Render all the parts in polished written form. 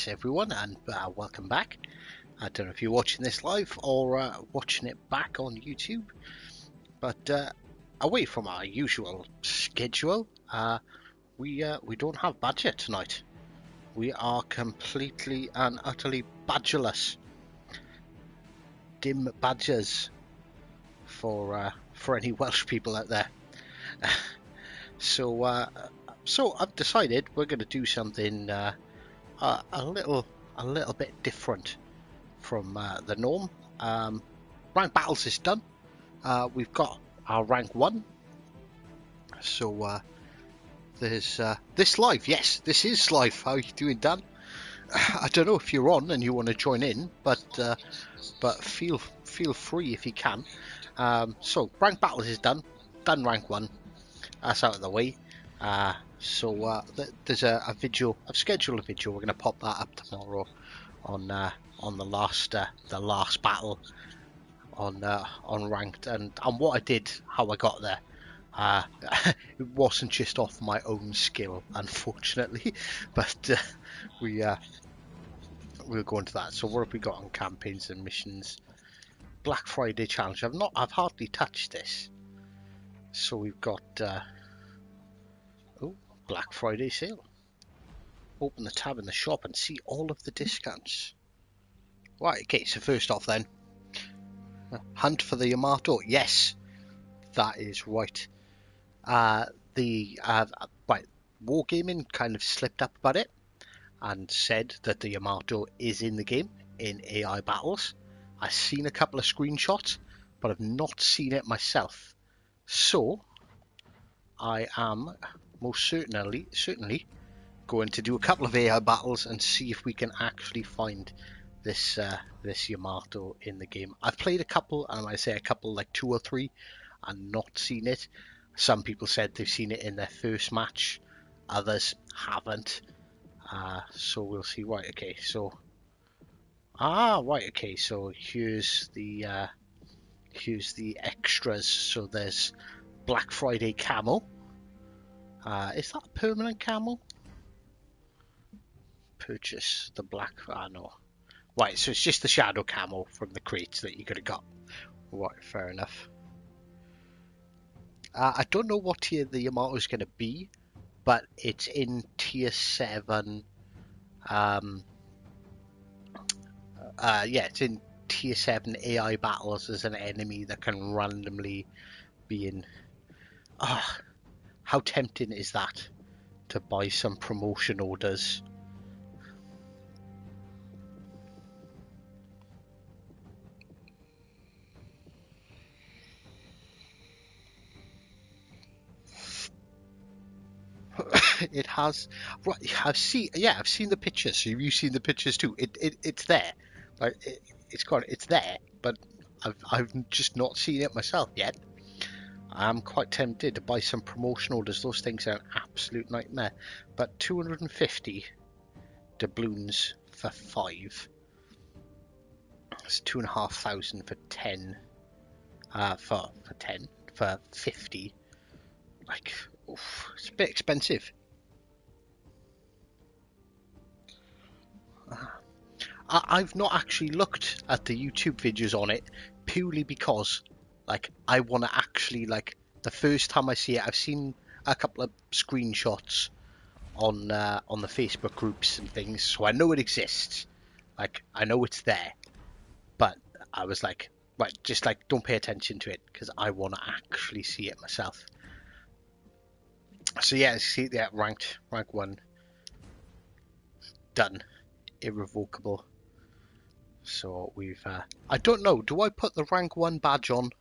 Yes, everyone, and welcome back. I don't know if you're watching this live or watching it back on YouTube, but away from our usual schedule, we don't have Badger tonight. We are completely and utterly badgerless. Dim badgers for any Welsh people out there. So I've decided we're going to do something a little bit different from the norm. Rank battles is done. We've got our rank 1. So there's this live. Yes, this is live. How are you doing, Dan? I don't know if you're on and you want to join in, but feel free if you can. So rank battles is done. Done rank 1. That's out of the way. There's a video. I've scheduled a video. We're going to pop that up tomorrow on the last battle on ranked and what I did, how I got there. It wasn't just off my own skill, unfortunately, but we'll go into that. So what have we got on campaigns and missions? Black Friday challenge. I've hardly touched this. So we've got Black Friday sale. Open the tab in the shop and see all of the discounts. Right, okay, so first off then, hunt for the Yamato. Yes, that is right. Wargaming kind of slipped up about it and said that the Yamato is in the game in AI battles. I've seen a couple of screenshots, but I've not seen it myself. So I am most certainly going to do a couple of AI battles and see if we can actually find this Yamato in the game. I've played a couple, and I say a couple, like 2 or 3, and not seen it. Some people said they've seen it in their first match, others haven't. So we'll see. Right, okay, so so here's the extras. So there's Black Friday camo. Is that a permanent camo? Purchase the black. No. Right, so it's just the shadow camo from the crates that you could have got. Right, fair enough. I don't know what tier the Yamato is going to be, but it's in tier 7. It's in tier 7 AI battles as an enemy that can randomly be in. How tempting is that to buy some promotion orders? It has. Right, I've seen the pictures. So have you seen the pictures too? It's there. Like it's there, but I've just not seen it myself yet. I'm quite tempted to buy some promotion orders. Those things are an absolute nightmare. But 250 doubloons for 5. It's 2,500 for 10. For 50. Like, oof, it's a bit expensive. I've not actually looked at the YouTube videos on it purely because, like, I want to actually, like, the first time I see it, I've seen a couple of screenshots on the Facebook groups and things, so I know it exists. Like, I know it's there, but I was like, right, just like don't pay attention to it because I want to actually see it myself. So yeah, see that rank 1 done, irrevocable. So we've I don't know, do I put the rank 1 badge on?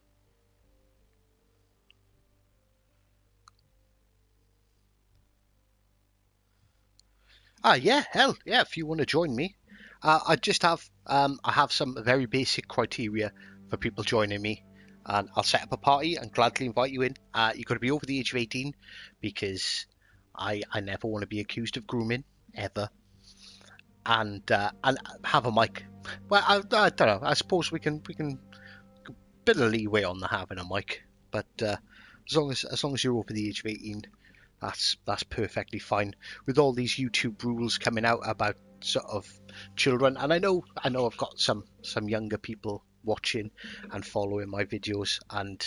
Yeah, hell yeah, if you want to join me. I just have I have some very basic criteria for people joining me, and I'll set up a party and gladly invite you in. You've got to be over the age of 18 because I never want to be accused of grooming ever, and have a mic. Well, I don't know. I suppose we can bit of leeway on the having a mic, but as long as you're over the age of 18, that's perfectly fine. With all these YouTube rules coming out about sort of children. And I know I've got some younger people watching and following my videos, and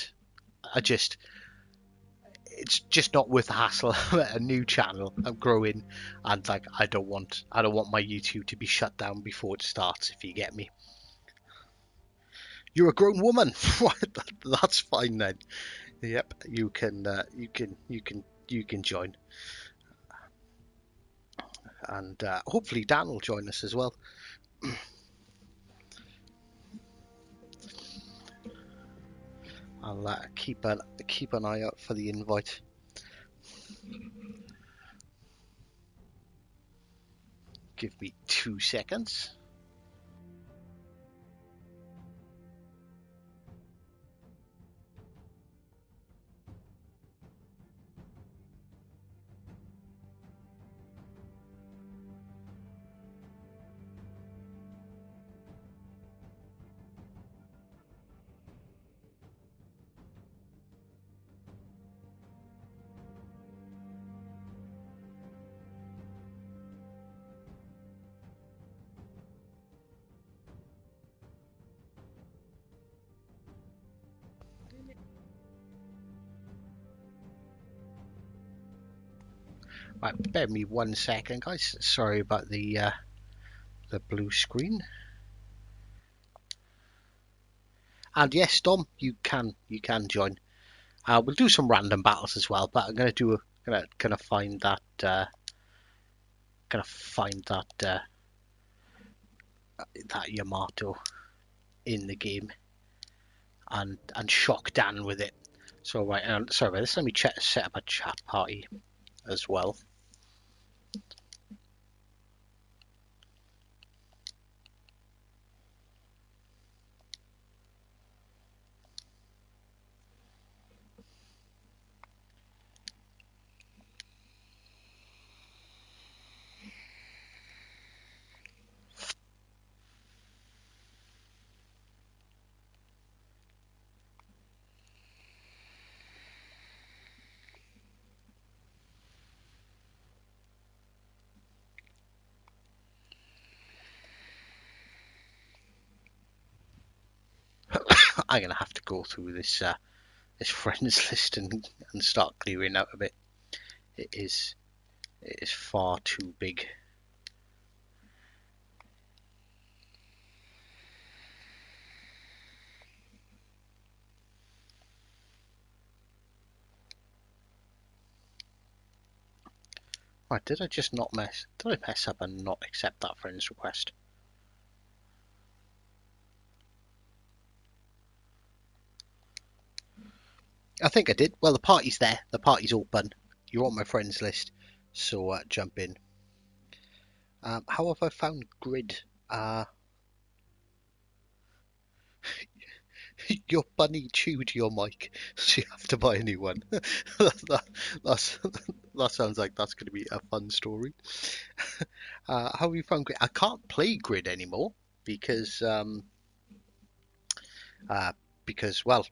it's just not worth the hassle. A new channel, I'm growing, and like I don't want my YouTube to be shut down before it starts, if you get me. You're a grown woman. That's fine then. Yep, you can join, and hopefully Dan will join us as well. I'll keep an eye out for the invite. Give me 2 seconds. Right, bear me 1 second, guys. Sorry about the blue screen. And yes, Dom, you can join. We'll do some random battles as well, but I'm gonna find that that Yamato in the game and shock Dan with it. So right, sorry about this. Let me set up a chat party as well. I'm gonna have to go through this friends list and start clearing out a bit. It is far too big. Right, did I mess up and not accept that friend's request? I think I did. Well, the party's there. The party's open. You're on my friends list, so jump in. How have I found Grid? Your bunny chewed your mic, so you have to buy a new one. That sounds like that's going to be a fun story. How have you found Grid? I can't play Grid anymore because well,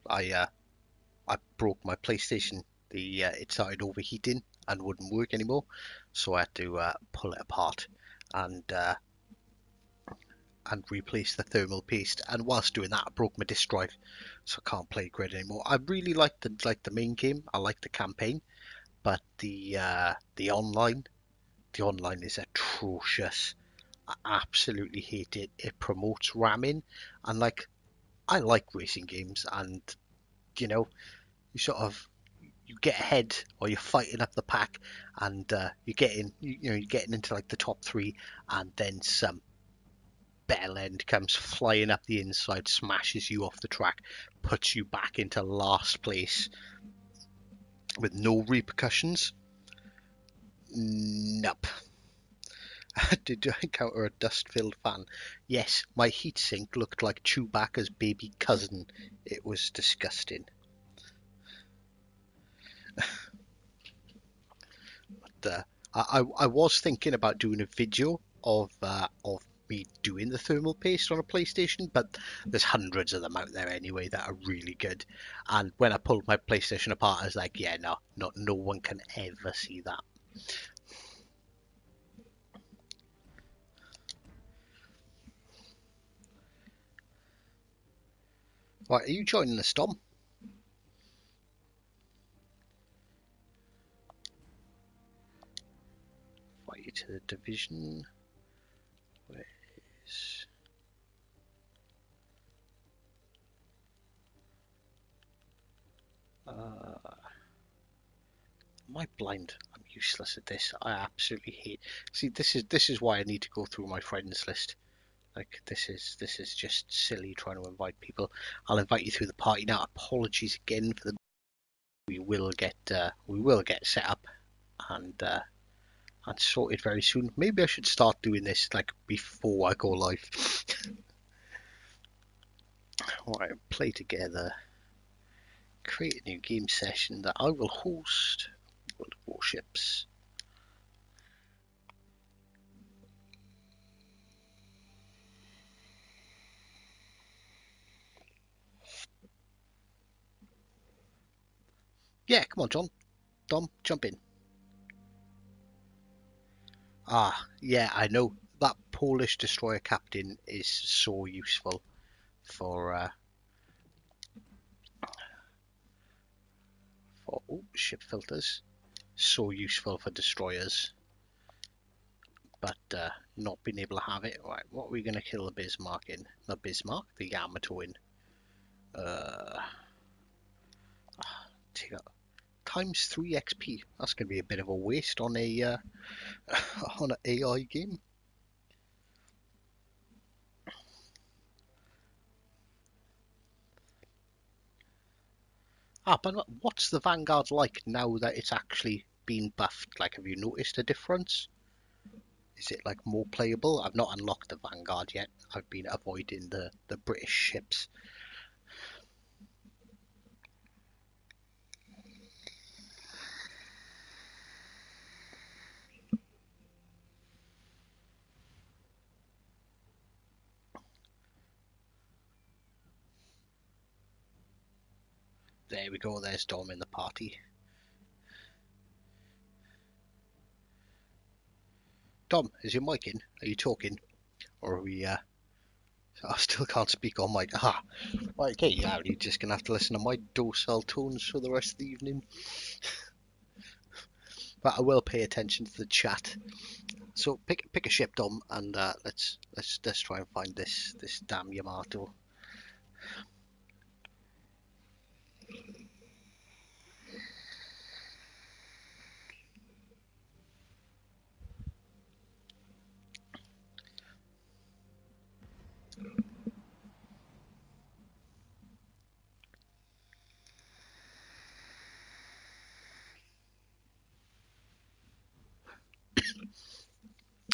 I broke my PlayStation. It started overheating and wouldn't work anymore, so I had to pull it apart and replace the thermal paste. And whilst doing that, I broke my disk drive, so I can't play Grid anymore. I really like the main game. I like the campaign, but the online is atrocious. I absolutely hate it. It promotes ramming, and like I like racing games, and you know, you get ahead or you're fighting up the pack, and you're getting into like the top 3, and then some bell end comes flying up the inside, smashes you off the track, puts you back into last place with no repercussions. Nope. Did you encounter a dust-filled fan? Yes, my heatsink looked like Chewbacca's baby cousin. It was disgusting. But I was thinking about doing a video of me doing the thermal paste on a PlayStation, but there's hundreds of them out there anyway that are really good. And when I pulled my PlayStation apart, I was like, yeah, no one can ever see that. Right, are you joining us, Dom? Invite you to the division. Where is... Am I blind? I'm useless at this. I absolutely hate. See, this is why I need to go through my friends list. Like this is just silly trying to invite people. I'll invite you through the party now. Apologies again for the. We will get set up and sorted very soon. Maybe I should start doing this like before I go live. Alright, play together. Create a new game session that I will host. World of Warships. Yeah, come on, John. Dom, jump in. Ah, yeah, I know. That Polish destroyer captain is so useful for ship filters. So useful for destroyers, but not being able to have it. Right, what are we going to kill the Bismarck in? The Bismarck? The Yamato in? Take out times 3 XP. That's going to be a bit of a waste on a on an AI game. Ah, but what's the Vanguard like now that it's actually been buffed? Like, have you noticed a difference? Is it like more playable? I've not unlocked the Vanguard yet. I've been avoiding the British ships. There we go, there's Dom in the party. Dom, is your mic in? Are you talking? Or are we, I still can't speak on mic. Ah, right, okay, yeah, you're just gonna have to listen to my WOWSL tones for the rest of the evening. But I will pay attention to the chat. So pick a ship, Dom, and let's try and find this damn Yamato.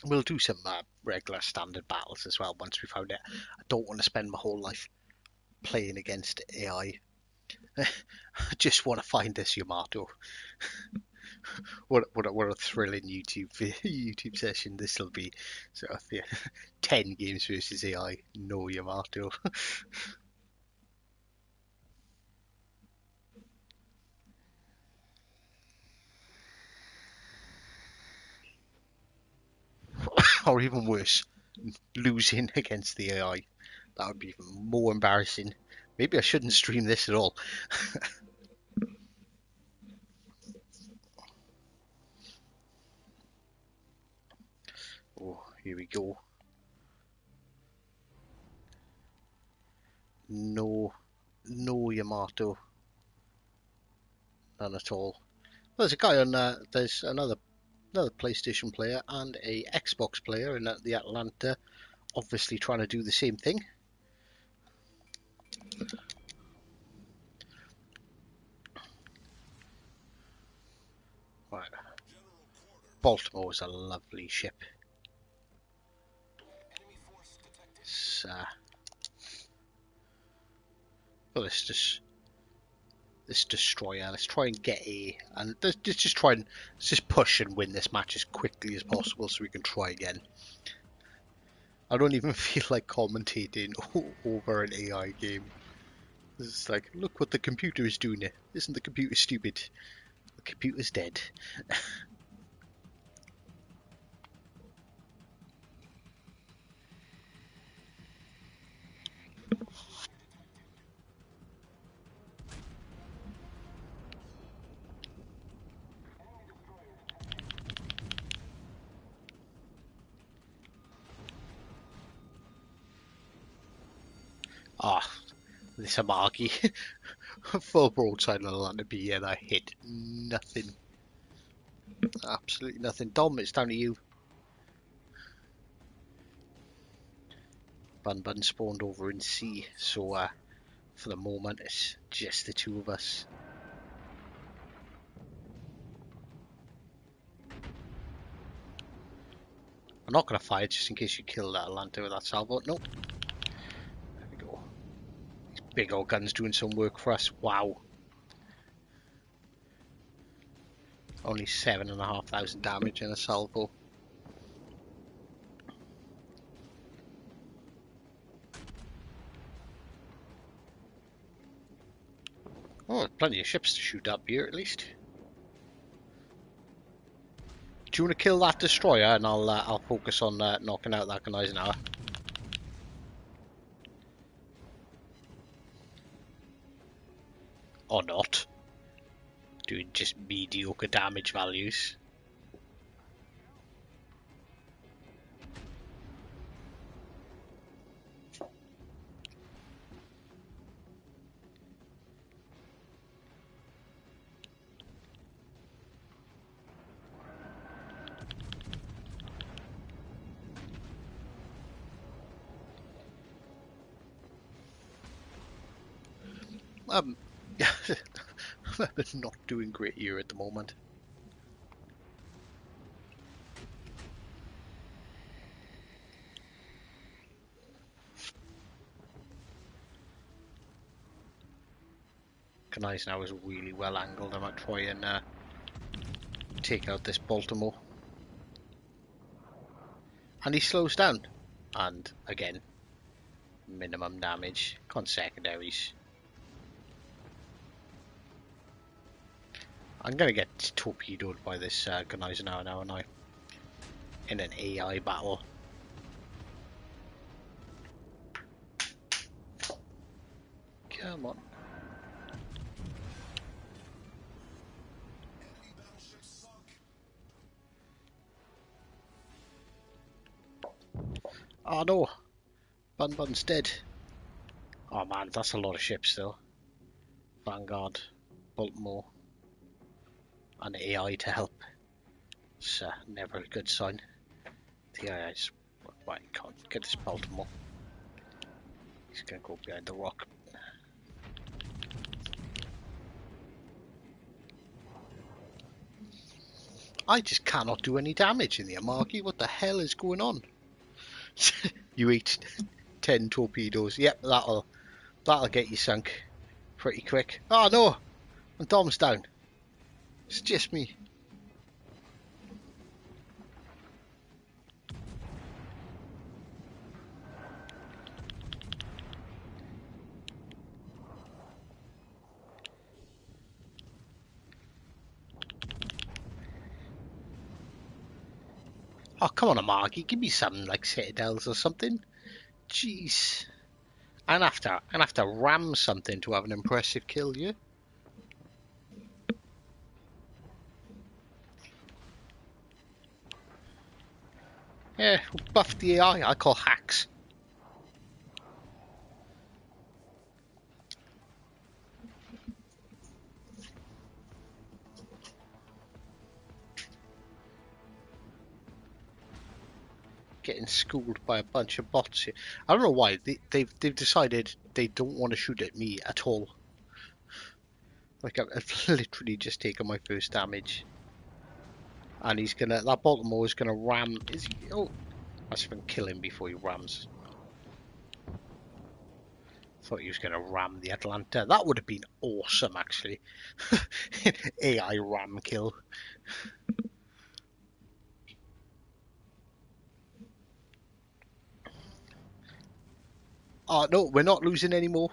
We'll do some regular standard battles as well once we found it. I don't want to spend my whole life playing against AI. I just want to find this Yamato. What a thrilling YouTube session this will be. So yeah, 10 games versus AI, no Yamato. Or even worse, losing against the AI. That would be even more embarrassing. Maybe I shouldn't stream this at all. Oh, here we go. No, no Yamato, none at all. There's a guy on. There's another PlayStation player and a Xbox player in the Atlanta, obviously trying to do the same thing. Right. Baltimore is a lovely ship. It's, well, this destroyer. Let's try and get and let's just try and let's just push and win this match as quickly as possible so we can try again. I don't even feel like commentating over an AI game. It's like, look what the computer is doing. Isn't the computer stupid? The computer's dead. Ah, this malarky. Full broadside on the land to be here. I hit nothing. Absolutely nothing. Dom, it's down to you. Bun spawned over in C, so for the moment it's just the two of us. I'm not going to fire just in case you kill that Atlanta with that salvo. Nope. There we go. These big old guns doing some work for us. Wow. Only 7,500 damage in a salvo. Oh, plenty of ships to shoot up here at least. Do you want to kill that destroyer and I'll focus on knocking out that Gneisenauer. Or not. Doing just mediocre damage values. I'm not doing great here at the moment. Gneisenauer is really well angled. I might try and take out this Baltimore. And he slows down. And again, minimum damage. Con secondaries. I'm going to get torpedoed by this Gneisenauer now, aren't I? In an AI battle. Come on. Oh no! Bun's dead. Oh man, that's a lot of ships still. Vanguard, Baltimore, and AI to help. It's never a good sign. The AI is... Right, can't get this Baltimore. He's gonna go behind the rock. I just cannot do any damage in the Amarki. What the hell is going on? You eat 10 torpedoes. Yep, that'll get you sunk pretty quick. Oh no! And Dom's down. It's just me. Oh, come on, Amarki, give me some like citadels or something. Jeez. And have to ram something to have an impressive kill, you. Yeah, buff the AI. I call hacks. Getting schooled by a bunch of bots here. I don't know why they've decided they don't want to shoot at me at all. Like I've literally just taken my first damage, and that Baltimore is gonna ram. Is he? Oh, I should have kill him before he rams. Thought he was gonna ram the Atlanta. That would have been awesome, actually. AI ram kill. Oh no, we're not losing anymore.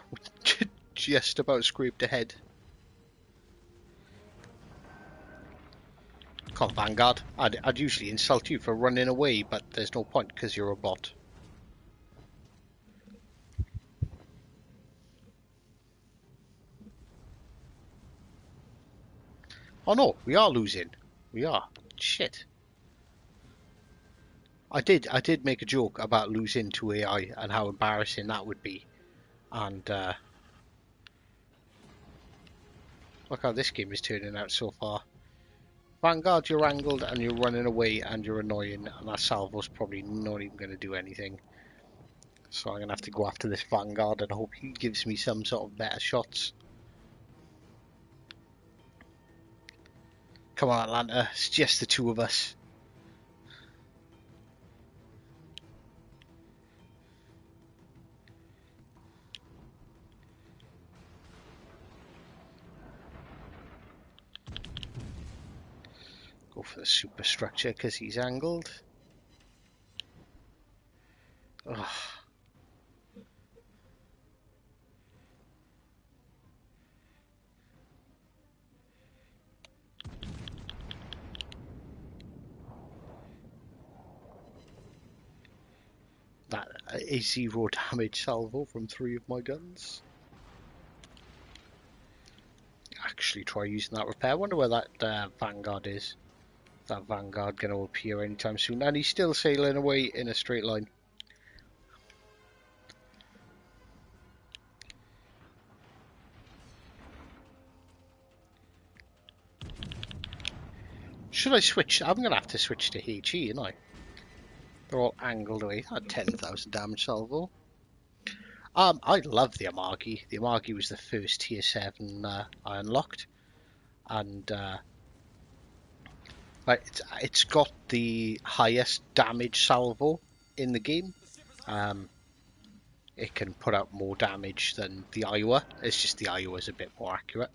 Just about scraped ahead. Come on, Vanguard. I'd usually insult you for running away, but there's no point because you're a bot. Oh no, we are losing. We are. Shit. I did make a joke about losing to AI and how embarrassing that would be. And look how this game is turning out so far. Vanguard, you're angled and you're running away and you're annoying, and that salvo's probably not even going to do anything. So I'm going to have to go after this Vanguard and hope he gives me some sort of better shots. Come on, Atlanta, it's just the two of us. Go for the superstructure because he's angled. Ugh. That a 0 damage salvo from 3 of my guns. Actually try using that repair. I wonder where that Vanguard is. Is that Vanguard going to appear anytime soon? And he's still sailing away in a straight line. Should I switch? I'm going to have to switch to HE, aren't I? They're all angled away. That 10,000 damage salvo. I love the Amagi. The Amagi was the first tier 7 I unlocked. And it's got the highest damage salvo in the game. It can put out more damage than the Iowa. It's just the Iowa's a bit more accurate.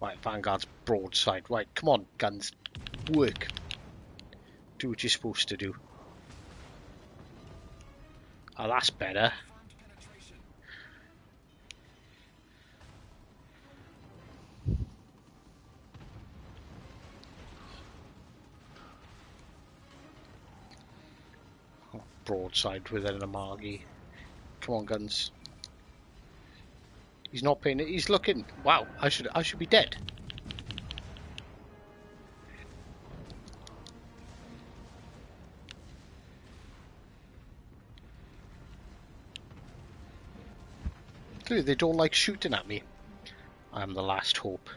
Right, Vanguard's broadside. Right, come on, guns. Work. Do what you're supposed to do. Oh, that's better. Oh, broadside with an Amagi. Come on, guns. He's not paying it. He's looking. Wow, I should be dead. Dude, they don't like shooting at me. I'm the last hope.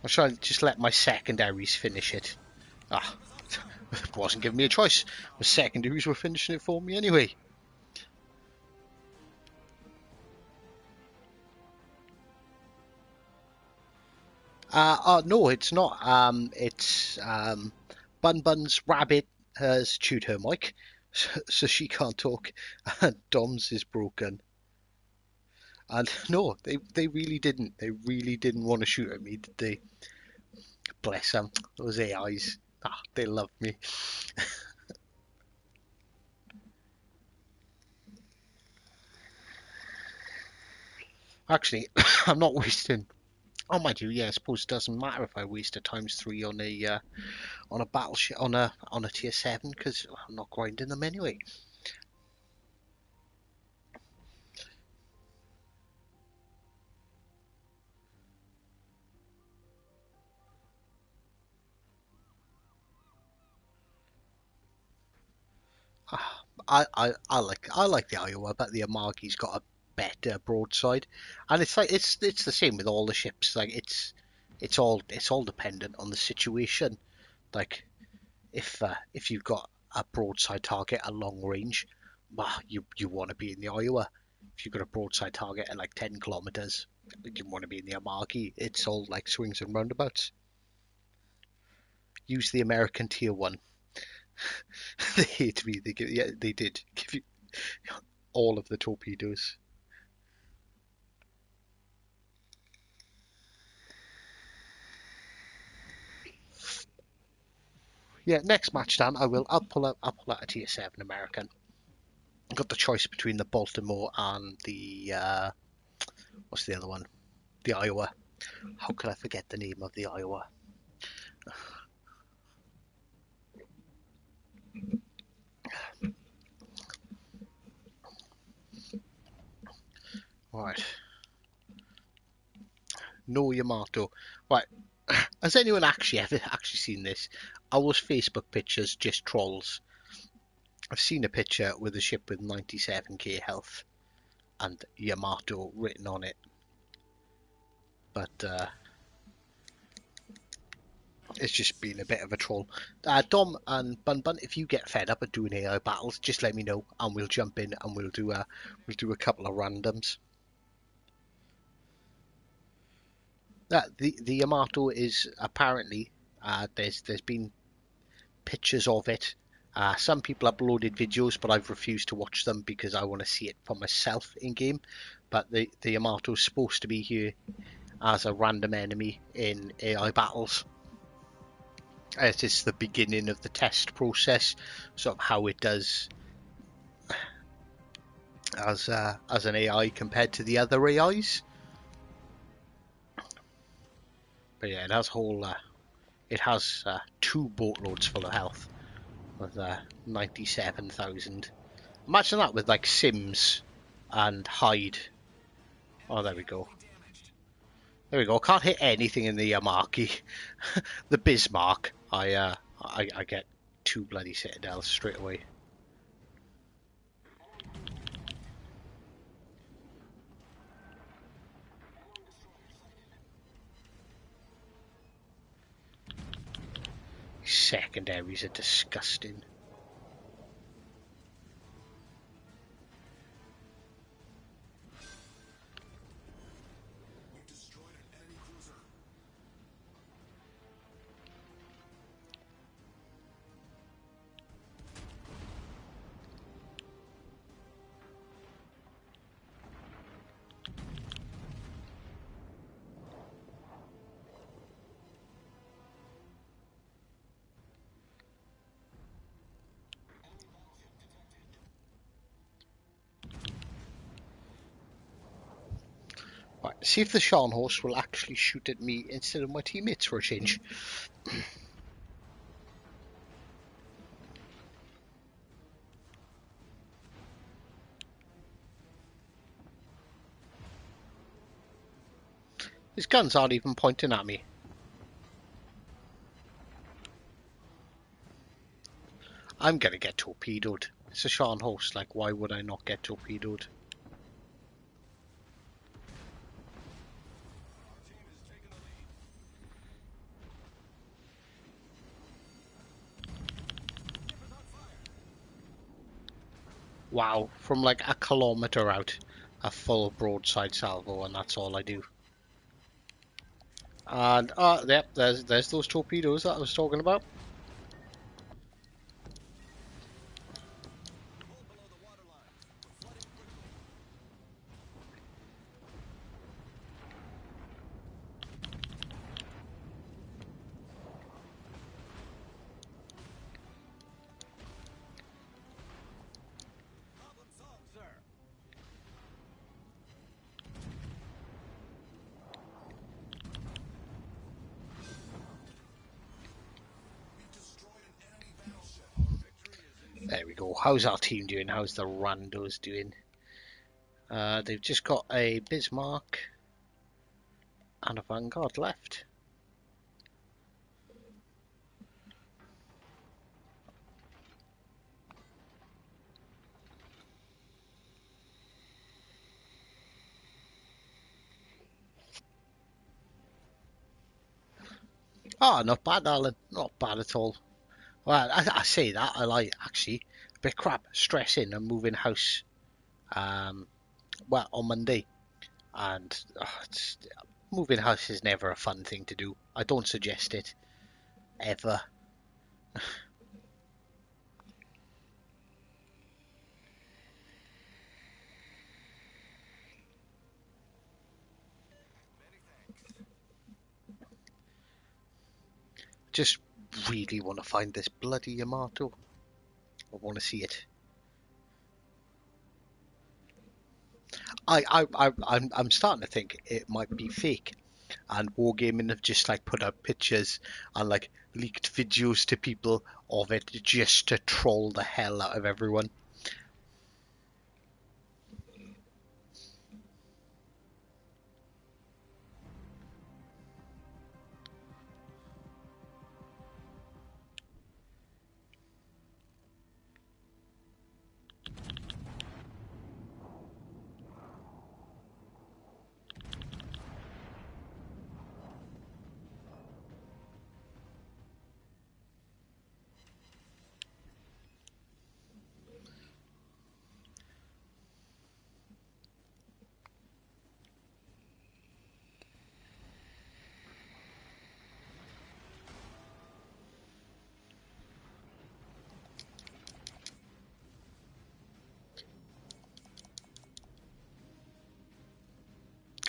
I should just let my secondaries finish it. Ah, it wasn't giving me a choice. My secondaries were finishing it for me anyway. No, it's not. It's Bun Bun's rabbit has chewed her mic, so she can't talk. And Dom's is broken. And no, they really didn't. They really didn't want to shoot at me, did they? Bless them. Those AIs. Ah, they love me. Actually, I'm not wasting. Oh, mind you, yeah, I suppose it doesn't matter if I waste a ×3 on a battleship on a tier 7 because I'm not grinding them anyway. I like the Iowa, but the Amagi's got a better broadside, and it's the same with all the ships. Like it's all dependent on the situation. Like if you've got a broadside target at long range, bah, you want to be in the Iowa. If you've got a broadside target at like 10 kilometers, you want to be in the Amagi. It's all like swings and roundabouts. Use the American tier 1. They hate me. They did give you all of the torpedoes. Yeah, next match, Dan, I'll pull out a tier 7 American. I've got the choice between the Baltimore and the what's the other one? The Iowa. How could I forget the name of the Iowa? Right. No Yamato. Right. Has anyone actually ever actually seen this? Are those Facebook pictures just trolls? I've seen a picture with a ship with 97k health and Yamato written on it. But it's just been a bit of a troll. Dom and Bun Bun, if you get fed up of doing AI battles, just let me know and we'll jump in and we'll do a couple of randoms. The Yamato is apparently there's been pictures of it. Some people uploaded videos, but I've refused to watch them because I want to see it for myself in game. But the Yamato is supposed to be here as a random enemy in AI battles. It is the beginning of the test process, sort of how it does as an AI compared to the other AIs. But yeah, it has 2 boatloads full of health with 97,000. Imagine that with like Sims and Hyde. Oh, there we go. There we go. Can't hit anything in the Yamarki. The Bismarck. I get 2 bloody citadels straight away. Secondaries are disgusting. Right, see if the Shan horse will actually shoot at me instead of my teammates for a change. His guns aren't even pointing at me. I'm gonna get torpedoed. It's a Shan horse, like why would I not get torpedoed? Wow, from like a kilometre out, a full broadside salvo, and that's all I do. And yep, there's those torpedoes that I was talking about. There we go. How's our team doing? How's the randos doing? They've just got a Bismarck and a Vanguard left. Ah, not bad, Alan. Not bad at all. Well, I say that. I like actually a bit crap. Stressing and moving house. Well, on Monday, and moving house is never a fun thing to do. I don't suggest it ever. Just really want to find this bloody Yamato. I want to see it. I'm starting to think it might be fake, and Wargaming have just like put up pictures and like leaked videos to people of it just to troll the hell out of everyone.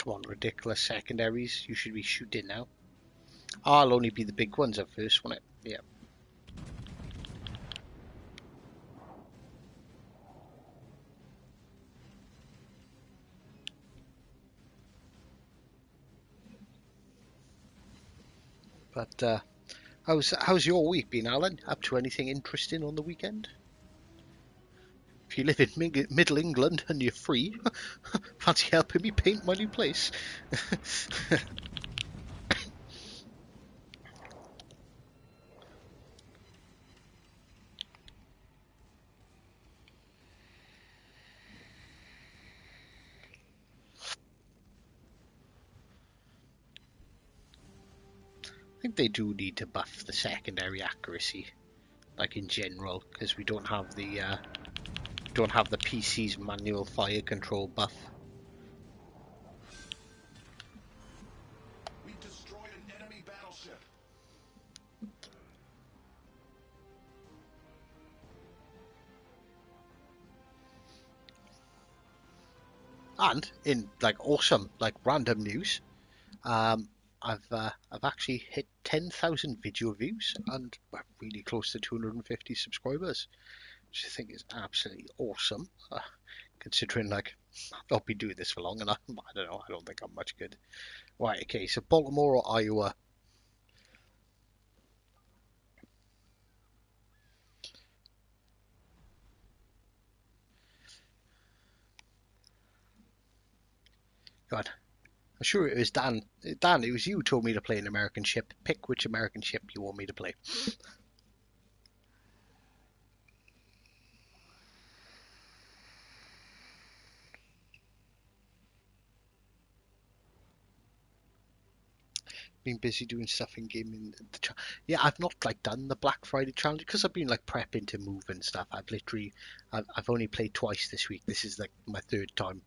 Come on, ridiculous secondaries. You should be shooting now. I'll only be the big ones at first, won't it? Yeah. But how's your week been, Alan? Up to anything interesting on the weekend? If you live in Middle England and you're free, fancy helping me paint my new place? I think they do need to buff the secondary accuracy, like in general, because we don't have the PC's manual fire control buff. We destroyed an enemy battleship. And in like awesome, like random news, I've actually hit 10,000 video views and we're really close to 250 subscribers, which I think is absolutely awesome. Considering like I've not been doing this for long, and I don't know, I don't think I'm much good. Right, okay, so Baltimore or Iowa? God, I'm sure it was Dan. Dan, it was you who told me to play an American ship. Pick which American ship you want me to play. Been busy doing stuff in game in yeah, I've not like done the Black Friday challenge because I've been like prepping to move and stuff. I've only played twice this week. This is like my third time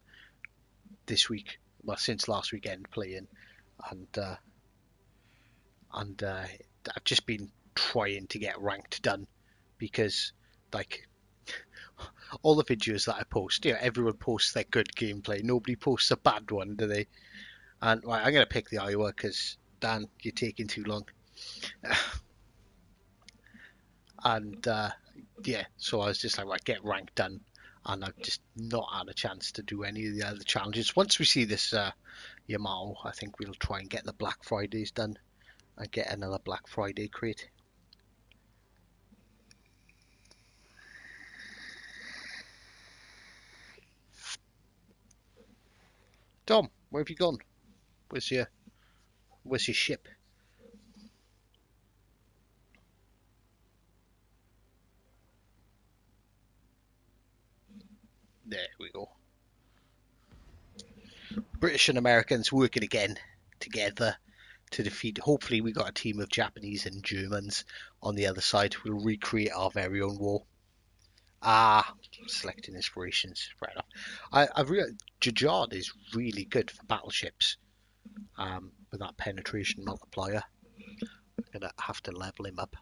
this week, well, since last weekend playing, and I've just been trying to get ranked done because like all the videos that I post, everyone posts their good gameplay. Nobody posts a bad one, do they? And right, I'm gonna pick the Iowa because Dan, you're taking too long. And yeah, so I was just like, right, get rank done, and I've just not had a chance to do any of the other challenges. Once we see this Yamato, I think we'll try and get the Black Fridays done and get another Black Friday crate. Tom, where have you gone? Where's your ship? There we go. British and Americans working again together to defeat. Hopefully, we got a team of Japanese and Germans on the other side. We'll recreate our very own war. Ah, selecting inspirations. Fair enough. I've realized Jajad is really good for battleships. With that penetration multiplier, I'm gonna have to level him up.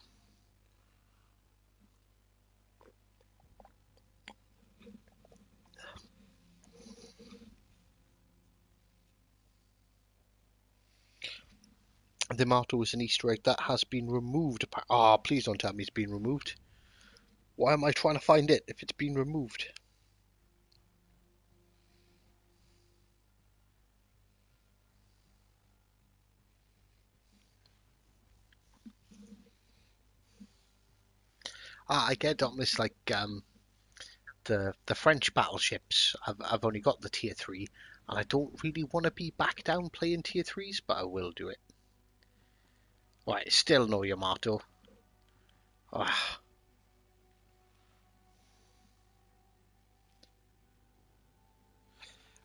The Yamato is an Easter egg that has been removed. Ah, please don't tell me it's been removed. Why am I trying to find it if it's been removed? I get on this like the French battleships. I've only got the tier 3, and I don't really want to be back down playing tier 3s, but I will do it. Right, still no Yamato. Ah.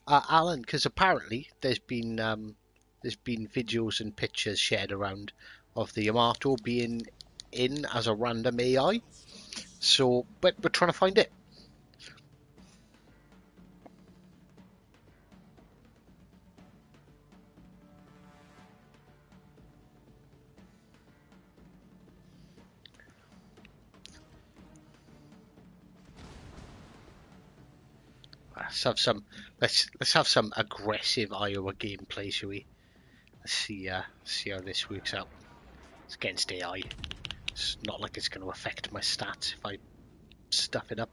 Alan, because apparently there's been videos and pictures shared around of the Yamato being in as a random AI. So, but we're trying to find it. let's have some aggressive Iowa gameplay, shall we? Let's see how this works out. It's against AI. It's not like it's going to affect my stats if I stuff it up.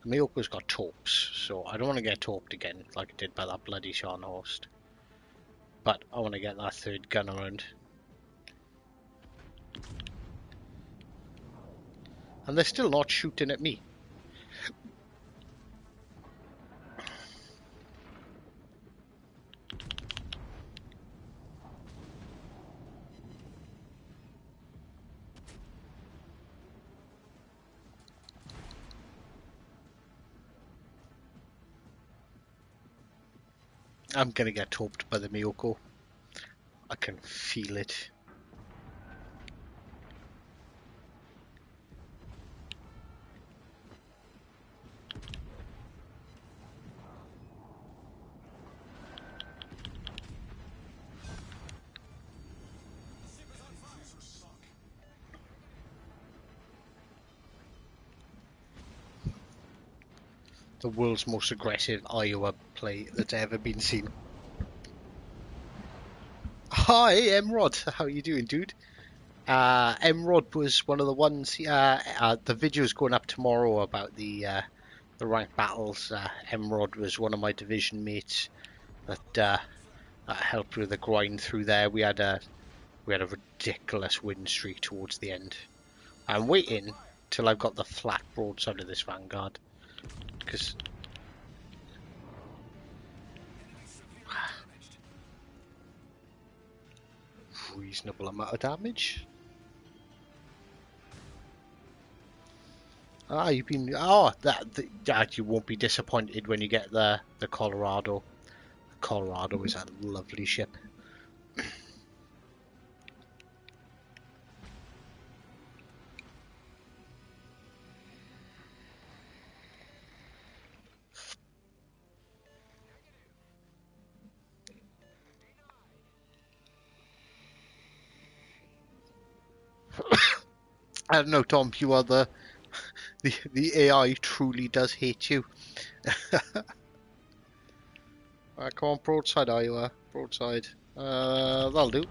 Miyoko's got torps, so I don't want to get torped again like I did by that bloody Scharnhorst. But I want to get that third gun around. And they're still not shooting at me. I'm gonna get torped by the Miyoko. I can feel it. The world's most aggressive Iowa play that's ever been seen. Hi, Emrod. How you doing, dude? Emrod was one of the ones. The video's going up tomorrow about the ranked battles. Emrod was one of my division mates that helped with the grind through there. We had a ridiculous win streak towards the end. I'm waiting till I've got the flat broadside of this Vanguard, because reasonable amount of damage. You've been that you won't be disappointed when you get the Colorado. The Colorado is a lovely ship. I don't know, Tom. You are the AI truly does hate you. Come on, broadside, Iowa. Broadside. That'll do.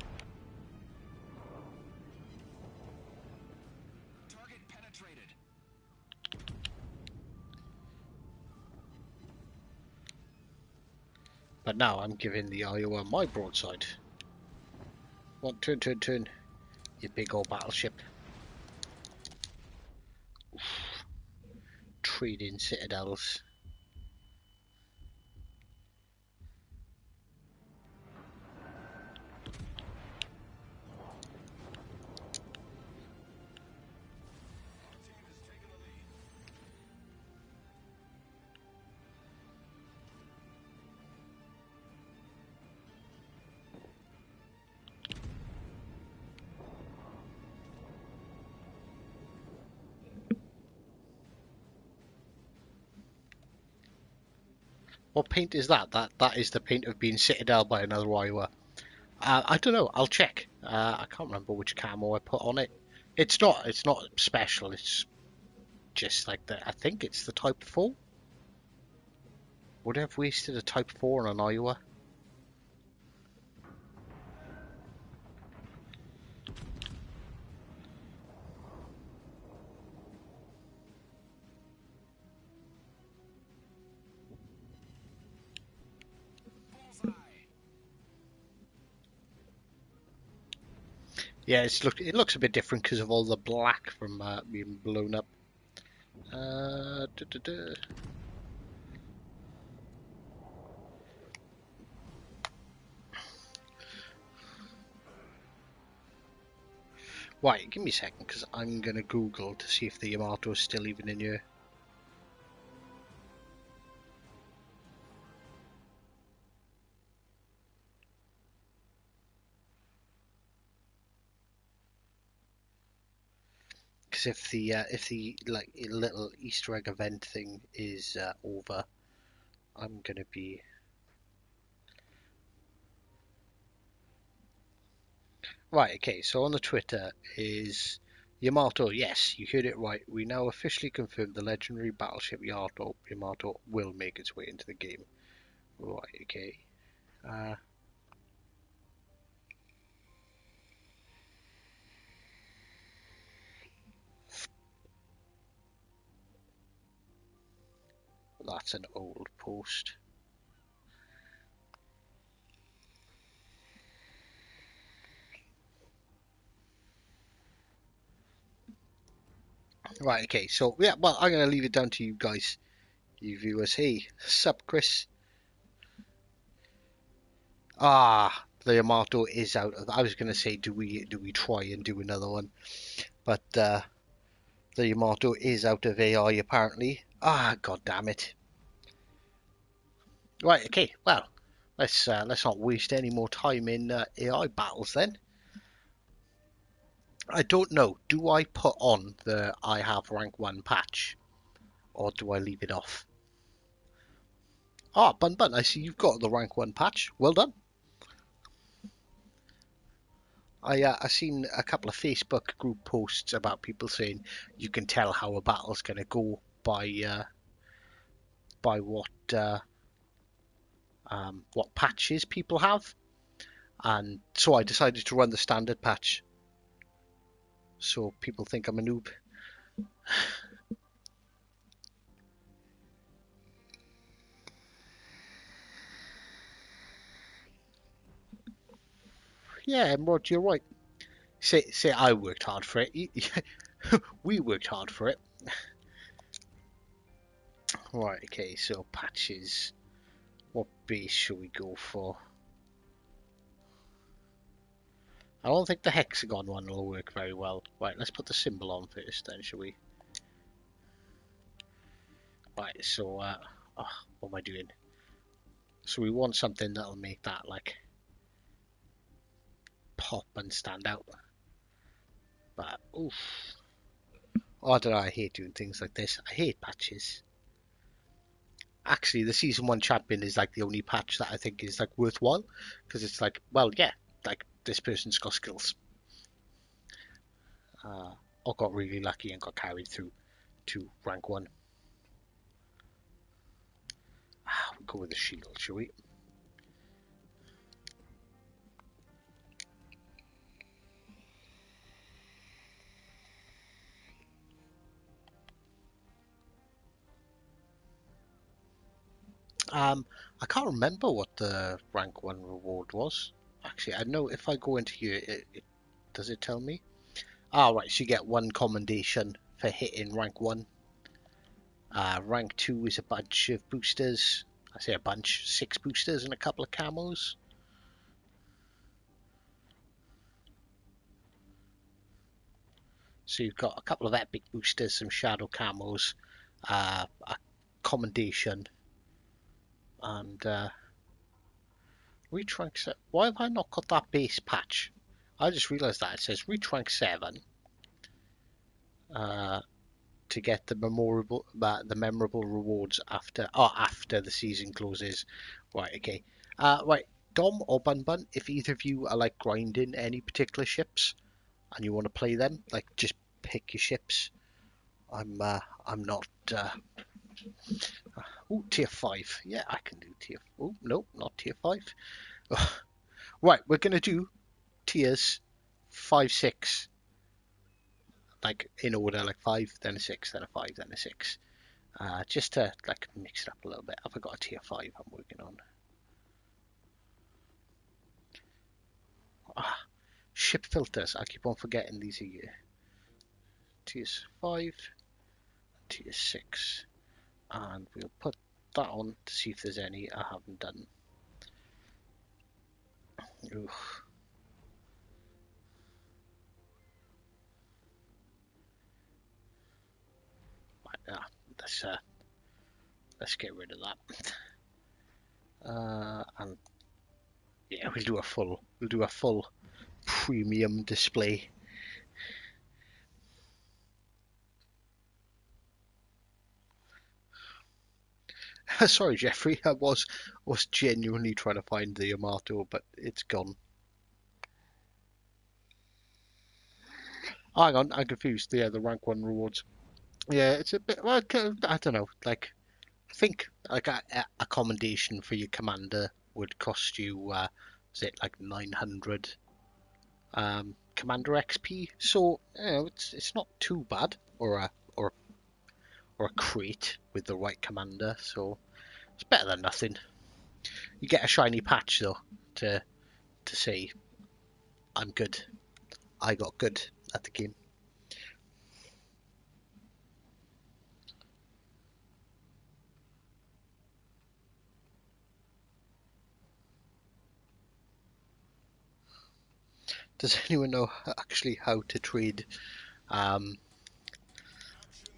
Target penetrated. But now I'm giving the Iowa my broadside. One, turn. You big old battleship. Trading citadels. What paint is that? That is the paint of being citadel by another Iowa. I don't know. I'll check. I can't remember which camo I put on it. It's not special. It's just like the. I think it's the Type 4. Would I have wasted a Type 4 on an Iowa? Yeah, it looks a bit different because of all the black from being blown up. Right, give me a second because I'm gonna Google to see if the Yamato is still even in here. Because if the like little Easter egg event thing is over, I'm gonna be Right, okay, so on the Twitter is Yamato. Yes, you heard it right. We now officially confirm the legendary battleship Yamato will make its way into the game. Right, okay. That's an old post. Right, okay, so yeah, well, I'm going to leave it down to you guys, you viewers. Hey, sup, Chris? Ah, the Yamato is out. I was going to say, do we try and do another one? But the Yamato is out of AI apparently. Ah, god damn it. Right, okay, well, let's not waste any more time in AI battles then. I don't know. Do I put on the I have rank 1 patch, or do I leave it off? Ah, Bun Bun, I see you've got the rank 1 patch. Well done. I seen a couple of Facebook group posts about people saying you can tell how a battle's going to go by what patches people have, and so I decided to run the standard patch. So people think I'm a noob. Yeah, Rod, you're right. Say I worked hard for it. We worked hard for it. Right, okay, so patches. What base should we go for? I don't think the hexagon one will work very well. Right, let's put the symbol on first then, shall we? Right, so, oh, what am I doing? So we want something that'll make that, like, pop and stand out. But, oof. Oh, I don't know, I hate doing things like this. I hate patches. Actually, the Season 1 champion is, like, the only patch that I think is, like, worthwhile. Because it's like, well, yeah, like, this person's got skills. I got really lucky and got carried through to rank 1. We'll go with the shield, shall we? I can't remember what the rank 1 reward was. Actually, I know if I go into here, does it tell me? Ah, right, so you get 1 commendation for hitting rank 1. Rank 2 is a bunch of boosters. I say a bunch, 6 boosters and a couple of camos. So you've got a couple of epic boosters, some shadow camos, a commendation, and reach rank 7. Why have I not got that base patch? I just realised that it says reach rank 7 to get the memorable rewards after the season closes. Right, okay. Right, Dom or Bun Bun, if either of you are like grinding any particular ships and you want to play them, like just pick your ships. I'm not. Oh, tier 5. Yeah, I can do tier. Oh no, not tier 5. Right, we're gonna do tiers 5, 6, like in order, like 5, then a 6, then a 5, then a 6. Just to like mix it up a little bit. Have I got a tier 5 I'm working on? Ship filters. I keep on forgetting these are here. Tiers 5, tier 6. And we'll put that on to see if there's any I haven't done. Oof. Right, let's get rid of that. And yeah, we'll do a full premium display. Sorry, Jeffrey, I was genuinely trying to find the Yamato, but it's gone. Oh, hang on, I'm confused. Yeah, the rank 1 rewards. Yeah, it's a bit, well, I don't know, like, I think like a commendation for your commander would cost you, is it like 900 commander XP? So, you know, it's not too bad, or a crate with the right commander, so it's better than nothing. You get a shiny patch though to say I'm good. I got good at the game. Does anyone know actually how to trade? Um,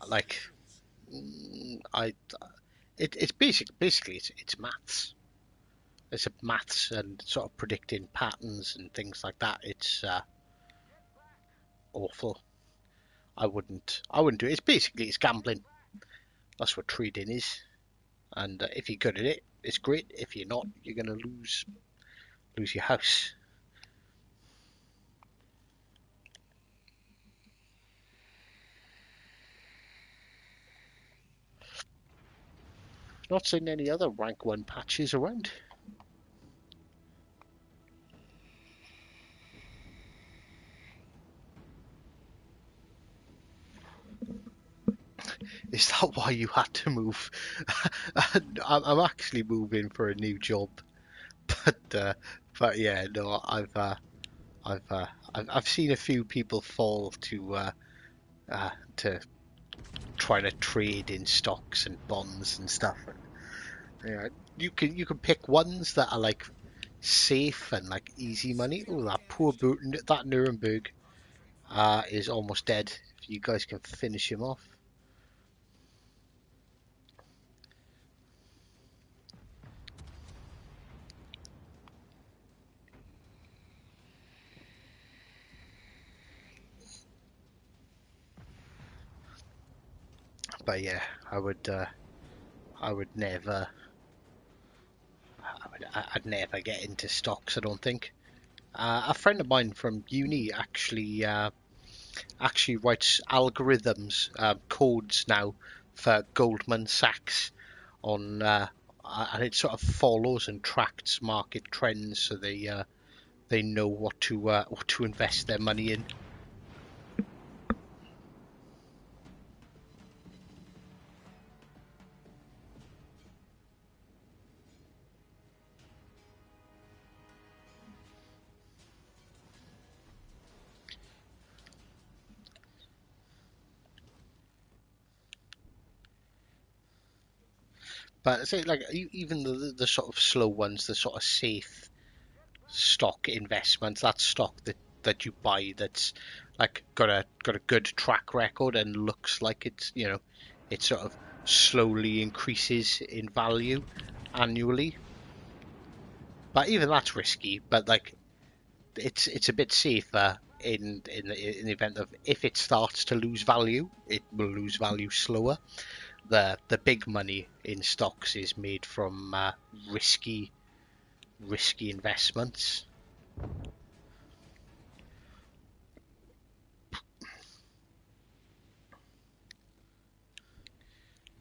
like, I, it's basically it's maths. It's a maths and sort of predicting patterns and things like that. It's awful. I wouldn't do it. It's gambling. That's what trading is. And if you're good at it, it's great. If you're not, you're gonna lose your house. Not seeing any other rank 1 patches around. Is that why you had to move? I'm actually moving for a new job, but yeah, no, I've seen a few people fall to trying to trade in stocks and bonds and stuff. And, yeah, you can pick ones that are like safe and like easy money. Oh, that poor boot, that Nuremberg is almost dead. If you guys can finish him off. But yeah, I would never, I'd never get into stocks. I don't think. A friend of mine from uni actually writes algorithms, codes now for Goldman Sachs on, and it sort of follows and tracks market trends, so they know what to invest their money in. But say like even the sort of slow ones, the sort of safe stock investments, that stock that you buy that's like got a good track record and looks like it sort of slowly increases in value annually. But even that's risky. But like it's a bit safer in the event of if it starts to lose value, it will lose value slower. The big money in stocks is made from risky investments.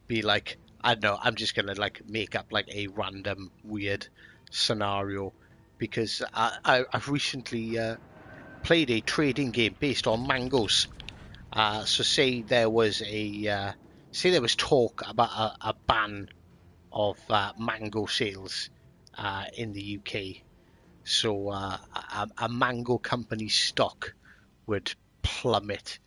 Be like, I don't know, I'm just gonna like make up like a random weird scenario because I've recently played a trading game based on mangoes. So say there was talk about a ban of mango sales in the UK. So a mango company stock would plummet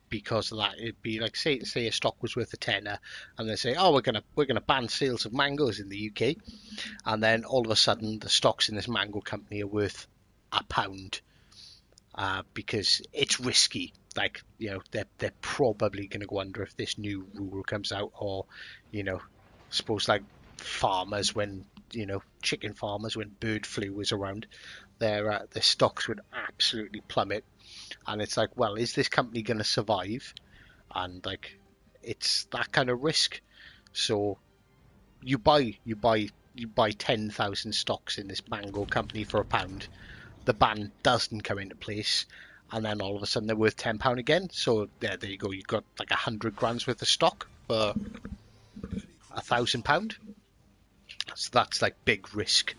because of that. It'd be like say a stock was worth a tenner, and they say, oh, we're gonna ban sales of mangoes in the UK, and then all of a sudden the stocks in this mango company are worth £1 because it's risky. Like they're probably gonna go under if this new rule comes out, or suppose like farmers when chicken farmers when bird flu was around, their stocks would absolutely plummet, and it's like, well, is this company going to survive? And like, it's that kind of risk. So you buy 10,000 stocks in this mango company for £1. The ban doesn't come into place, and then all of a sudden they're worth £10 again. So there you go. You've got like 100 grand's worth of stock for £1,000. So that's like big risk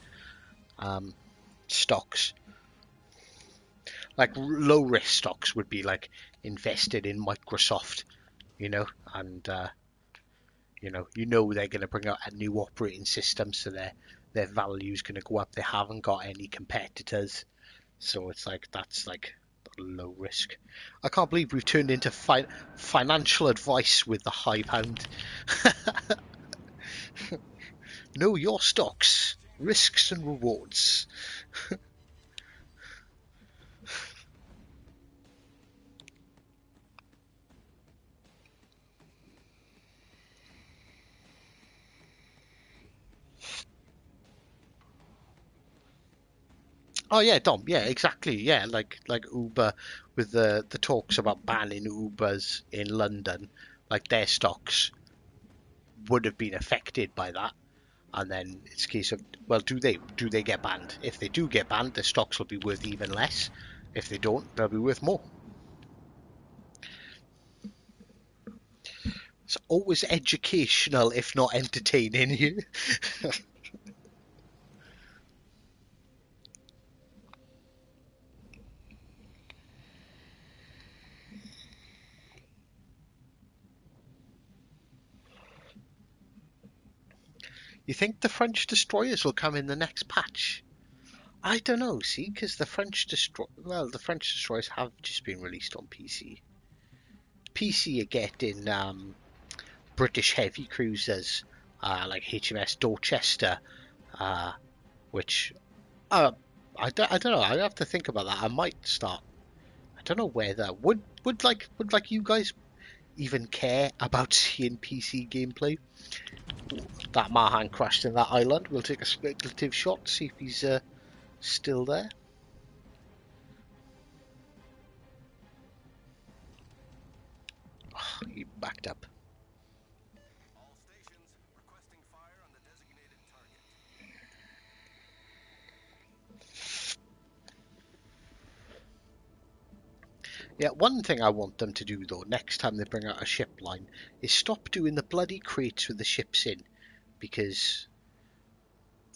stocks. Like low risk stocks would be like invested in Microsoft, and you know they're going to bring out a new operating system, so their value is going to go up. They haven't got any competitors, so it's like that's like low risk. I can't believe we've turned into financial advice with the high pound. Know your stocks, risks and rewards. Oh yeah, Dom. Yeah, exactly. Yeah, like Uber with the talks about banning Ubers in London, like their stocks would have been affected by that. And then it's a case of, well, do they get banned? If they do get banned, their stocks will be worth even less. If they don't, they'll be worth more. It's always educational, if not entertaining you. You think the French destroyers will come in the next patch? I don't know, see, because the French destroyers have just been released on PC. PC are getting British heavy cruisers like HMS Dorchester, uh, which I don't know. I have to think about that. I might start. I don't know whether would you guys even care about seeing PC gameplay? That Mahan crashed in that island. We'll take a speculative shot, see if he's still there. Oh, he backed up. All stations requesting fire on the designated target. Yeah, one thing I want them to do though, next time they bring out a ship line, is stop doing the bloody crates with the ships in, because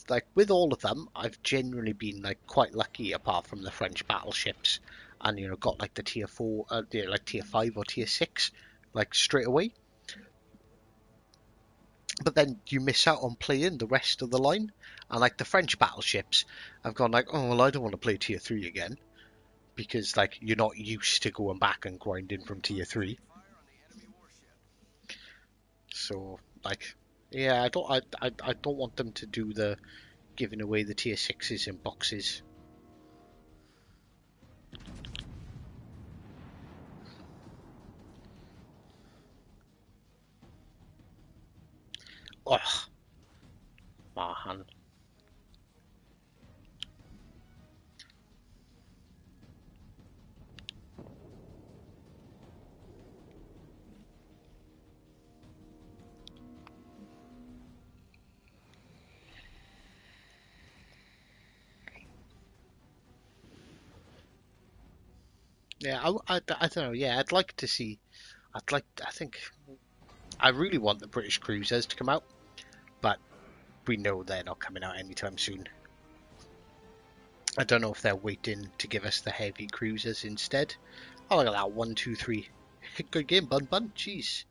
like with all of them, I've generally been like quite lucky, apart from the French battleships, and got like the tier 4, like tier 5 or tier 6, like straight away. But then you miss out on playing the rest of the line, and like the French battleships, I've gone like, oh well, I don't want to play tier 3 again, because like you're not used to going back and grinding from tier 3. Fire on the enemy warship. So like, yeah, I don't want them to do the giving away the tier 6s in boxes. Oh, man. Yeah, I don't know. Yeah, I'd like to see. I think I really want the British cruisers to come out, but we know they're not coming out anytime soon. I don't know if they're waiting to give us the heavy cruisers instead. Oh, look at that. 1, 2, 3. Good game, Bun Bun. Jeez.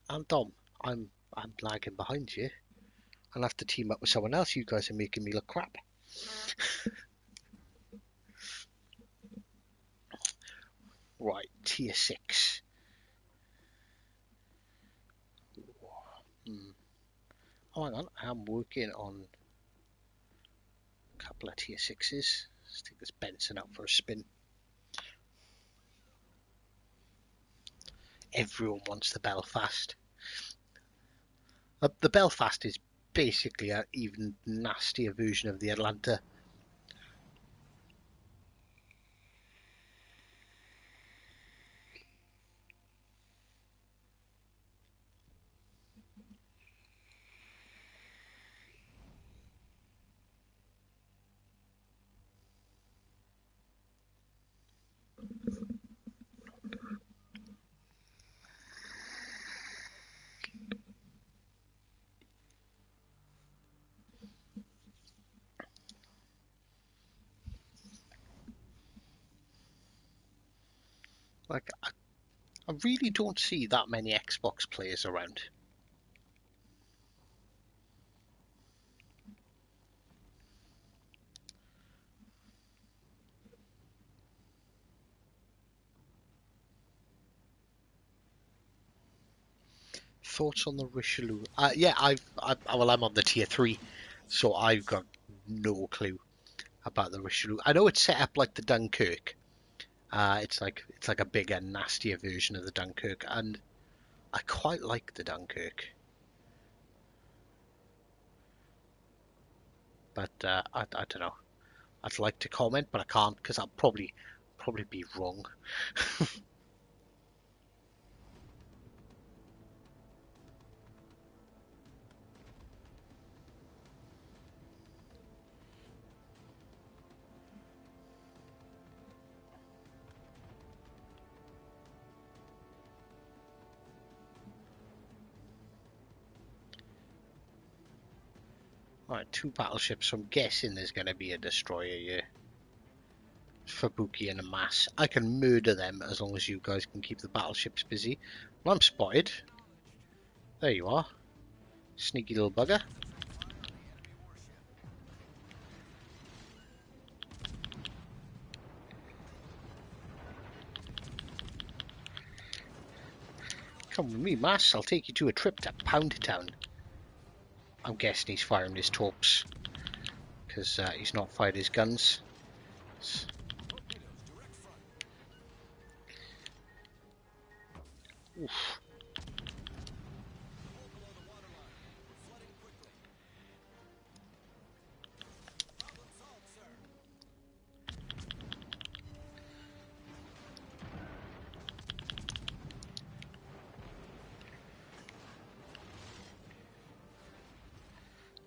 And Dom, I'm lagging behind you. I'll have to team up with someone else. You guys are making me look crap. Right, tier 6. Hmm. Oh, hang on. I'm working on a couple of tier 6s. Let's take this Benson out for a spin. Everyone wants the Belfast. The Belfast is basically an even nastier version of the Atlanta. Like, I really don't see that many Xbox players around. Thoughts on the Richelieu? Yeah, well, I'm on the tier 3, so I've got no clue about the Richelieu. I know it's set up like the Dunkirk. It's like a bigger, nastier version of the Dunkirk, and I quite like the Dunkirk. But I don't know. I'd like to comment, but I can't because I'll probably be wrong. Alright, 2 battleships, so I'm guessing there's going to be a destroyer here. Fubuki and a mass. I can murder them as long as you guys can keep the battleships busy. Well, I'm spotted. There you are. Sneaky little bugger. Come with me, mass. I'll take you to a trip to Pound Town. I'm guessing he's firing his torps because he's not fired his guns. Oof.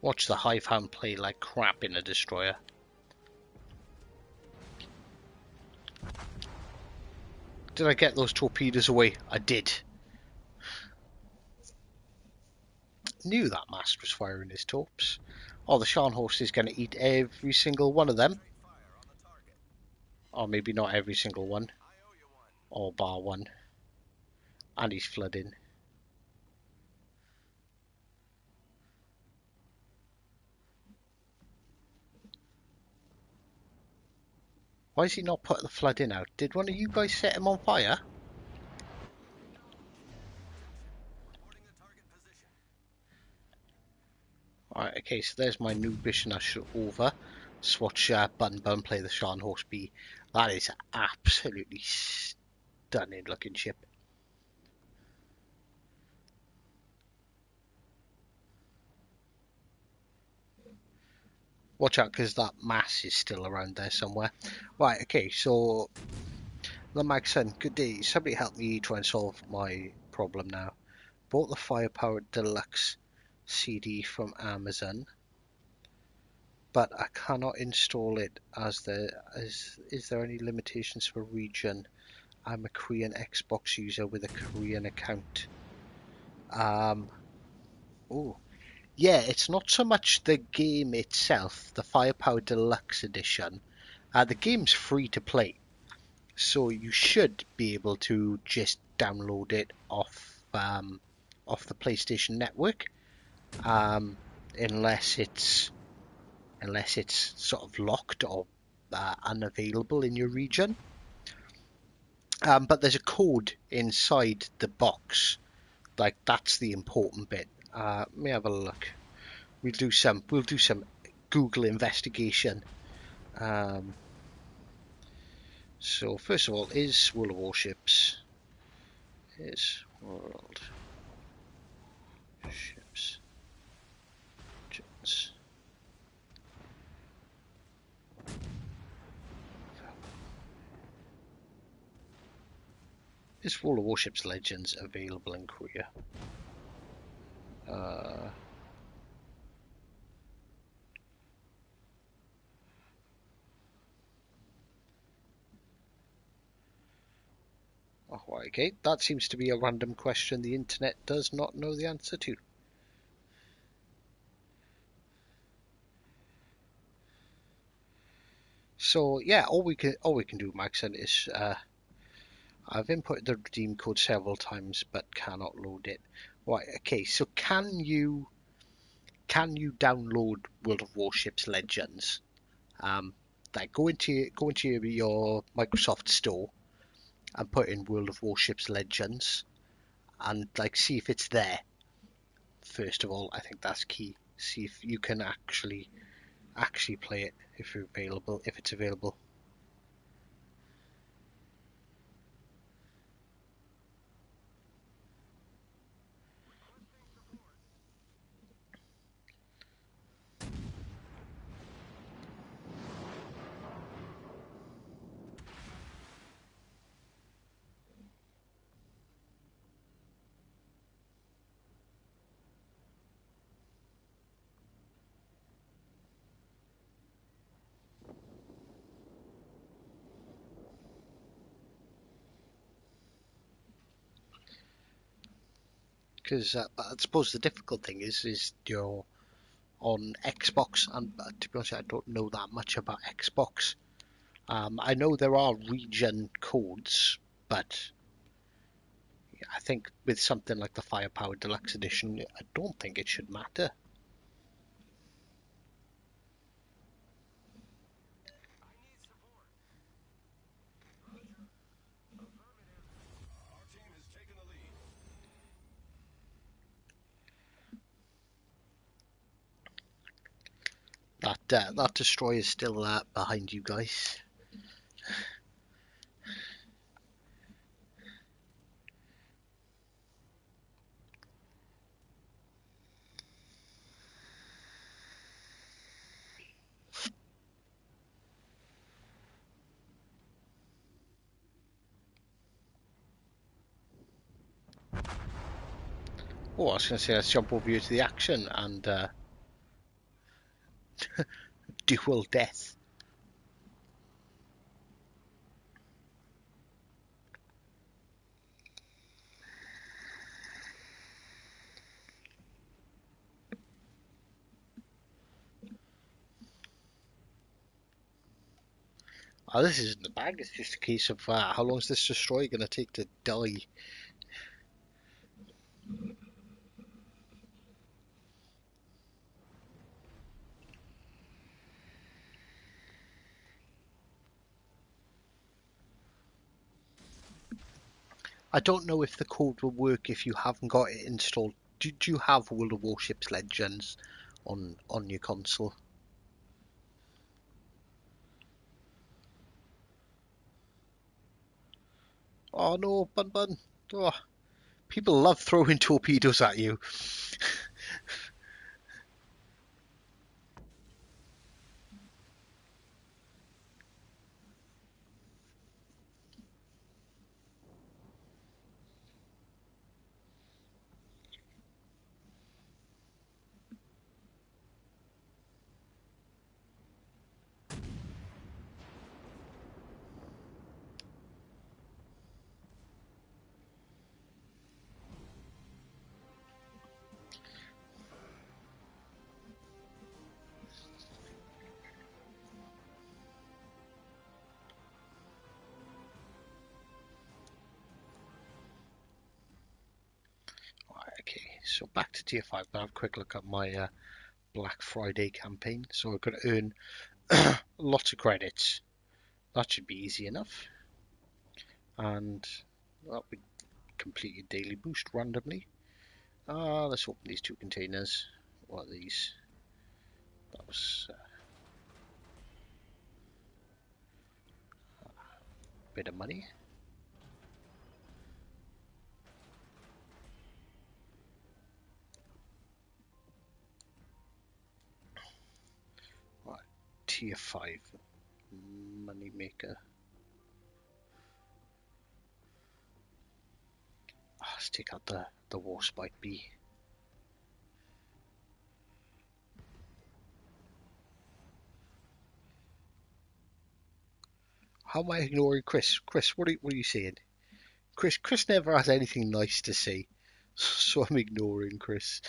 Watch the Hive Hound play like crap in a destroyer. Did I get those torpedoes away? I did. Knew that mast was firing his torps. Oh, the Scharnhorst is going to eat every single one of them. Or maybe not every single one. Or bar one. And he's flooding. Why is he not putting the flooding out? Did one of you guys set him on fire? Alright, okay, so there's my new mission over. Swatch Bun Bun play the Scharnhorst B. That is absolutely stunning looking ship. Watch out because that mass is still around there somewhere. Right, okay, so the Magson, good day. Somebody help me try and solve my problem now. Bought the Firepower Deluxe CD from Amazon, but I cannot install it as is there any limitations for region? I'm a Korean Xbox user with a Korean account. Oh, yeah, it's not so much the game itself, the Firepower Deluxe Edition. The game's free to play, so you should be able to just download it off the PlayStation Network, unless it's sort of locked or unavailable in your region. But there's a code inside the box. Like, that's the important bit. Let me have a look. We'll do some Google investigation. So first of all, is World of Warships Legends. Is World of Warships Legends available in Korea? Oh, okay, that seems to be a random question the internet does not know the answer to. So yeah, all we can do, Maxon, is I've inputted the redeem code several times but cannot load it. Right, okay, so can you download World of Warships Legends? Like go into your Microsoft Store and put in World of Warships Legends and like see if it's there. First of all, I think that's key. See if you can actually play it if it's available. Because I suppose the difficult thing is you're on Xbox, and to be honest, I don't know that much about Xbox. I know there are region codes, but I think with something like the Firepower Deluxe Edition, I don't think it should matter. I need support. Affirmative. Our team has taken the lead. That destroyer is still behind you guys. Oh, I was going to say, let's jump over here to the action and dual death. Oh, this isn't the bag, it's just a case of how long is this destroyer going to take to die? I don't know if the code will work if you haven't got it installed. Do you have World of Warships Legends on your console? Oh no, Bun Bun. Oh, people love throwing torpedoes at you. Right, okay, so back to tier 5, but have a quick look at my Black Friday campaign. So we're going to earn lots of credits. That should be easy enough. And well, we completed daily boost randomly. Let's open these two containers. What are these? That was a bit of money. Right, tier 5 money maker. Let's take out the Warspite B. How am I ignoring Chris? Chris, what are you saying? Chris never has anything nice to say, so I'm ignoring Chris.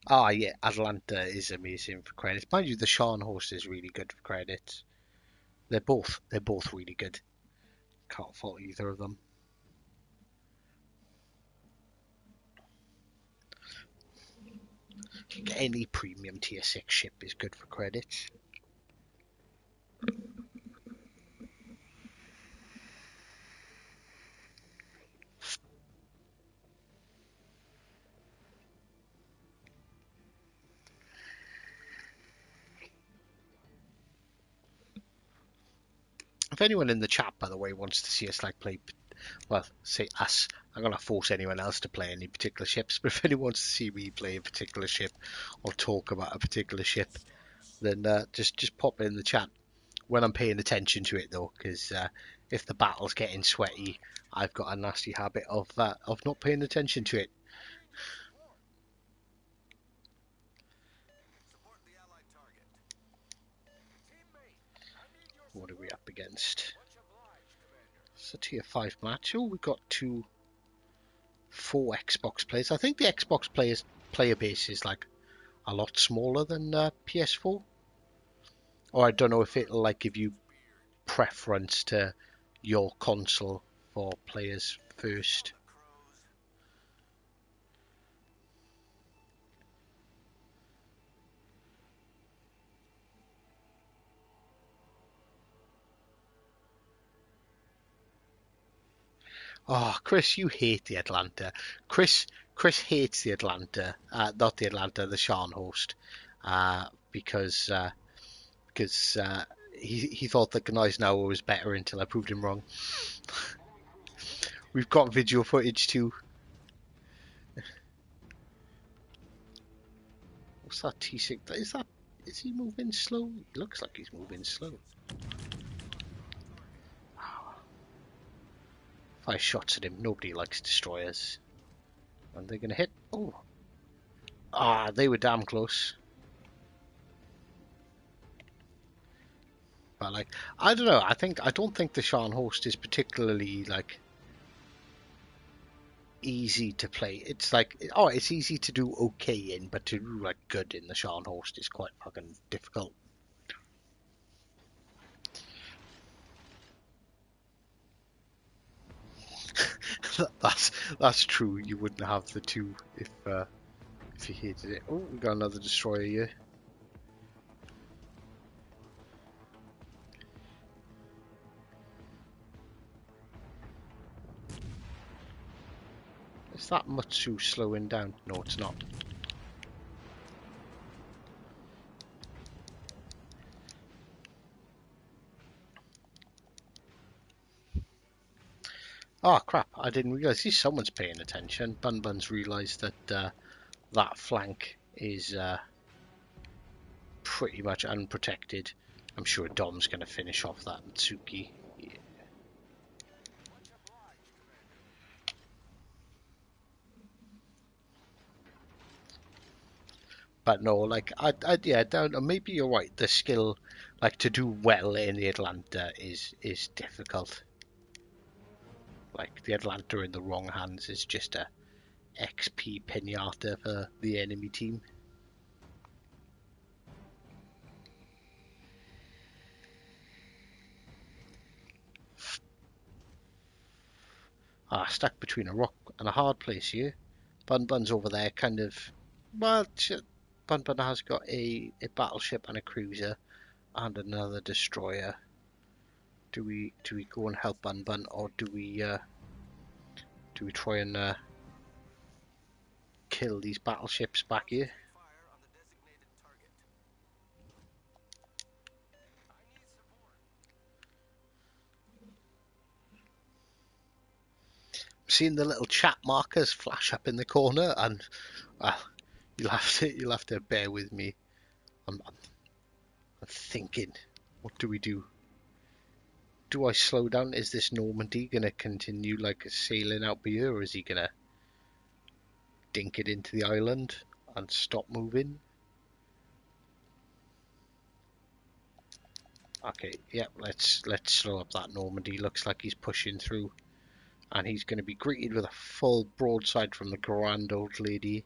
Ah, yeah, Atlanta is amazing for credits. Mind you, the Shan horse is really good for credits. They're both really good. Can't fault either of them. Any premium tier 6 ship is good for credits. If anyone in the chat, by the way, wants to see us play, well, say us, I'm going to force anyone else to play any particular ships, but if anyone wants to see me play a particular ship or talk about a particular ship, then just pop it in the chat when I'm paying attention to it, though, because if the battle's getting sweaty, I've got a nasty habit of not paying attention to it. Support the allied target. Teammate, I need your What are we support. up against? Much obliged, Commander. It's a tier 5 match. Oh, we've got 4 Xbox players. I think the Xbox player base is a lot smaller than PS4. Or I don't know if it'll give you preference to your console for players first. Oh, Chris, you hate the Atlanta. Chris hates the Atlanta, not the Atlanta, the Shan host, because he thought that Gneisenauer was better until I proved him wrong. We've got video footage too. What's that T6? Is he moving slow? He looks like he's moving slow. 5 shots at him. Nobody likes destroyers. And they're gonna hit. Oh, they were damn close. But I don't know. I don't think the Shan host is particularly easy to play. It's it's easy to do okay in, but to do good in the Shan host is quite fucking difficult. That's true. You wouldn't have the two if you hated it. Oh, we got another destroyer here. Is that Mutsu slowing down? No, it's not. Oh crap, I didn't realise. See, someone's paying attention. Bun's realised that that flank is pretty much unprotected. I'm sure Dom's going to finish off that Mitsuki. Yeah. Much obliged, Commander. But no, yeah, maybe you're right. The skill, to do well in the Atlanta is difficult. The Atlanta in the wrong hands is just a XP pinata for the enemy team. Stuck between a rock and a hard place here. Bun's over there, kind of. Well, Bun has got a battleship and a cruiser and another destroyer. Do we go and help Bun, or do we try and kill these battleships back here? Fire on the designated target. I need support. I'm seeing the little chat markers flash up in the corner, and well, you'll have to bear with me. I'm thinking, what do we do? Do I slow down? Is this Normandy gonna continue sailing out here, or is he gonna dink it into the island and stop moving? Okay, yeah, let's slow up that Normandy. Looks like he's pushing through, and he's going to be greeted with a full broadside from the grand old lady.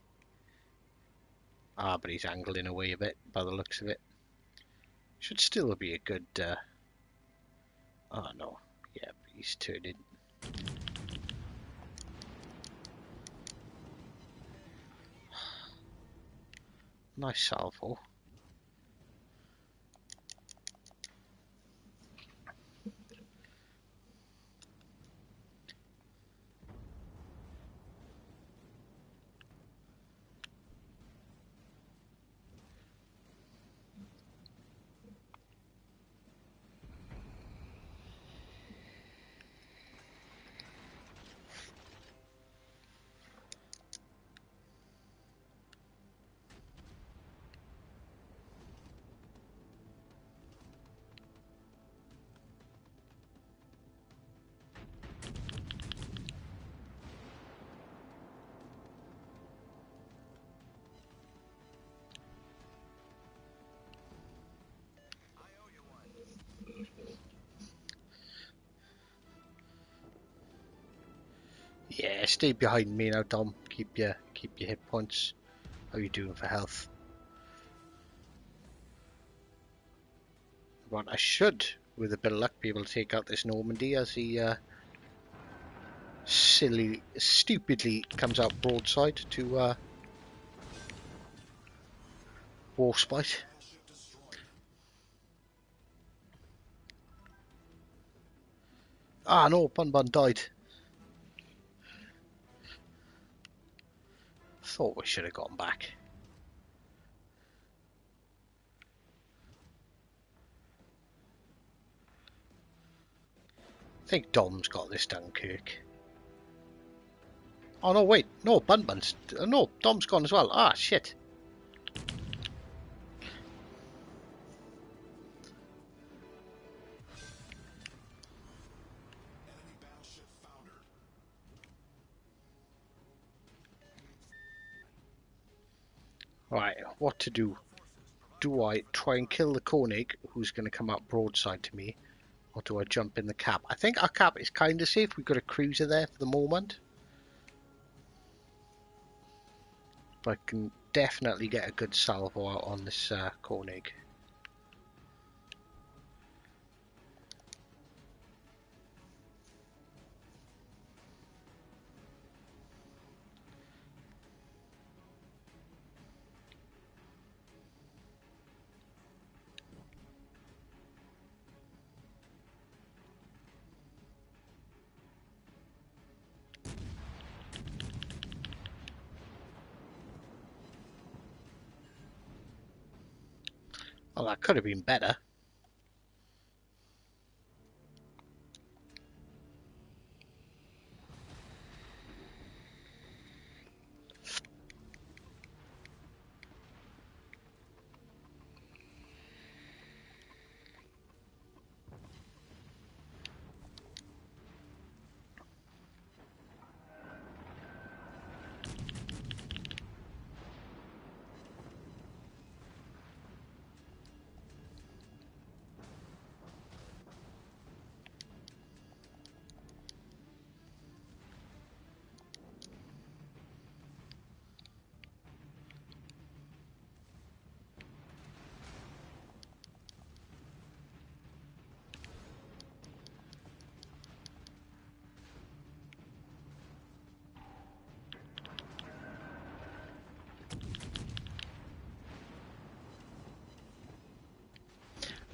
But he's angling away a bit by the looks of it. Should still be a good Oh no. Yeah, he's turning. Nice salvo. I owe you one. Yeah, stay behind me now, Dom. Keep your hit points. How are you doing for health? Right, I should, with a bit of luck, be able to take out this Normandy as he stupidly comes out broadside to Warspite. Ah no, Bun Bun died. Thought we should have gotten back. I think Dom's got this Dunkirk. Oh no, wait, no, Bun Bun's, no, Dom's gone as well. Ah, shit. Right, what to do? Do I try and kill the Koenig, who's going to come out broadside to me, or do I jump in the cap? I think our cap is kind of safe. We've got a cruiser there for the moment. But I can definitely get a good salvo out on this Koenig. Well, that could have been better.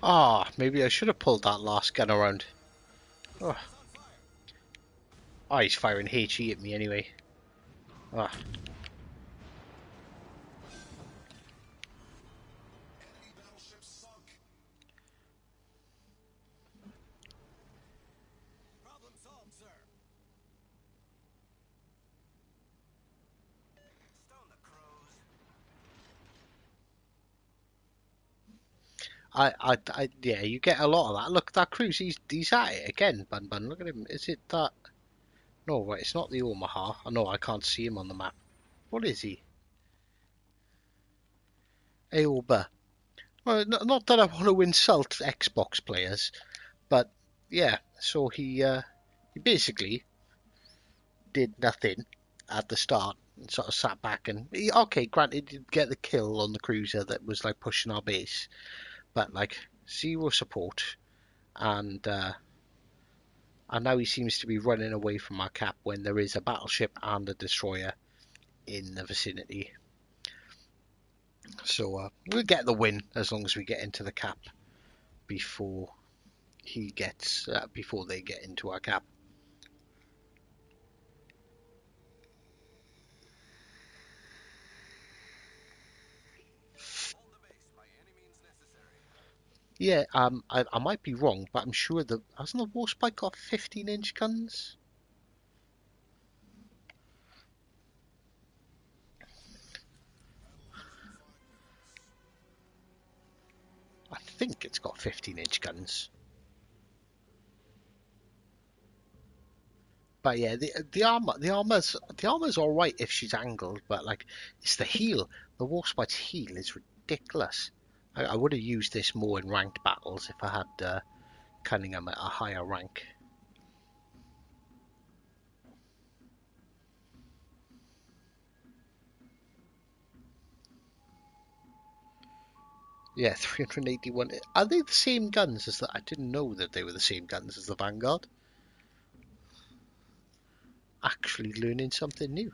Ah, maybe I should have pulled that last gun around. Oh, oh he's firing HE at me anyway. Ah. Problem solved, sir. Stone the crows. Yeah, you get a lot of that. Look, that cruise, he's at it again, Bun Bun. Look at him. Is it that? No, wait, it's not the Omaha. Oh, no, I can't see him on the map. What is he? Aoba. Well, not that I want to insult Xbox players, but yeah. So he basically did nothing at the start and sort of sat back and okay, granted, he did get the kill on the cruiser that was like pushing our base, but like zero support and And now he seems to be running away from our cap when there is a battleship and a destroyer in the vicinity. So we'll get the win as long as we get into the cap before before they get into our cap. Hold the base by any means necessary. Yeah, I might be wrong, but I'm sure hasn't the Warspite got 15-inch guns? I think it's got 15-inch guns. But yeah, the armor's all right if she's angled, but like it's the heel. The Warspite's heel is ridiculous. I would have used this more in ranked battles if I had Cunningham at a higher rank. Yeah, 381. Are they the same guns as that? I didn't know that they were the same guns as the Vanguard. Actually learning something new.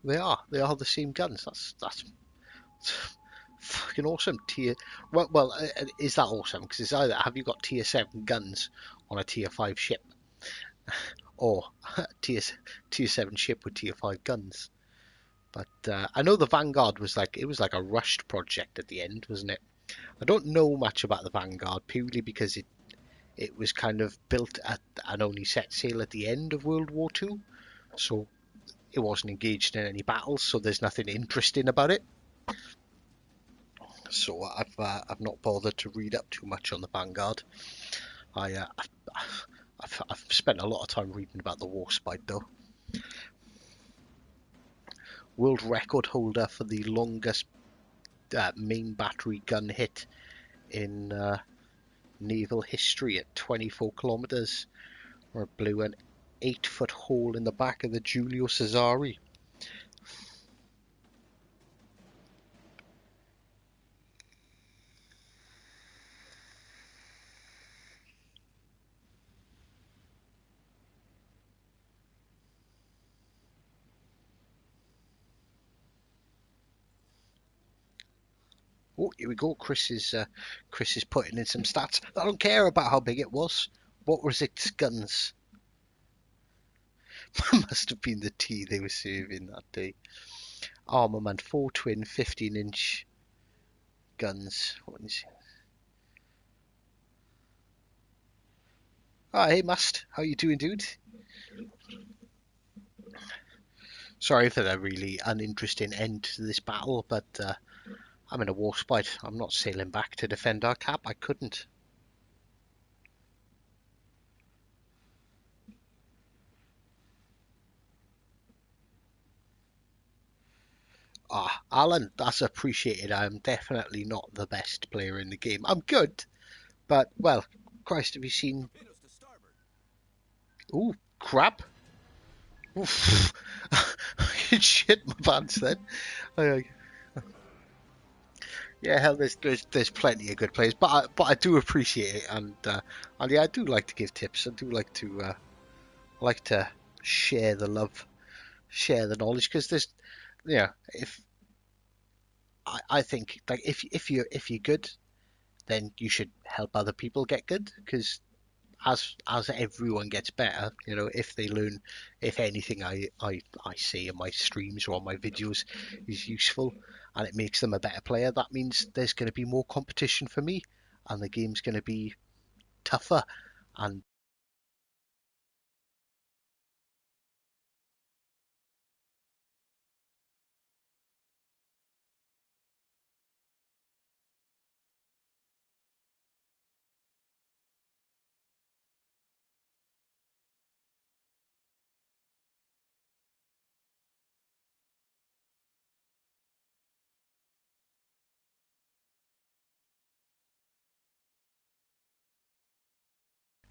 They are the same guns. That's fucking awesome. Is that awesome? Because it's either have you got tier 7 guns on a tier 5 ship, or tier tier 7 ship with tier 5 guns. But I know the Vanguard was like a rushed project at the end, wasn't it? I don't know much about the Vanguard purely because it was kind of built at and only set sail at the end of World War II, so it wasn't engaged in any battles. So there's nothing interesting about it. So I've not bothered to read up too much on the Vanguard. I've spent a lot of time reading about the Warspite though. World record holder for the longest main battery gun hit in naval history at 24 kilometers, where it blew an 8-foot hole in the back of the Giulio Cesare. Oh, here we go. Chris is putting in some stats. I don't care about how big it was. What was its guns? Must have been the tea they were serving that day. Armament, 4 twin 15-inch guns. What is it? Ah, hey Must, how you doing, dude? Sorry for the really uninteresting end to this battle, but I'm in a warspite. I'm not sailing back to defend our cap. I couldn't. Ah, Alan, that's appreciated. I'm definitely not the best player in the game. I'm good, but, well, Christ, have you seen... Torpedoes to starboard. Ooh, crap. Oof. Shit my pants then. I, Yeah, hell, there's plenty of good players, but I do appreciate it, and yeah, I do like to give tips. I do like to share the love, share the knowledge, because there's, if I think like if you're good, then you should help other people get good, because as everyone gets better, if they learn, if anything I say in my streams or on my videos is useful and it makes them a better player, that means there's going to be more competition for me and the game's going to be tougher. And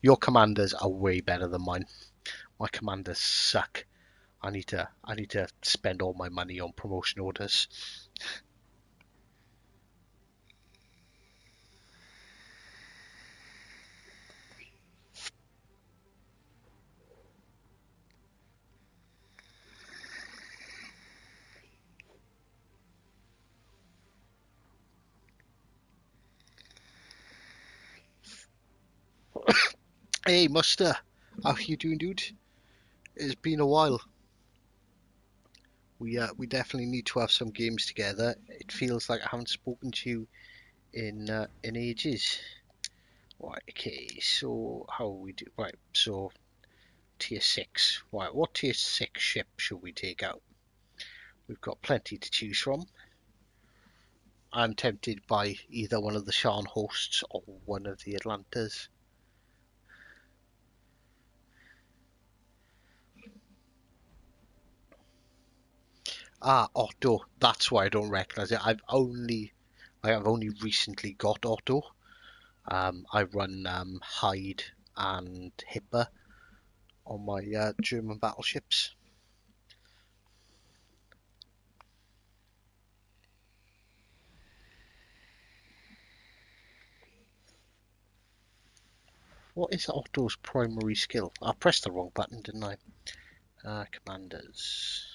your commanders are way better than mine. My commanders suck. I need to spend all my money on promotion orders. Hey, Muster, how you doing, dude? It's been a while. We definitely need to have some games together. It feels like I haven't spoken to you in ages. Right, okay, so how we do? Right, so tier 6. Right, what tier 6 ship should we take out? We've got plenty to choose from. I'm tempted by either one of the Shan hosts or one of the Atlantas. Ah, Otto. That's why I don't recognise it. I have only recently got Otto. I run Hyde and Hipper on my German battleships. What is Otto's primary skill? I pressed the wrong button, didn't I? Commanders.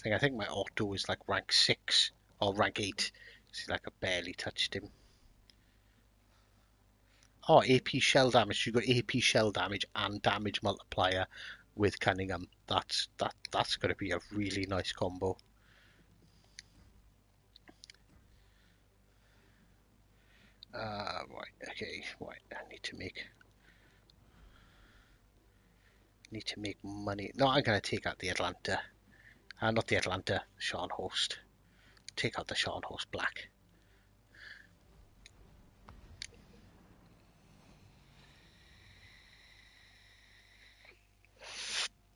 I think my Otto is like rank 6 or rank 8. See, like I barely touched him. Oh, AP shell damage. You got AP shell damage and damage multiplier with Cunningham. That's going to be a really nice combo. Right. Okay. Right. I need to make money. No, I'm going to take out the Atlanta. Not the Atlanta. Shan host. Take out the Shan host black.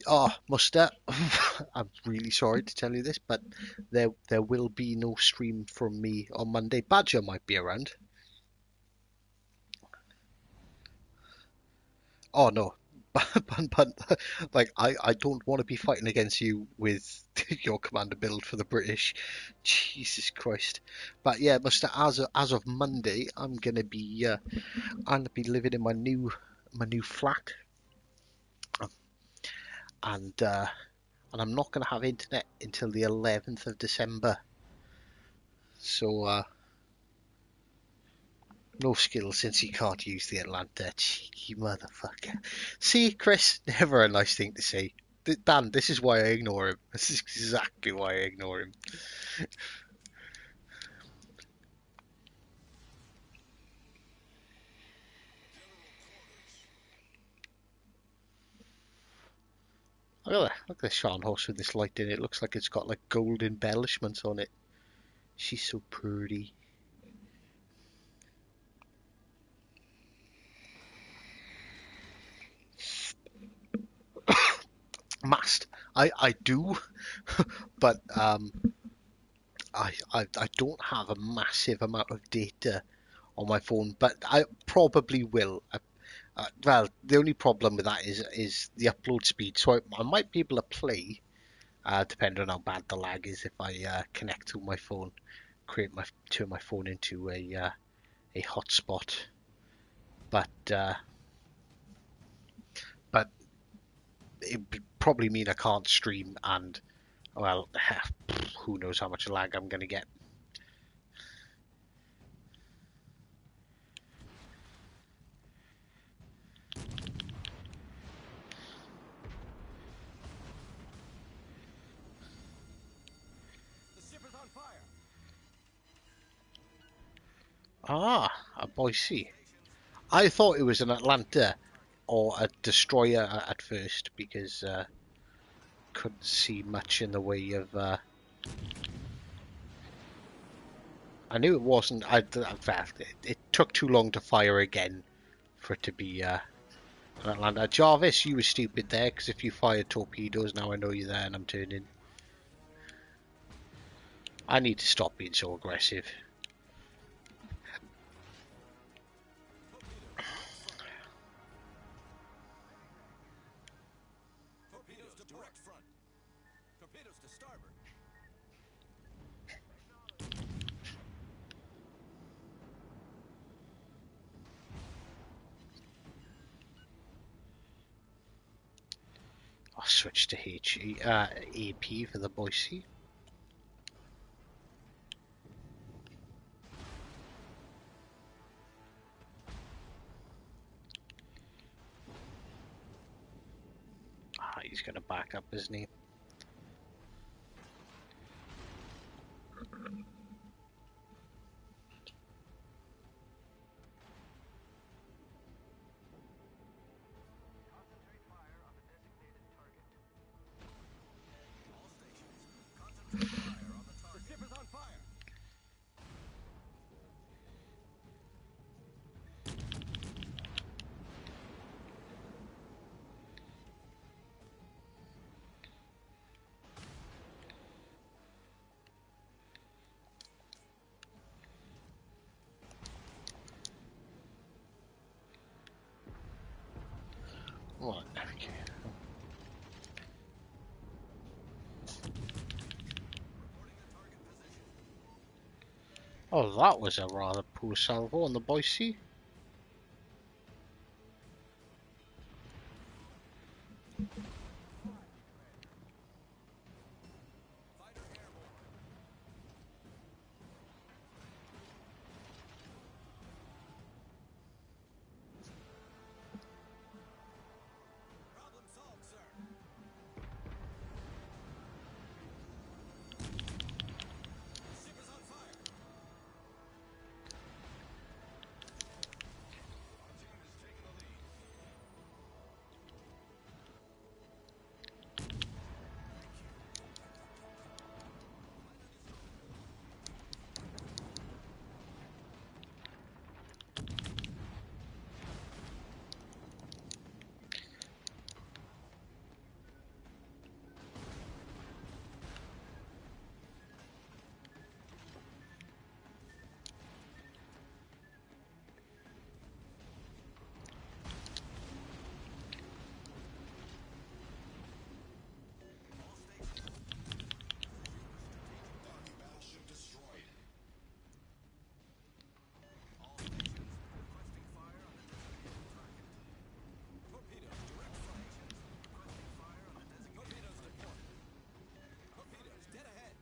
Oh, Muster, I'm really sorry to tell you this, but there will be no stream from me on Monday. Badger might be around. Oh no, but like I don't want to be fighting against you with your commander build for the British. Jesus Christ. But yeah, Muster, as of Monday, I'm gonna be living in my new flat, and I'm not gonna have internet until the 11th of December. So no skills since he can't use the Atlanta. Cheeky motherfucker. See, Chris, never a nice thing to say. Dan, this is why I ignore him. This is exactly why I ignore him. Look at the Shan horse with this light in it. It looks like it's got like gold embellishments on it. She's so pretty. Mast. I do, but I don't have a massive amount of data on my phone, but I probably will. Well, the only problem with that is the upload speed. So I might be able to play, depending on how bad the lag is, if I connect to my phone, turn my phone into a hotspot. But but it would probably mean I can't stream, and well, who knows how much lag I'm gonna get. The ship is on fire. Ah, a Boise. I thought it was an Atlanta or a destroyer at first because couldn't see much in the way of. I knew it wasn't. In fact, it took too long to fire again for it to be an Atlanta. Jarvis, you were stupid there because if you fired torpedoes, now I know you're there and I'm turning. I need to stop being so aggressive. to starboard. I'll switch to AP for the Boise. He's going to back up, isn't he? Concentrate fire on the designated target. All stations, concentrate fire on the target. The ship is on fire. Right, okay. Reporting the target position. Oh, that was a rather poor salvo on the Boise. Fighter airborne. Problem solved, sir. The ship is on fire. Our team is taking the lead. All stations. Battleship destroyed. All stations requesting fire on the designated target. Torpedoes, direct flight. Requesting fire on the designated Torpedoes report. Torpedoes, dead ahead.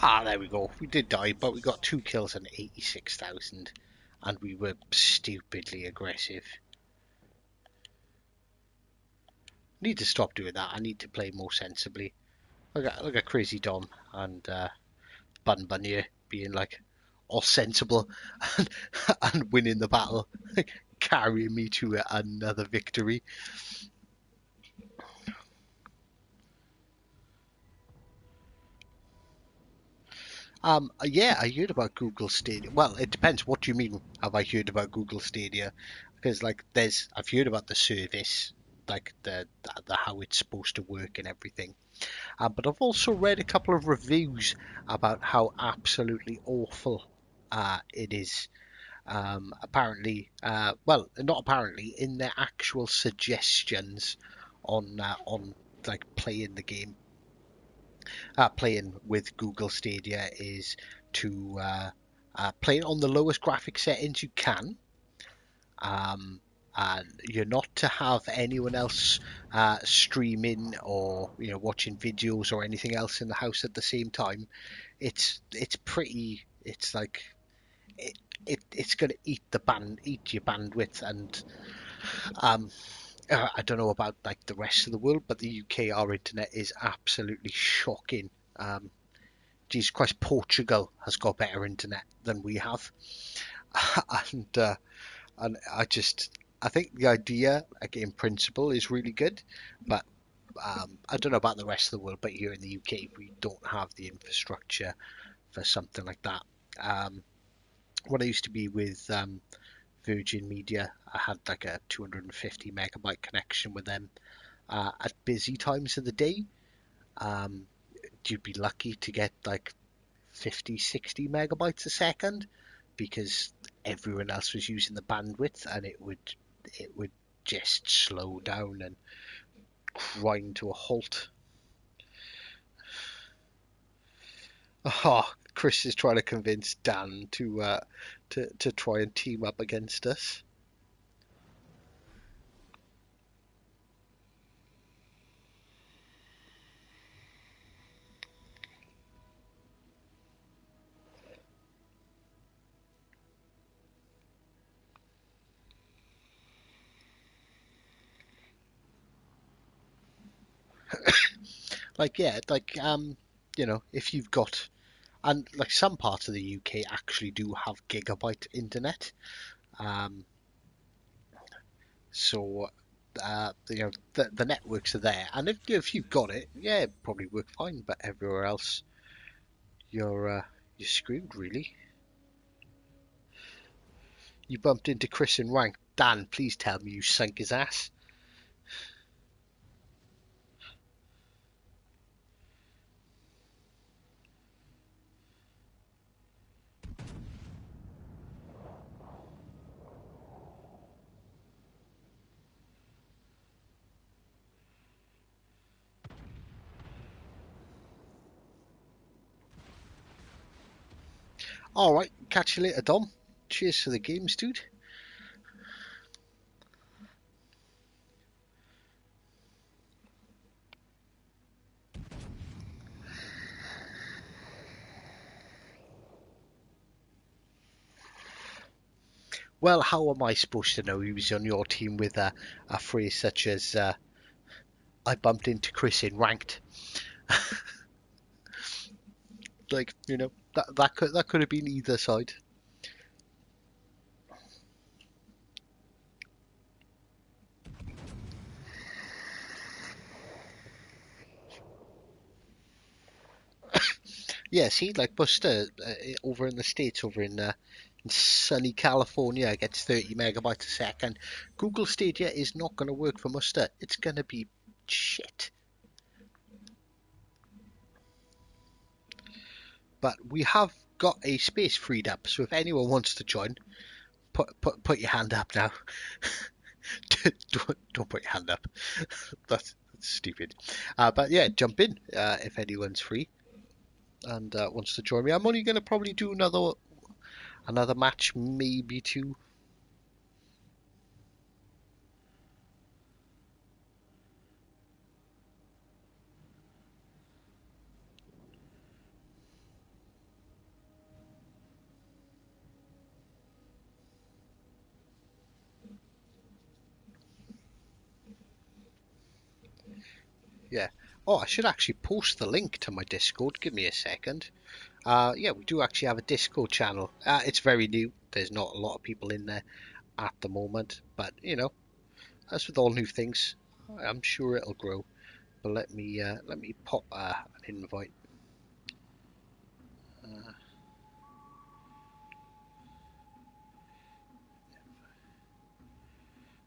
Ah, there we go. We did die, but we got 2 kills and 86,000. And we were stupidly aggressive. Need to stop doing that. I need to play more sensibly. Look at Crazy Dom and Bun Bun here being like all sensible and winning the battle, carrying me to another victory. Yeah, I heard about Google Stadia. Well, it depends. What do you mean? Have I heard about Google Stadia? Because like, I've heard about the service, like the how it's supposed to work and everything. But I've also read a couple of reviews about how absolutely awful it is. Apparently, well, not apparently, in their actual suggestions on like playing the game, playing with Google Stadia is to play it on the lowest graphic settings you can. And you're not to have anyone else streaming or watching videos or anything else in the house at the same time. It's pretty. It's like it's going to eat your bandwidth, and um, I don't know about like the rest of the world, but the UK, our internet is absolutely shocking. Jesus Christ, Portugal has got better internet than we have, and I think the idea, like in principle, is really good, but I don't know about the rest of the world. But here in the UK, we don't have the infrastructure for something like that. When I used to be with Virgin Media, I had like a 250 megabyte connection with them at busy times of the day. Um, you'd be lucky to get like 50, 60 megabytes a second, because everyone else was using the bandwidth, and it would just slow down and grind to a halt. Oh, Chris is trying to convince Dan to try and team up against us. Like, yeah, like, you know, if you've got, and like some parts of the UK actually do have gigabyte internet, um, so you know, the networks are there, and if you've got it, yeah, it probably work fine. But everywhere else, you're screwed, really. You bumped into Chris in rank. Dan, please tell me you sank his ass. All right, catch you later, Dom. Cheers for the games, dude. Well, how am I supposed to know he was on your team with a phrase such as "I bumped into Chris in ranked"? Like, you know, that could have been either side. Yeah, see, like Buster over in the States, over in sunny California, gets 30 megabytes a second. Google Stadia is not going to work for Muster. It's going to be shit. But we have got a space freed up, so if anyone wants to join, put your hand up now. don't put your hand up. That's stupid. But yeah, jump in if anyone's free and wants to join me. I'm only going to probably do another match, maybe two. Yeah. Oh, I should actually post the link to my Discord. Give me a second. Yeah, we do actually have a Discord channel. It's very new. There's not a lot of people in there at the moment, but you know, as with all new things, I'm sure it'll grow. But let me pop an invite. Uh,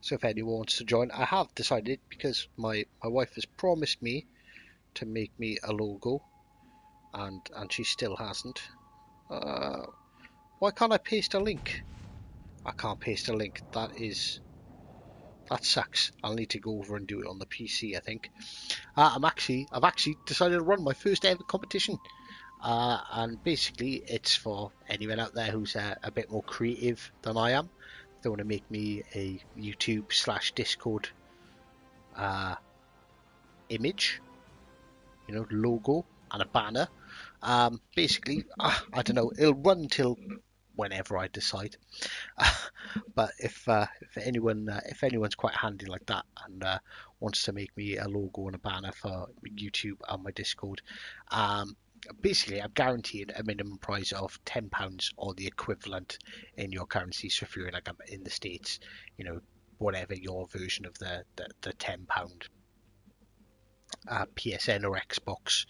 so if anyone wants to join, I have decided, because my wife has promised me to make me a logo, and she still hasn't. Why can't I paste a link? I can't paste a link. That sucks. I'll need to go over and do it on the PC, I think. I've actually decided to run my first ever competition, and basically it's for anyone out there who's a bit more creative than I am. They want to make me a YouTube/Discord image, you know, logo and a banner. Basically, I don't know. It'll run till whenever I decide. But if anyone's quite handy like that and wants to make me a logo and a banner for YouTube and my Discord, um, basically I'm guaranteed a minimum prize of £10 or the equivalent in your currency. So if you're in the States, you know, whatever your version of the £10 PSN or Xbox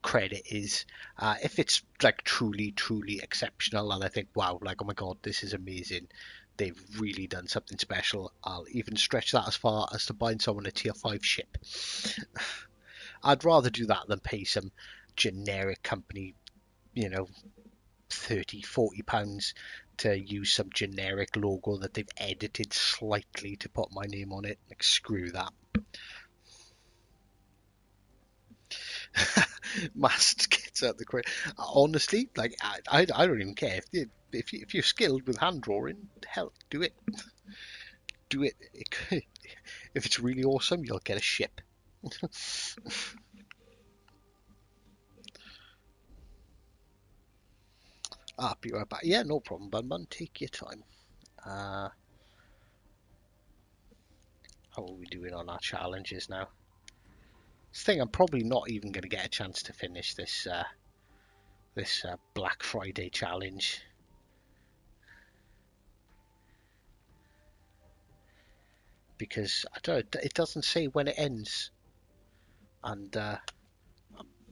credit is, if it's like truly exceptional and I think, wow, like, oh my god, this is amazing, they've really done something special, I'll even stretch that as far as to buying someone a tier 5 ship. I'd rather do that than pay some generic company, you know, £30-40 to use some generic logo that they've edited slightly to put my name on it. Like, screw that. Mast gets out the crate. Honestly, like I don't even care if you're skilled with hand drawing. Hell, do it. Do it. If it's really awesome, you'll get a ship. I'll be right back. Yeah, no problem, Bun. Take your time. How are we doing on our challenges now? This thing, I'm probably not even going to get a chance to finish this Black Friday challenge. Because I don't know, it doesn't say when it ends. And I'm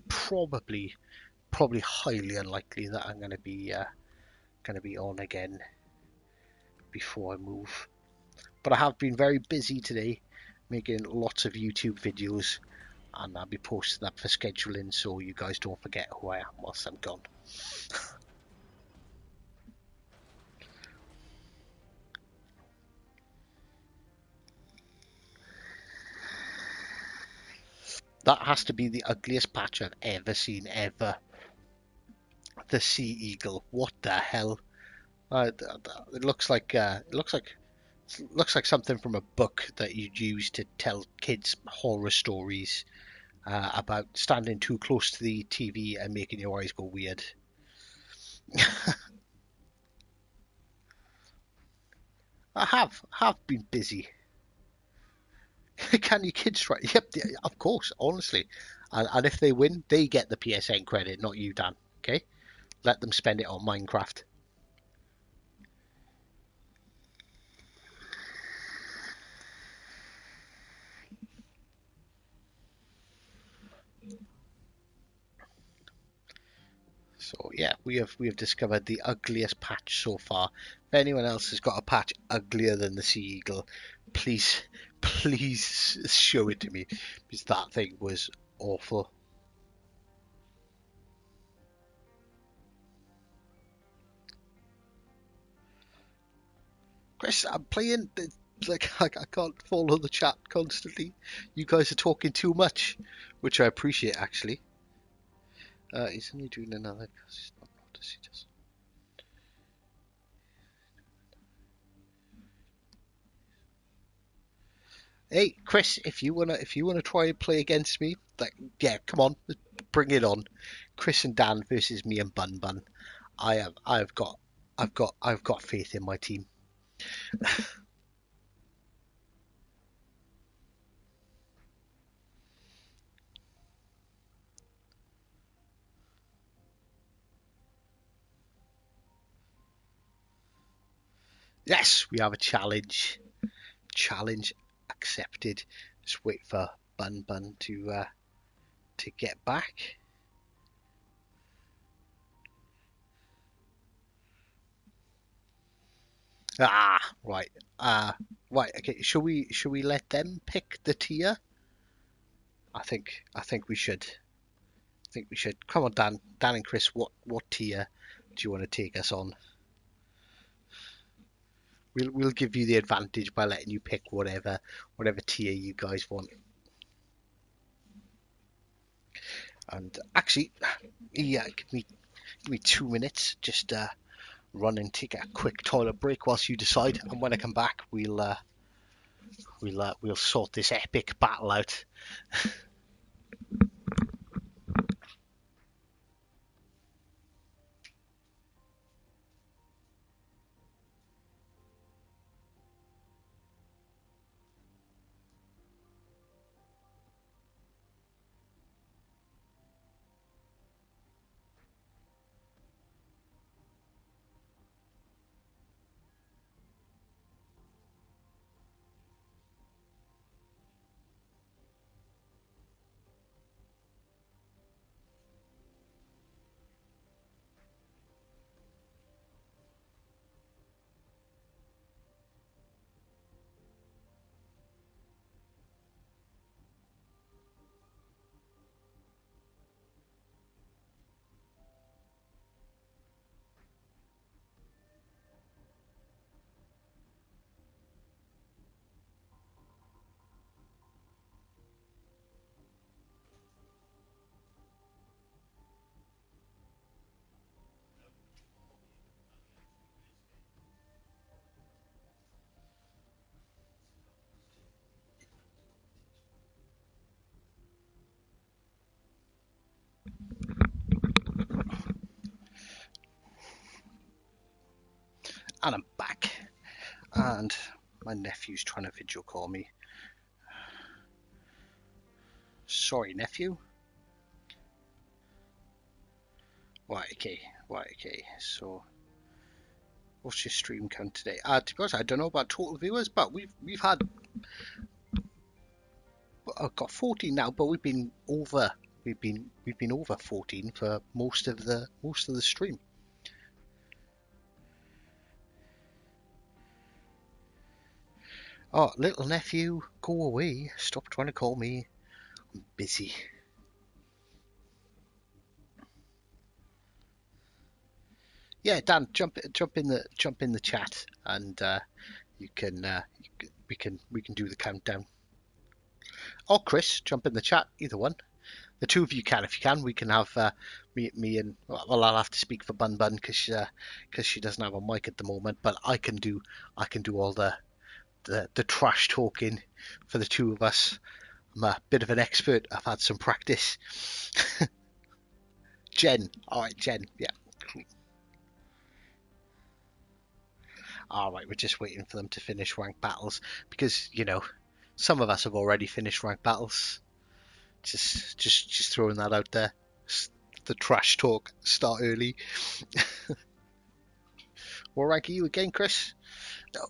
probably highly unlikely that I'm going to be on again before I move. But I have been very busy today, making lots of YouTube videos, and I'll be posting that for scheduling, so you guys don't forget who I am whilst I'm gone. That has to be the ugliest patch I've ever seen, ever. The Sea Eagle. What the hell? It looks like something from a book that you'd use to tell kids horror stories about standing too close to the TV and making your eyes go weird. I have been busy. Can you kids try? Yep, yeah, of course, honestly. And if they win, they get the PSN credit, not you, Dan. Okay? Let them spend it on Minecraft. So yeah, we have discovered the ugliest patch so far. If anyone else has got a patch uglier than the Sea Eagle, please show it to me, because that thing was awful. Chris, I'm playing. Like I can't follow the chat constantly. You guys are talking too much, which I appreciate actually. He's only doing another because he's not noticed. He does. Hey, Chris, if you wanna try and play against me, like yeah, come on, bring it on. Chris and Dan versus me and Bun Bun. I've got faith in my team. Yes, we have a challenge. Challenge accepted. Just wait for Bun Bun to get back. Ah, right. Right. Okay. Shall we let them pick the tier? I think we should. I think we should. Come on, Dan. Dan and Chris. What tier do you want to take us on? We'll give you the advantage by letting you pick whatever tier you guys want. And actually, yeah, give me 2 minutes. Just run and take a quick toilet break whilst you decide. And when I come back, we'll sort this epic battle out. And I'm back. And my nephew's trying to video call me. Sorry, nephew. Right, okay. So, what's your stream count today? To be honest, I don't know about total viewers, but we've had. I've got 14 now, but we've been over 14 for most of the stream. Oh, little nephew, go away. Stop trying to call me. I'm busy. Yeah, Dan, jump in the chat, and we can do the countdown. Or Chris, jump in the chat. Either one. The two of you can, if you can. We can have me and well, I'll have to speak for Bun Bun because she doesn't have a mic at the moment. But I can do all the trash talking for the two of us. I'm a bit of an expert. I've had some practice. Jen, all right, Jen, yeah. All right, we're just waiting for them to finish ranked battles because some of us have already finished ranked battles. Just throwing that out there. The trash talk start early. What rank are you again, Chris? No.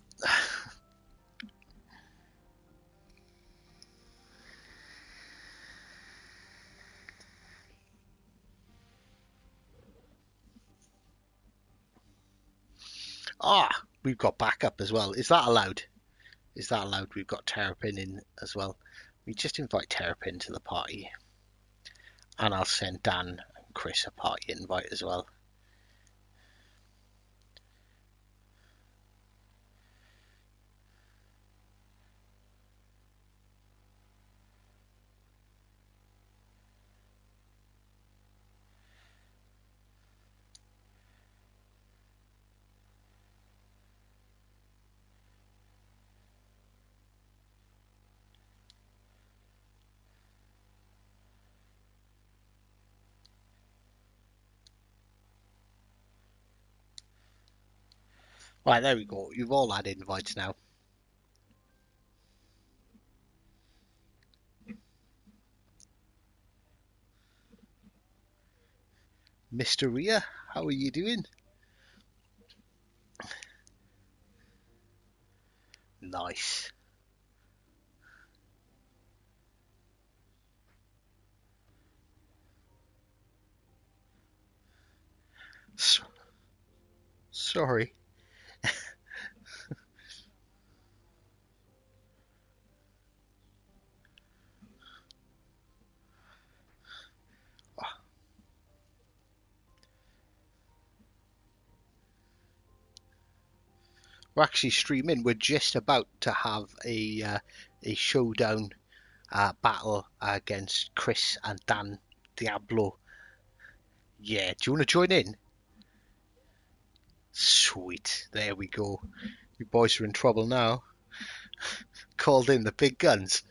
We've got backup as well. Is that allowed? We've got Terrapin in as well. We just invite Terrapin to the party. And I'll send Dan and Chris a party invite as well. Right, there we go. You've all had invites now. Mr. Ria, how are you doing? Nice. Sorry. We're actually streaming. We're just about to have a showdown battle against Chris and Dan Diablo. Yeah, do you want to join in? Sweet, there we go. You boys are in trouble now. Called in the big guns.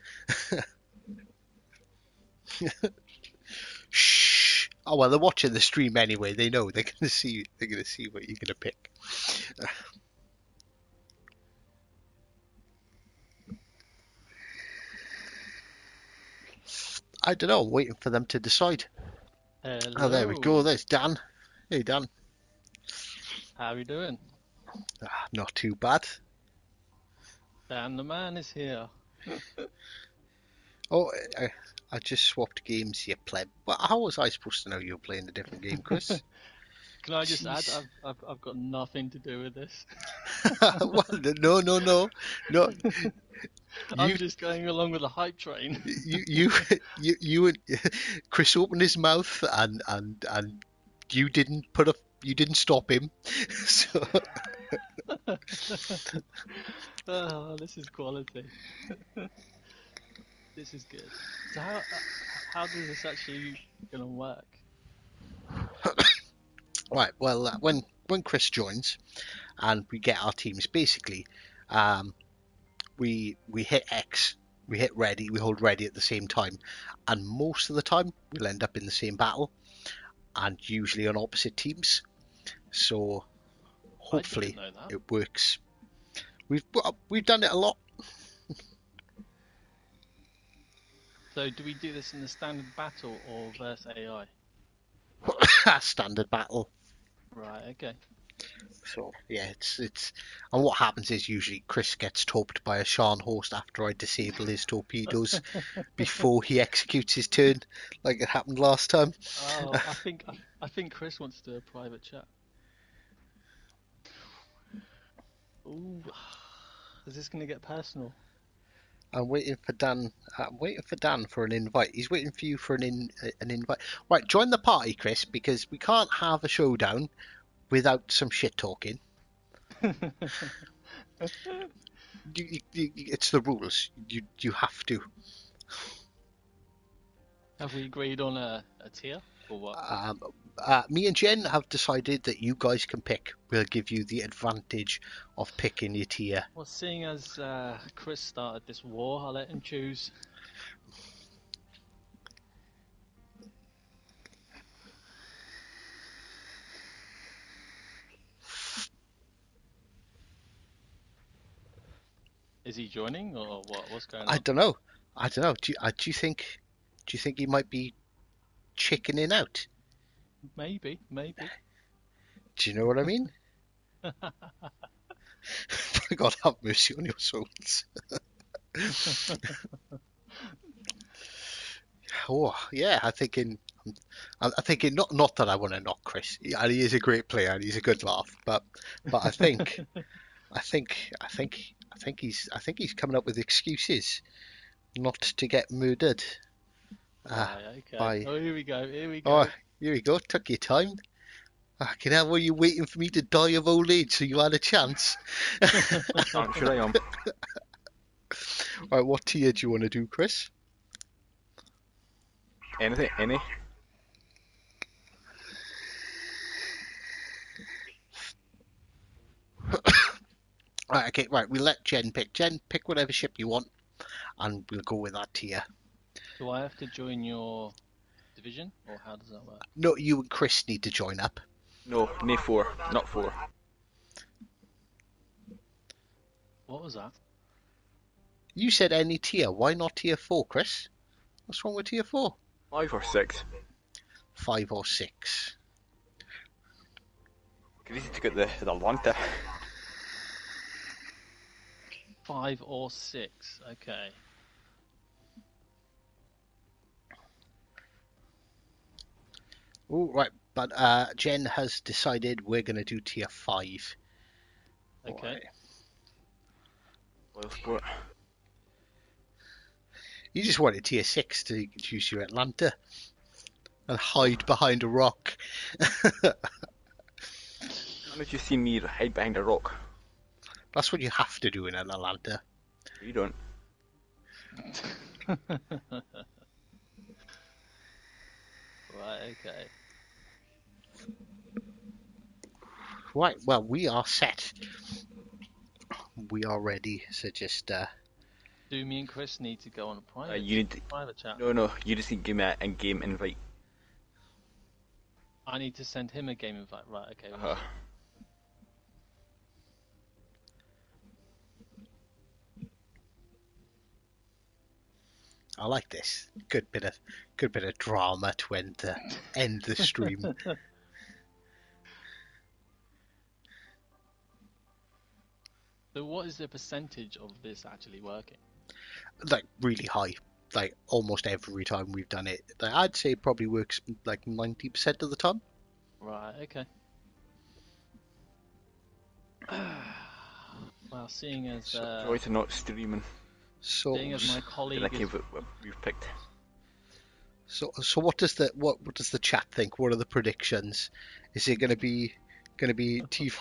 Shh. Oh well, they're watching the stream anyway. They know they're gonna see. They're gonna see what you're gonna pick. I don't know. I'm waiting for them to decide. Hello. Oh, there we go. There's Dan. Hey, Dan. How are you doing? Not too bad. Dan the man is here. Oh, I just swapped games, you pleb. Well, how was I supposed to know you were playing a different game, Chris? Can I just Jeez. add, I've got nothing to do with this. Well, no. I'm just going along with the hype train. You and Chris opened his mouth and you didn't stop him. So Oh, this is quality. This is good. So how does this actually gonna work? right, well, when Chris joins and we get our teams, basically, we hit X, we hit ready, we hold ready at the same time, and most of the time we'll end up in the same battle, and usually on opposite teams. So hopefully know that. it works. We've done it a lot. So do we do this in the standard battle or versus AI? Standard battle. Right, okay. So yeah, it's and what happens is usually Chris gets torped by a Shan host after I disable his torpedoes before he executes his turn, like it happened last time. Oh, I think Chris wants to do a private chat. Ooh, is this gonna get personal? I'm waiting for Dan. I'm waiting for Dan for an invite. He's waiting for you for an invite. Right, join the party, Chris, because we can't have a showdown without some shit talking. It's the rules. You have to. Have we agreed on a tier or what? Me and Jen have decided that you guys can pick. We'll give you the advantage of picking your tier. Well, seeing as Chris started this war, I'll let him choose. Is he joining or what? What's going on? I don't know. Do you think he might be chickening out? Maybe. Do you know what I mean? God have mercy on your souls. Oh yeah, I'm thinking not that I want to knock Chris. He is a great player and he's a good laugh, but I think he's coming up with excuses not to get murdered. Right, okay. By... Oh, here we go. Oh, here we go. Took your time. Fucking hell, were you waiting for me to die of old age so you had a chance? I'm sure I am. Right, what tier do you want to do, Chris? Anything, any. Right, okay, right. We'll let Jen pick. Jen, pick whatever ship you want, and we'll go with that tier. Do I have to join your division, or how does that work? No, you and Chris need to join up. No, nay 4, not 4. What was that? You said any tier. Why not tier 4, Chris? What's wrong with tier 4? 5 or 6. 5 or 6. Easy to get the Atlanta. 5 or 6. Okay. Oh, right. But Jen has decided we're going to do tier 5. Okay. Right. Well, sport. You just wanted tier 6 to use your Atlanta and hide behind a rock. Why don't you see me hide behind a rock? That's what you have to do in an Atlanta. You don't. Right, okay. Right, well, we are set. We are ready, so just... Do me and Chris need to go on a private, you need to... private chat? No, you just need to give me a in-game invite. I need to send him a game invite. Right, okay. I like this. Good bit of drama to end the stream. So what is the percentage of this actually working? Like really high. Like almost every time we've done it. Like, I'd say it probably works like 90% of the time. Right, okay. Well, seeing as Joy to not streaming. So my colleague Like is... what we've picked. So what does the chat think? What are the predictions? Is it going to be Team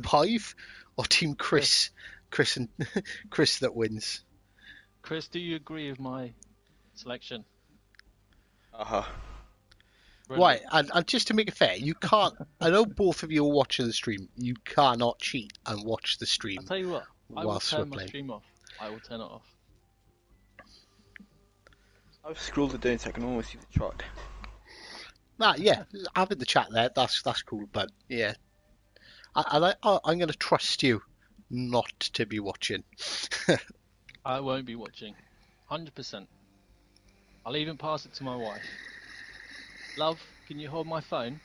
Hive or Team Chris? Chris that wins. Chris, do you agree with my selection? Right, and just to make it fair, you can't. I know both of you are watching the stream. You cannot cheat and watch the stream. I'll tell you what. I will whilst we're turn my playing. stream off. I will turn it off. I've scrolled it down so I can almost see the chart. Yeah, having the chat there, that's cool. But yeah, I'm going to trust you not to be watching. I won't be watching. 100%. I'll even pass it to my wife. Love, can you hold my phone?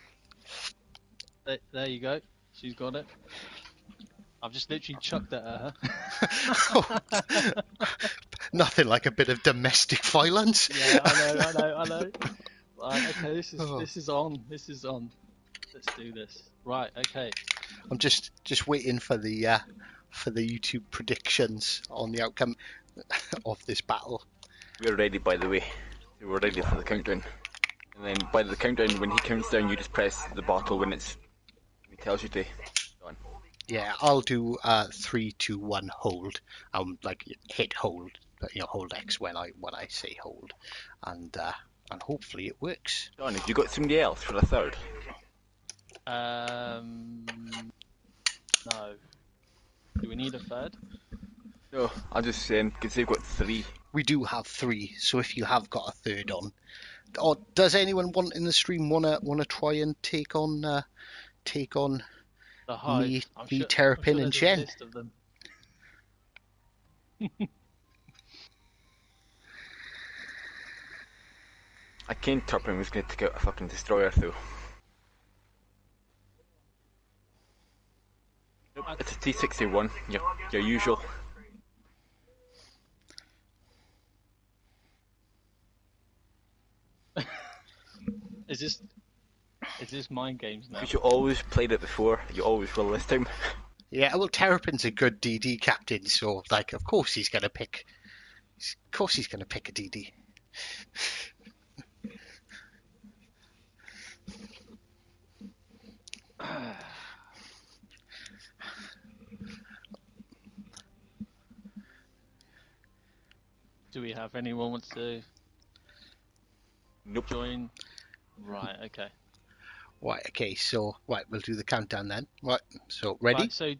There you go. She's got it. I've just literally chucked it at her. Nothing like a bit of domestic violence. Yeah, I know. Right, okay, this Oh. is on. This is on. Let's do this. Right, okay. I'm just waiting for the YouTube predictions on the outcome of this battle. We're ready, by the way. We're ready for the countdown. And then by the countdown, when he counts down, you just press the bottle when he tells you to. Done. Yeah, I'll do 3, 2, 1, hold. Like hit hold, but hold X when I say hold, and hopefully it works. Done. Have you got somebody else for a third? No. Do we need a third? No, I'll just say because they've got 3. We do have 3, so if you have got a third on, or does anyone in the stream wanna try and take on The Hive. me, I'm sure Terrapin, and there's a Jen? list of them. I can't Turpin was going to take out a fucking destroyer though. Nope, it's a T61, your usual. Is this mind games now? Because you always played it before, you always will this time. Yeah, well, Terrapin's a good DD captain, so like, of course he's gonna pick a DD. Do we have anyone wants to Nope. join? Right, okay. Right, okay, so we'll do the countdown then. Right, so ready? Right, so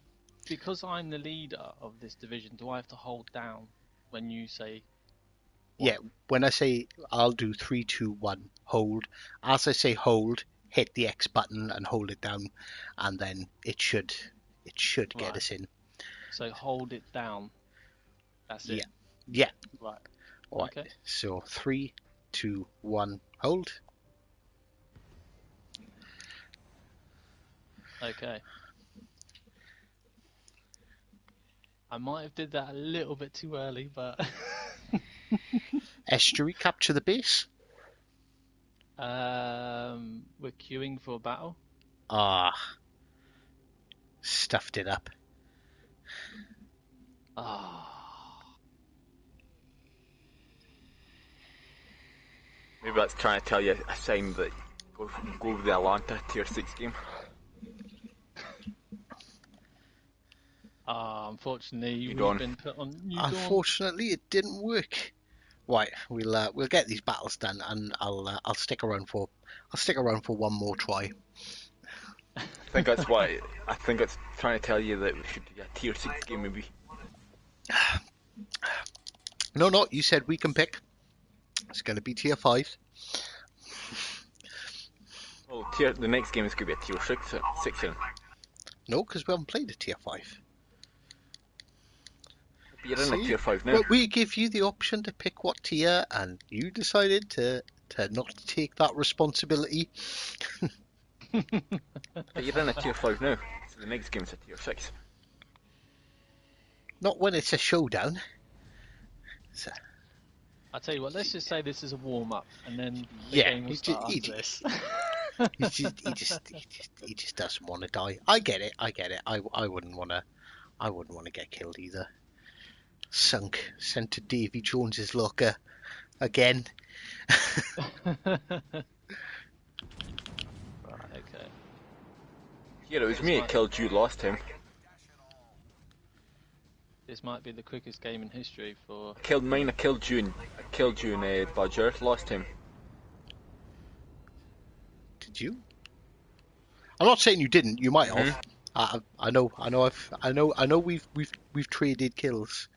because I'm the leader of this division, do I have to hold down when you say Yeah, when I say I'll do 3, 2, 1, hold. As I say hold, hit the X button and hold it down, and then it should get Right. us in. so hold it down? That's it. Yeah. Right. Right. Okay. So 3, 2, 1, hold. Okay. I might have did that a little bit too early, but Estuary, capture the base. we're queuing for battle. Stuffed it up. Maybe that's trying to tell you a sign that go with the Atlanta tier 6 game. Unfortunately, You we've don't. been put on. You don't. Unfortunately, it didn't work. Right, we'll get these battles done, and I'll stick around for one more try. I think that's why. I think it's trying to tell you that we should do a tier 6 game maybe. No, you said we can pick. It's going to be tier 5. Well, the next game is going to be a tier 6 then. No, because we haven't played a tier 5. But you're in a See? tier 5 now. Well, we give you the option to pick what tier, and you decided to not take that responsibility. But you're in a tier 5 now, so the next game is a tier 6. Not when it's a showdown. So, I'll tell you what. Let's just say this is a warm up, and then the Yeah, game will start after this. he just doesn't want to die. I get it. I wouldn't want to get killed either. Sent to Davy Jones's locker again. Right. Okay. Yeah, it was me that killed you last time. This might be the quickest game in history for. I killed you in Badger last time. Did you? I'm not saying you didn't. You might have. I know. We've traded kills.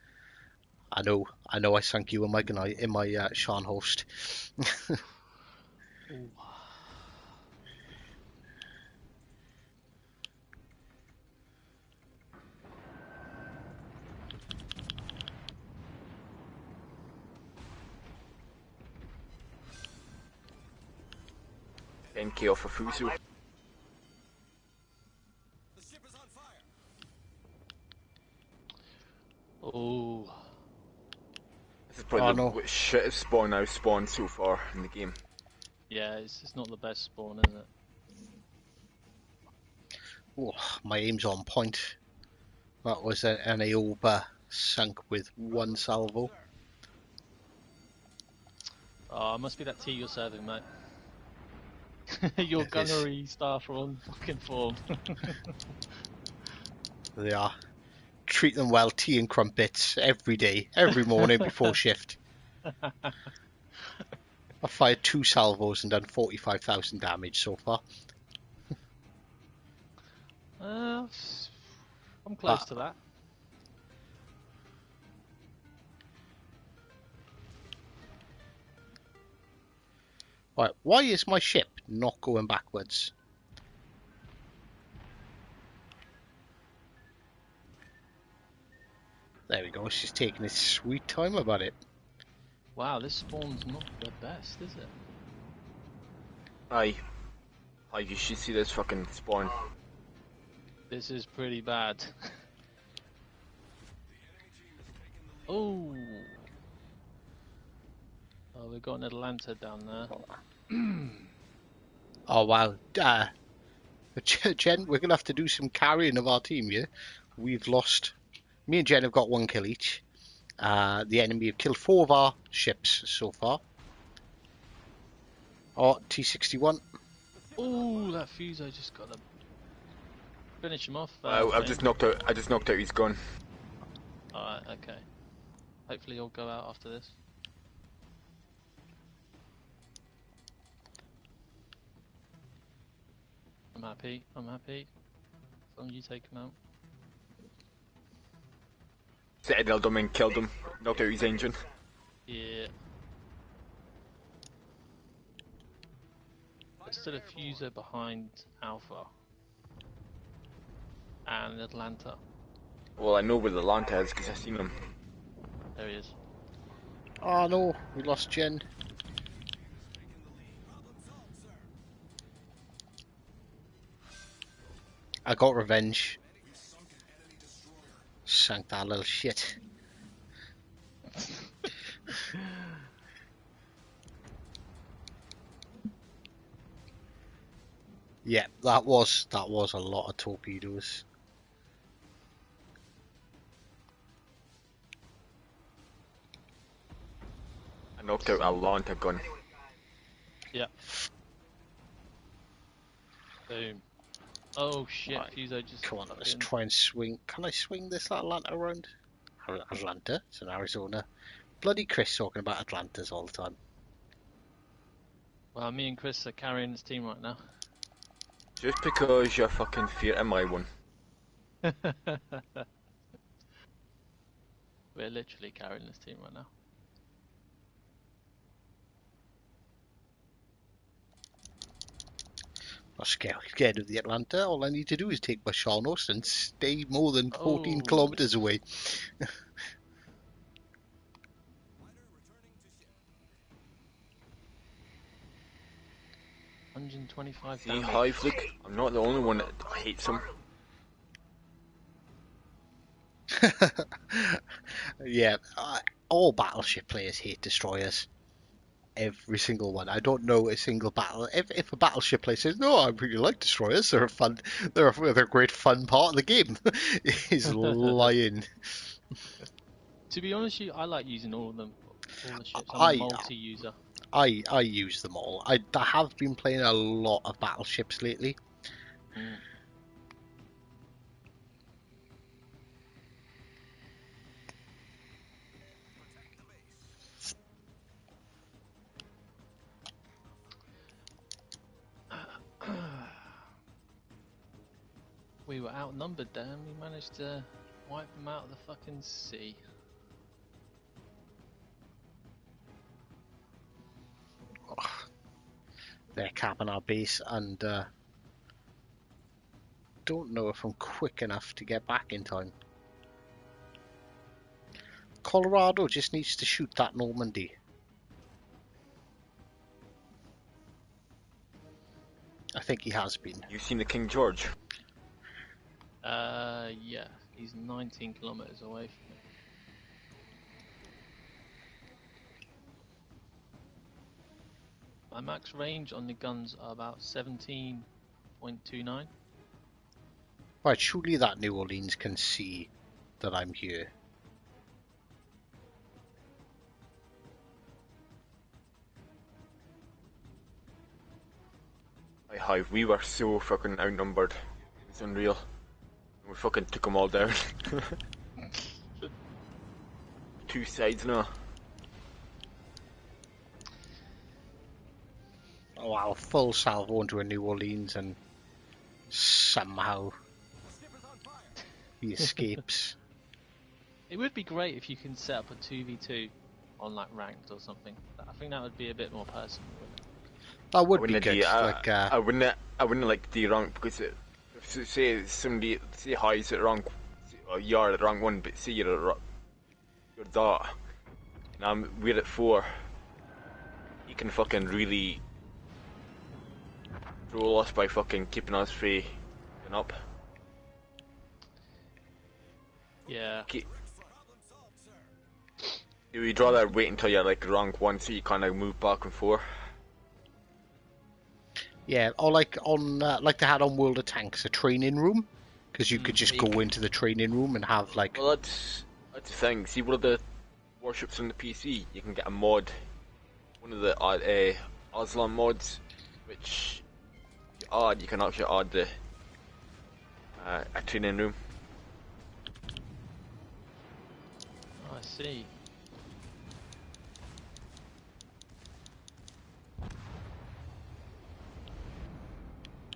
I know. I sank you in my Scharnhorst. 10k off a Fuso. The ship is on fire. Oh, This is probably Oh, the no. shittest spawn I've spawned so far in the game. yeah, it's not the best spawn, is it? Oh, my aim's on point. That was an Aoba sunk with one salvo. Oh, it must be that tea you're serving, mate. Your It is. gunnery staff are on fucking form. They are. Treat them well, tea and crumpets every day, every morning before shift. I've fired 2 salvos and done 45,000 damage so far. I'm close to that. Right, why is my ship not going backwards? There we go, she's taking its sweet time about it. Wow, this spawn's not the best, is it? Aye. Aye, you should see this fucking spawn. This is pretty bad. Oh. Oh, we've got an Atlanta down there. Oh wow, Jen, we're going to have to do some carrying of our team here. We've lost, me and Jen have got 1 kill each. The enemy have killed 4 of our ships so far. Oh, T-61. Oh, that Fuso just got to finish him off. I just knocked out his gun. Alright, okay. Hopefully he'll go out after this. I'm happy. As long as you take him out. Citadel him and killed him. Knocked out his engine. Yeah. There's still a Fuso behind Alpha. And Atlanta. Well, I know where the Atlanta is because I've seen him. There he is. Oh no, we lost Jen. I got revenge. Sank that little shit. Yeah, that was a lot of torpedoes. I knocked out a Atlanta gun. Yeah. Boom. Oh shit, Right, Fuso just come on, let's fucking- try and swing. Can I swing this Atlanta around? Atlanta? It's in Arizona. Bloody Chris talking about Atlantas all the time. Well, me and Chris are carrying this team right now. Just because you're fucking fear in my one. We're literally carrying this team right now. I'm scared of the Atlanta. All I need to do is take my Sharnos and stay more than 14 Oh. kilometers away. Fighter returning to ship. 125 See, damage. Hive, look, I'm not the only one that hates him. Yeah, all battleship players hate destroyers. Every single one. I don't know a single battle. If a battleship player says, "No, I really like destroyers. They're a fun. They're a great fun part of the game," he's lying. To be honest, with you, I like using all of them. All the ships. I'm I- a multi-user. I use them all. I have been playing a lot of battleships lately. Mm. Protect the base. We were outnumbered, damn. We managed to wipe them out of the fucking sea. They're capping our base, and don't know if I'm quick enough to get back in time. Colorado just needs to shoot that Normandy. I think he has been. You seen the King George? Yeah, he's 19 kilometers away from me. My max range on the guns are about 17.29. Right, surely that New Orleans can see that I'm here. I Hive, we were so fucking outnumbered. It's unreal. We fucking took them all down. Two sides now. Oh wow, full salvo into a New Orleans and somehow he escapes. It would be great if you can set up a 2v2 on like ranked or something. I think that would be a bit more personal, wouldn't it? That would be good. I wouldn't like the rank because say somebody say highs at rank, or you're at rank 1, but say you're that, and we're at 4. You can fucking really troll us by fucking keeping us free and up. Yeah. We'd rather wait until you're like rank 1 so you kind of move back and forth. Yeah, or like on like they had on World of Tanks, a training room, because you could just go into the training room and have like. Well, that's the thing. See, one of the warships on the PC, you can get a mod, one of the Aslan mods, which you can actually add the a training room. I see.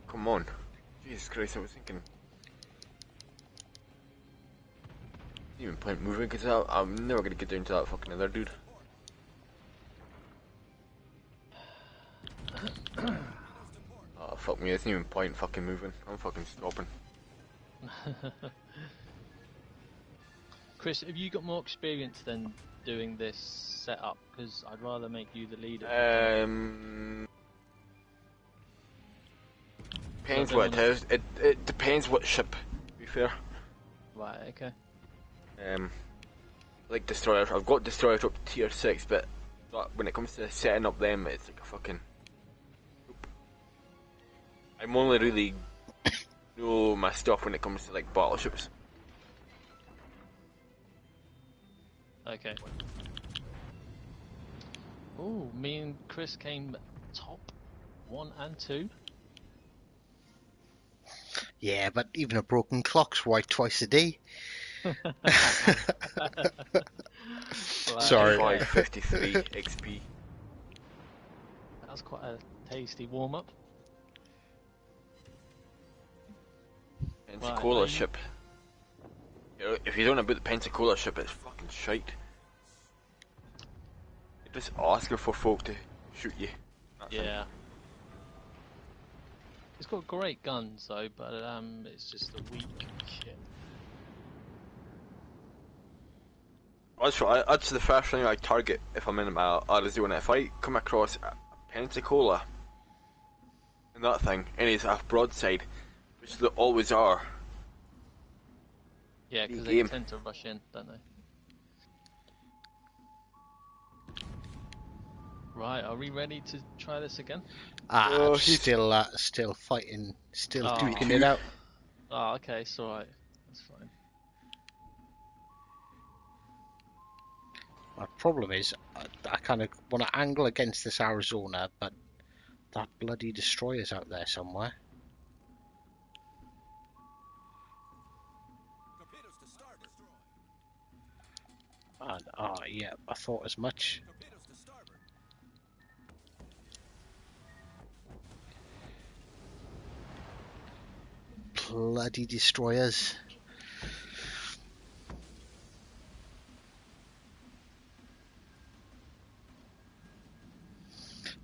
Come on. Jesus Christ, I was thinking. Even point moving because I'm never gonna get down to that fucking other dude. Oh fuck me, there's no even point fucking moving. I'm fucking stopping. Chris, have you got more experience than doing this setup? Because I'd rather make you the leader. Depends what it is. It depends what ship, to be fair. Right, okay. Like destroyers, I've got destroyers up to tier 6, but when it comes to setting up them, it's like a fucking. I'm only really know my stuff when it comes to like battleships. Okay. Oh, me and Chris came top 1 and 2. Yeah, but even a broken clock's right twice a day. Sorry. 553 XP. That was quite a tasty warm up. Pensacola ship. You know, if you don't know about the Pensacola ship, it's fucking shite. You're just asking for folk to shoot you. Yeah. It's got great guns though, but it's just a weak kit. That's the first thing I target if I'm in my Arizona. If I come across a Pensacola and that thing, and it's a broadside, which they always are. Yeah, because they tend to rush in, don't they? Right, are we ready to try this again? I'm still fighting, still duking it out. Oh, okay, it's alright. That's fine. My problem is, I kind of want to angle against this Arizona, but that bloody destroyer's out there somewhere. Torpedoes to starboard. And, yeah, I thought as much. Torpedoes to starboard. Bloody destroyers.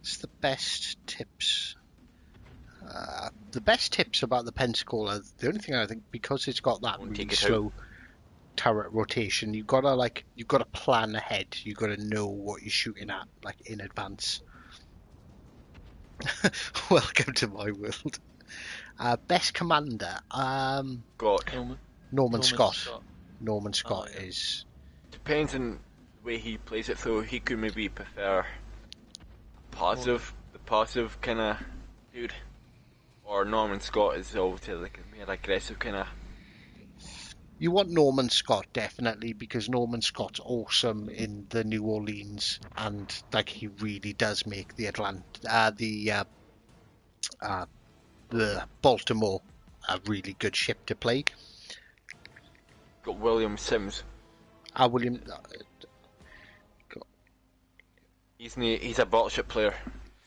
It's the best tips. The best tips about the Pensacola, the only thing I think, because it's got that really slow turret rotation, you've got to plan ahead. You've got to know what you're shooting at, like in advance. Welcome to my world. Best commander. Got Norman Scott. Norman Oh, Scott yeah. is. depends on the way he plays it, though. He could maybe prefer the passive kind of dude, or Norman Scott is obviously like a more aggressive kind of. You want Norman Scott definitely because Norman Scott's awesome in the New Orleans, and like he really does make the Baltimore a really good ship to play. Got William Sims. William. He's a battleship player,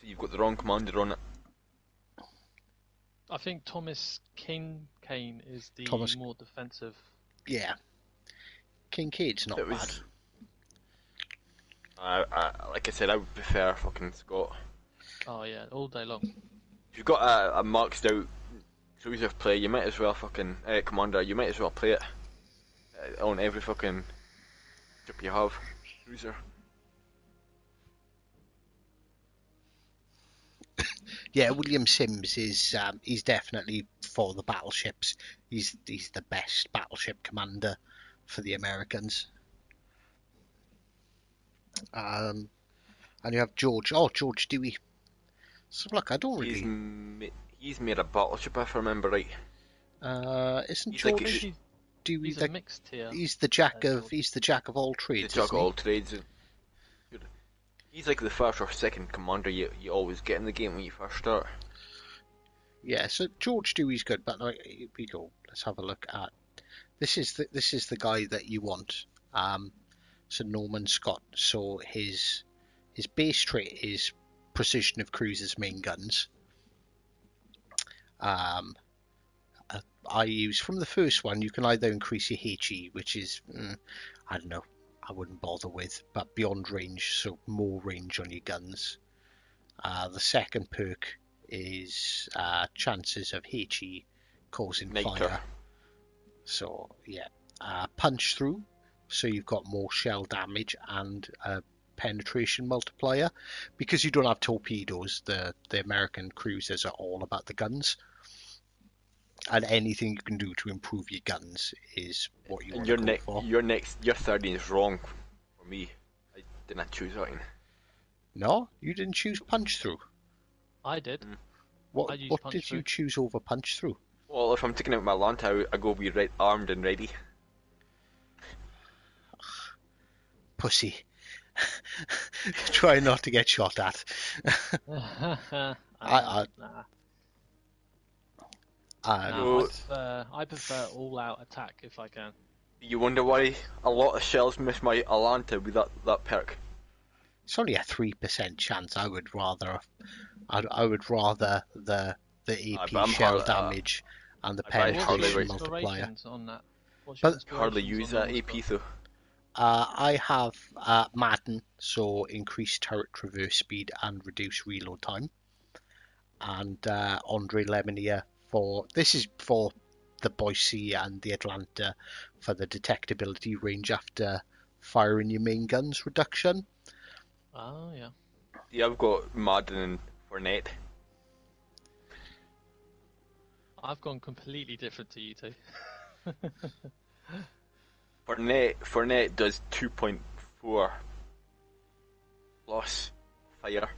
so you've got the wrong commander on it. I think Thomas Kane is the Thomas- more defensive. Yeah. Kincaid's not It bad. was. Like I said, I would prefer fucking Scott. Oh yeah, all day long. If you've got a maxed out cruiser play, you might as well fucking commander. You might as well play it on every fucking ship you have. Cruiser. Yeah, William Sims is he's definitely for the battleships. He's the best battleship commander for the Americans. And you have George Dewey. So look, I don't really. He's made a battleship if I remember right. Isn't He's like- George I think Dewey he's a mixed tier. he's the jack of George. he's the jack of all The trades. jack of Isn't he? all trades. He's like the first or second commander you always get in the game when you first start. Yeah, so George Dewey's good, but like, here we go. Let's have a look at this. Is the guy that you want? So Norman Scott. So his base trait is precision of cruisers, main guns. I use from the first one. You can either increase your HE, which is I don't know. I wouldn't bother with, but beyond range, so more range on your guns. The second perk is chances of HE causing Igniter. fire. So yeah, punch through. So you've got more shell damage and a penetration multiplier. Because you don't have torpedoes, the American cruisers are all about the guns. And anything you can do to improve your guns is what you And want to go for. your 13 is wrong for me. I didn't choose that. No, you didn't choose punch through. I did. Mm. What I used what punch did you through. choose over punch through? Well, if I'm taking out my Lanta, I go be armed and ready. Pussy. Try not to get shot at. Nah. Um, I prefer all-out attack if I can. You wonder why a lot of shells miss my Alanta with that perk. It's only a 3% chance. I would rather the AP but I'm shell hardly- damage and the I hardly penetration wait. multiplier. Inspirations on that? What's your But- Hardly inspirations use on that all AP stuff? though. I have Madden, so increased turret traverse speed and reduce reload time. And Andre Lemonier this is for the Boise and the Atlanta for the detectability range after firing your main guns reduction. Oh yeah. Yeah, I've got Madden and Fournette. I've gone completely different to you two. Fournette does 2.4 plus fire.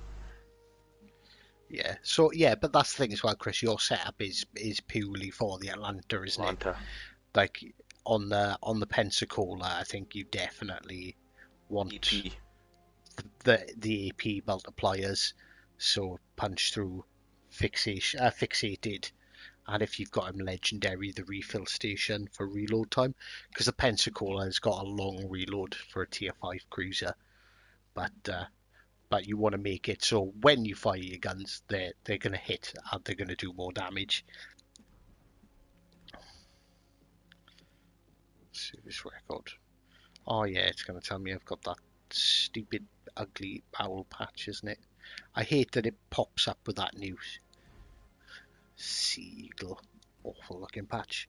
Yeah. So yeah, but that's the thing as well, Chris. Your setup is purely for the Atlanta, isn't it? Atlanta. Like on the Pensacola, I think you definitely want EP. the AP multipliers. So punch through, fixated, and if you've got him legendary, the refill station for reload time, because the Pensacola has got a long reload for a tier 5 cruiser, but you want to make it so when you fire your guns, they're going to hit and they're going to do more damage. Service record. Oh yeah, it's going to tell me I've got that stupid ugly owl patch, isn't it? I hate that it pops up with that new seagull, awful looking patch.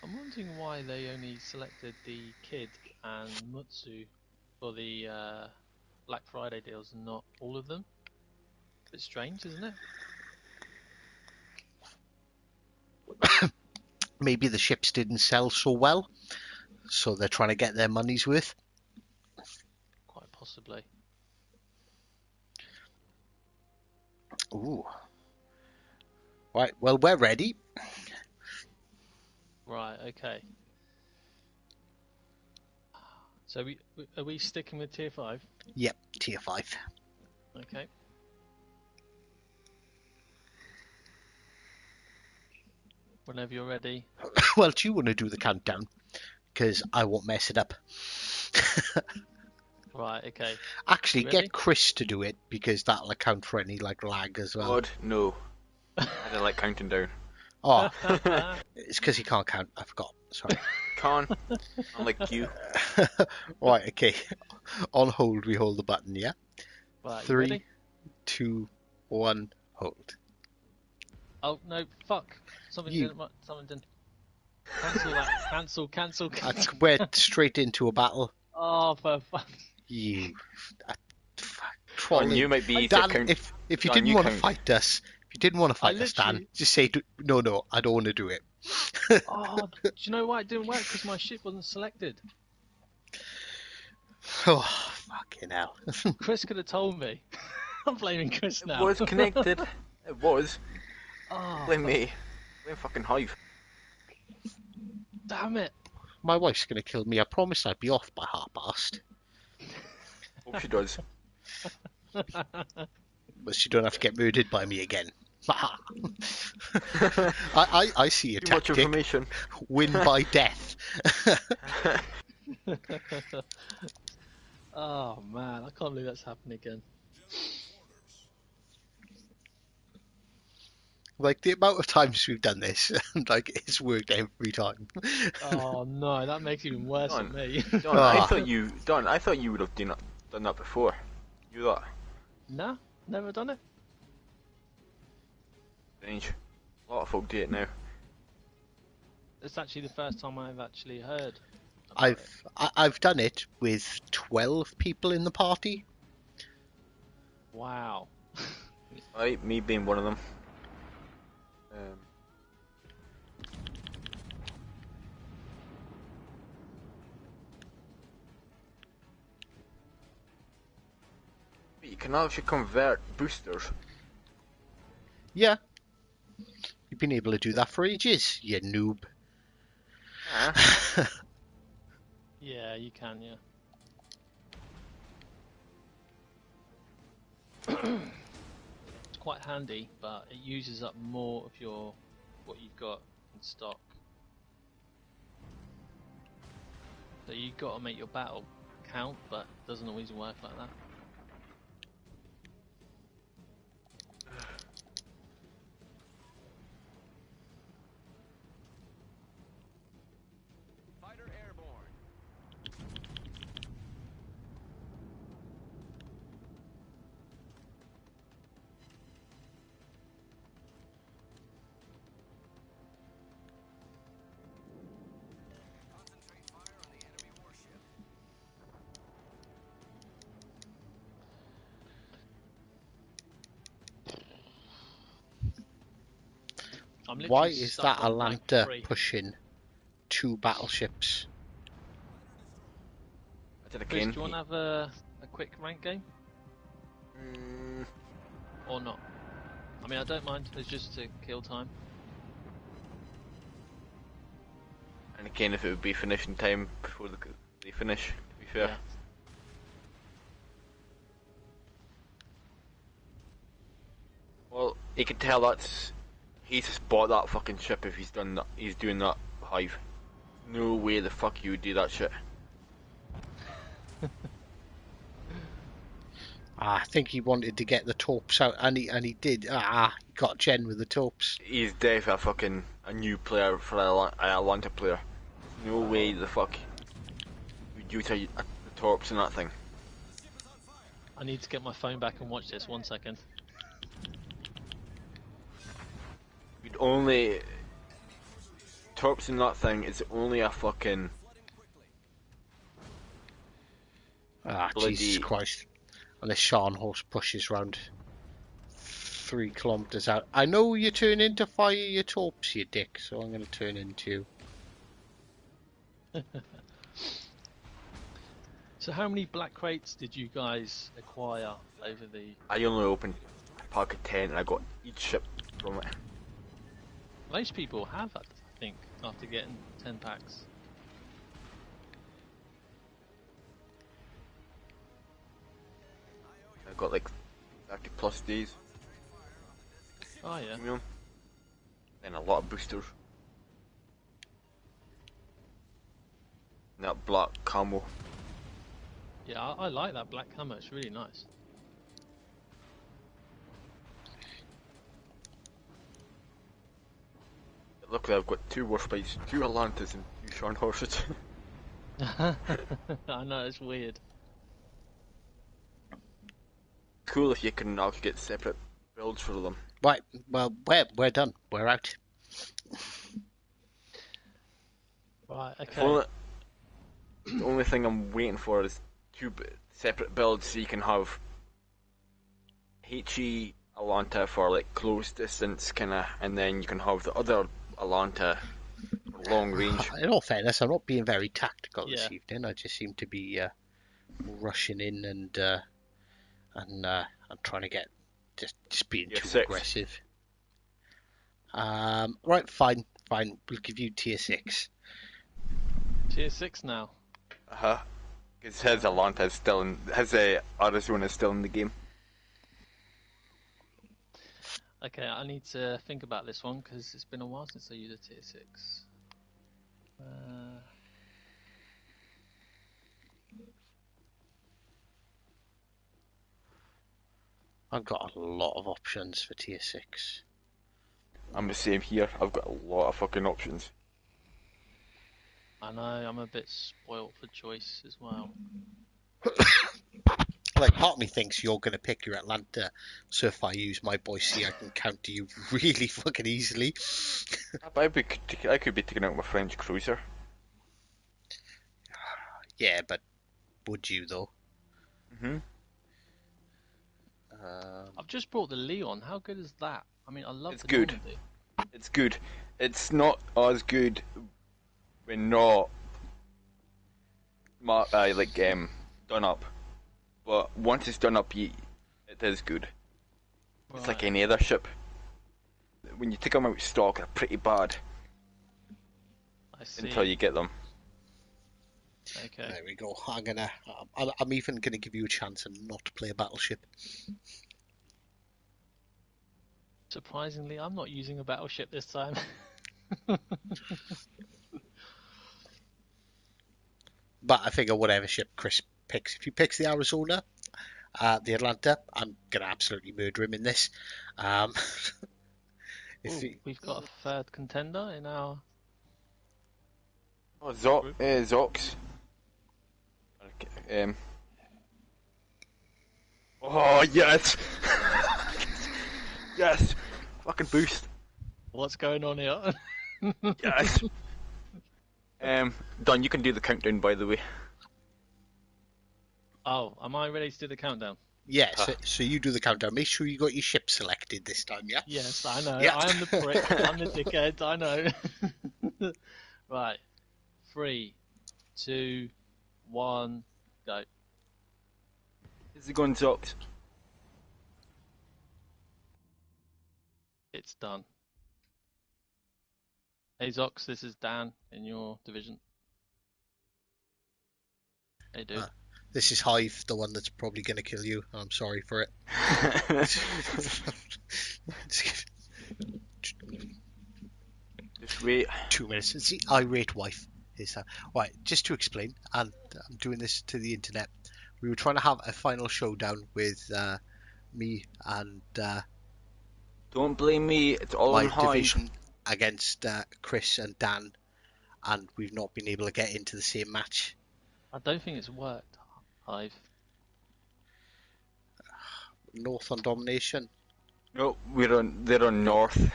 I'm wondering why they only selected the Kid and Mutsu for the Black Friday deals and not all of them. Bit strange, isn't it? Maybe the ships didn't sell so well, so they're trying to get their money's worth. Quite possibly. Ooh. Right, well, we're ready. Right, okay. So are we sticking with tier 5? Yep, tier 5. Okay. Whenever you're ready. Well, do you want to do the countdown? Because I won't mess it up. Right, okay. Actually, You ready? get Chris to do it, because that'll account for any like lag as well. God, no. I don't like counting down. Oh, it's because he can't count. I forgot. Sorry. Can't. I'm like you. Right, okay. On hold, we hold the button, yeah? Right, you 3, ready? 2, 1, hold. Oh no, fuck. Something You. didn't. Something didn't. Cancel that. Cancel. We're straight into a battle. Oh, for fuck. You. John, you might be Dan, to count. if you John, didn't you want to count. fight us, Dan, literally- just say, no, I don't want to do it. Oh, do you know why it didn't work? Because my ship wasn't selected. Oh, fucking hell. Chris could have told me. I'm blaming Chris It now. was connected. It was. Oh, Blame me. Blame fucking Hive. damn it. My wife's going to kill me. I promised I'd be off by 1:30. Hope she does. But she don't have to get murdered by me again. I see a Too much tactic. information. Win by death. Oh man, I can't believe that's happened again. Like the amount of times we've done this, like it's worked every time. Oh no, that makes it even worse Don, than me. Don, I thought you would have done that before. You thought. Nah, never done it. Strange. A lot of folk do it now. It's actually the first time I've actually heard. about it. I've done it with 12 people in the party. Wow. Right, me being one of them. You can actually convert boosters. Yeah. You've been able to do that for ages, you noob. Ah, Yeah, you can, yeah. It's quite handy, but it uses up more of what you've got in stock. So you've got to make your battle count, but it doesn't always work like that. Fighter airborne. Concentrate fire on the enemy warship. I'm Why literally is stuck that on rank Atlanta 3. pushing 2 battleships? I did Chris, again. do you want to have a quick rank game? Mm, Or not? I mean, I don't mind, it's just to kill time. and again, if it would be finishing time before they finish, to be fair. Yeah. Well, you can tell he's just bought that fucking ship if he's done that. He's doing that Hive. No way the fuck you would do that shit. I think he wanted to get the torps out, and he did. He got Jen with the torps. He's definitely a new player for an Atlanta player. There's no way the fuck would use the torps in that thing. I need to get my phone back and watch this, 1 second. You'd only torps in that thing is only a fucking Ah, bloody. Jesus Christ. And this Shan horse pushes round 3 kilometres out. I know you turn into fire your torps, you dick, so I'm going to turn into you. So how many black crates did you guys acquire over the... I only opened a pack of 10 and I got each ship from it. Most people have, I think, after getting 10 packs. I got like 30 plus days. Oh yeah. Premium. And a lot of boosters. And that black camo. Yeah, I like that black camo, it's really nice. Luckily I've got 2 Warspites, 2 Atlantis and 2 Sharn horses. I know, it's weird. Cool if you can now get separate builds for them. Right, well, we're done. We're out. Right, okay. The only thing I'm waiting for is 2 separate builds so you can have HE Alanta for like close distance kinda, and then you can have the other Alanta for long range. In all fairness, I'm not being very tactical Yeah. this evening. I just seem to be rushing in and I'm trying to get just being You're too 6. aggressive. Right, fine. We'll give you tier 6. Tier 6 now. Because his Alanta is still in, his Arizona is still in the game. Okay, I need to think about this one because it's been a while since I used a tier 6. I've got a lot of options for tier 6. I'm the same here, I've got a lot of fucking options. I know, I'm a bit spoilt for choice as well. Like, part of me thinks you're going to pick your Atlanta, so if I use my boy C, I can counter you really fucking easily. I could be taking out my French cruiser. Yeah, but would you though? hmm I've just brought the Leon, how good is that? I mean, I love It's the good. Normandy. It's good. It's not as good when not done up. But once it's done up, it is good. It's like Right. any other ship. When you take them out of stock, they're pretty bad I see. until you get them. Okay. There we go. I'm even gonna give you a chance and not play a battleship. Surprisingly, I'm not using a battleship this time. But I figure whatever ship Chris picks, if he picks the Arizona, the Atlanta, I'm gonna absolutely murder him in this. If Ooh, he, we've got a third contender in our... Oh, Zox. Okay, Oh yes, yes, fucking boost. What's going on here? Yes. Don, you can do the countdown, by the way. Oh, am I ready to do the countdown? yeah, so you do the countdown. Make sure you got your ship selected this time, yeah? Yes, I know. Yeah. I am the prick. I'm the dickhead. I know. Right. 3, 2, 1, go. Is it going Zox? It's done. Hey Zox, this is Dan in your division. Hey dude. This is Hive, the one that's probably gonna kill you. I'm sorry for it. Just wait. 2 minutes. It's the irate wife. Is that right? Just to explain, and I'm doing this to the internet. We were trying to have a final showdown with me and Don't blame me. It's all my on Hive. division against Chris and Dan, and we've not been able to get into the same match. I don't think it's worked, Hive. North on domination. No, they're on north.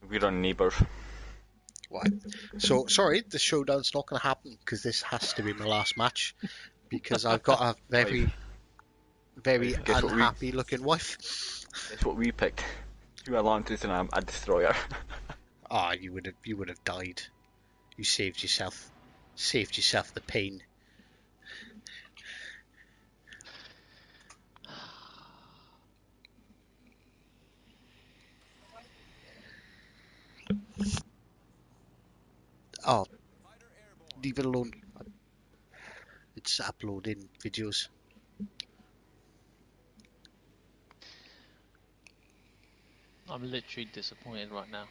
We're on neighbours. Right. So sorry, the showdown's not going to happen because this has to be my last match because I've got a very, very Right, guess what we- unhappy looking wife. Guess what we picked? 2 Atlantis and a destroyer. Ah, you would have died. You saved yourself the pain. Oh, leave it alone. It's uploading videos. I'm literally disappointed right now.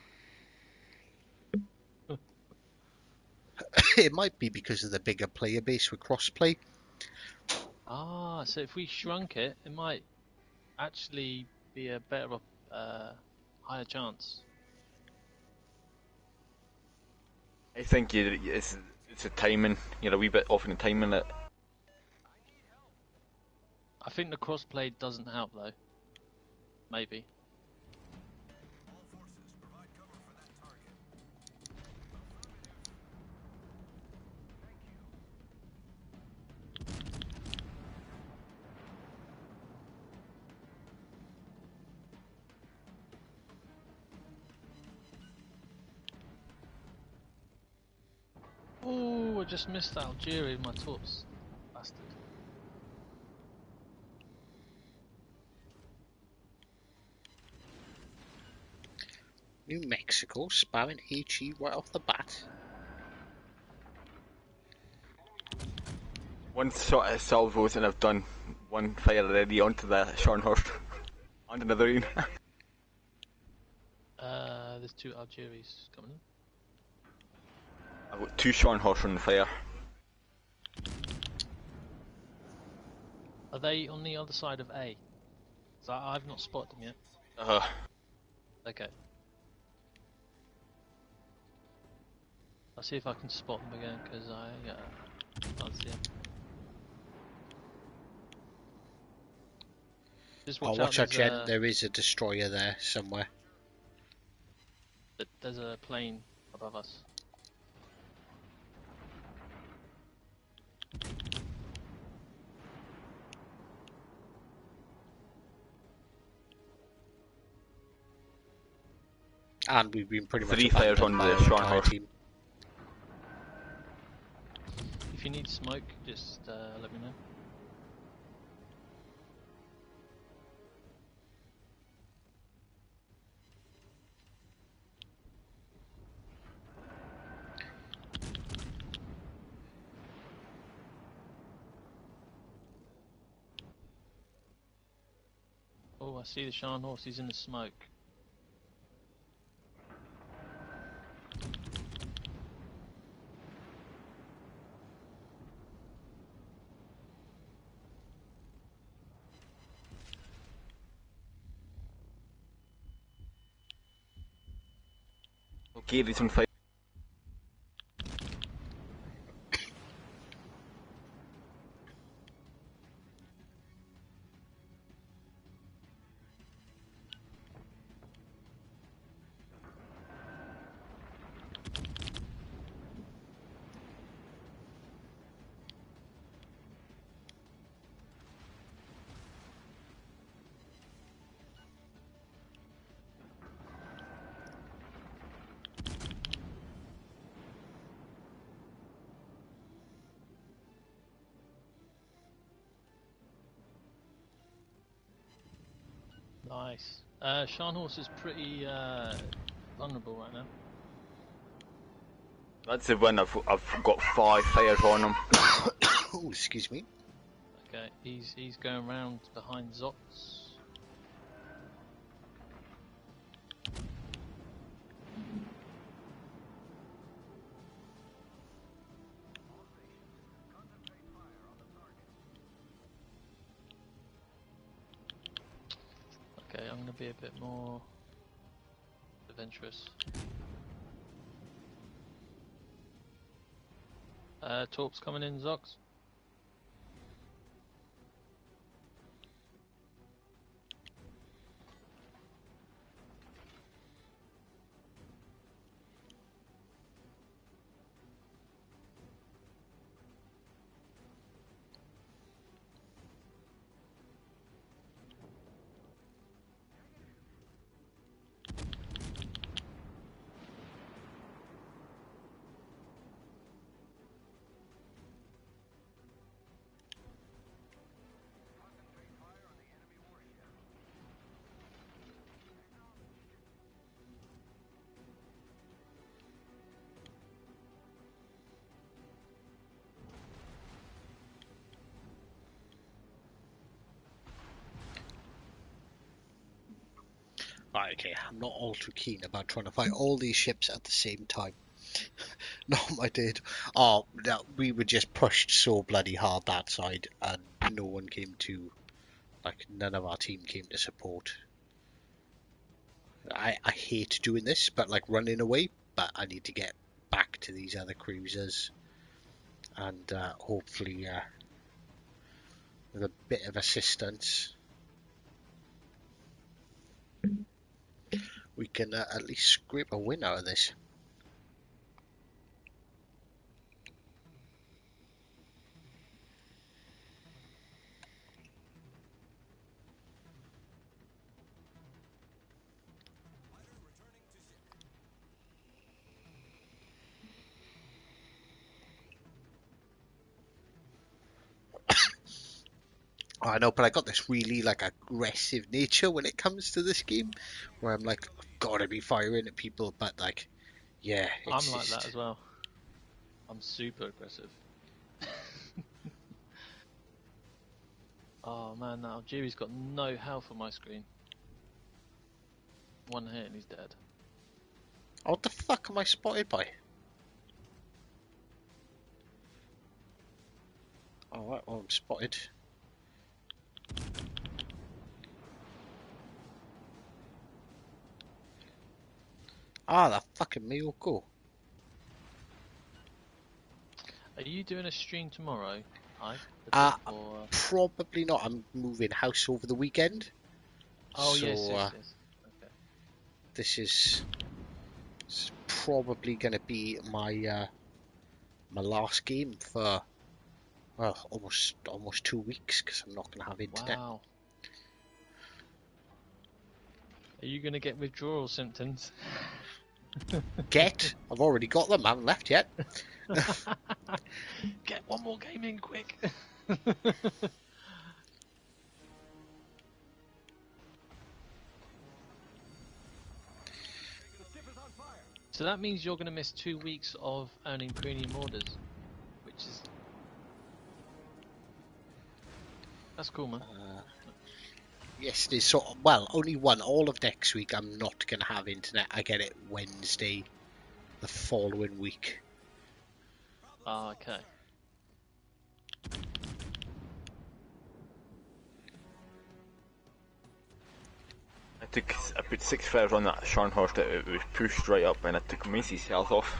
It might be because of the bigger player base with crossplay. Ah, so if we shrunk it, it might actually be a better, higher chance. I think it's a timing. You're a wee bit off in the timing it. I think the crossplay doesn't help though. Maybe. All forces, provide cover for that target. Oh, I just missed that Algeria with my torps. Bastard. New Mexico spamming HE right off the bat. One shot at salvos and I've done one fire already onto the Scharnhorst. On another one. There's 2 Algeries coming in. I've got 2 Scharnhorst on the fire. Are they on the other side of A? 'Cause I've not spotted them yet. Okay. I'll see if I can spot them again, because I can't see them. Just Oh, watch watch out, out, Jen. There is a destroyer there somewhere. there's a plane above us. And we've been pretty much 3 fires abandoned on by the our entire Scharnhorst. team. If you need smoke, just let me know. Oh, I see the Scharnhorst, he's in the smoke. Okay, there's on fire. Nice. Scharnhorst is pretty vulnerable right now. That's the one I've got 5 fires on him. Oh, excuse me. Okay, he's going around behind Zots. Okay, I'm gonna be a bit more adventurous. Torps coming in, Zox. Right, okay, I'm not all too keen about trying to fight all these ships at the same time. Not my did. Oh, no, we were just pushed so bloody hard that side, and no one came to, like, none of our team came to support. I hate doing this, but like running away, but I need to get back to these other cruisers, and hopefully with a bit of assistance we can at least scrape a win out of this. I know, but I got this really like aggressive nature when it comes to this game, where I'm like, I've gotta be firing at people, but like, yeah, it's I'm like just... that as well. I'm super aggressive. Oh man, now Jimmy's got no health on my screen. One hit and he's dead. What the fuck am I spotted by? Oh, right, well, I'm spotted. Ah, that fucking Miyoko. Are you doing a stream tomorrow? Hi. Or... Probably not. I'm moving house over the weekend. Oh So, yes. Okay. this is probably going to be my my last game for, well, almost 2 weeks, because I'm not going to have internet. Wow. Are you gonna get withdrawal symptoms? I've already got them. I haven't left yet. Get one more game in quick. So that means you're going to miss 2 weeks of earning premium orders, which is... That's cool, man. Yes, there's sort of, well, only one. All of next week I'm not going to have internet. I get it Wednesday the following week. Ah, okay. I put 6 flares on that Scharnhorst, it was pushed right up and I took Macy's health off.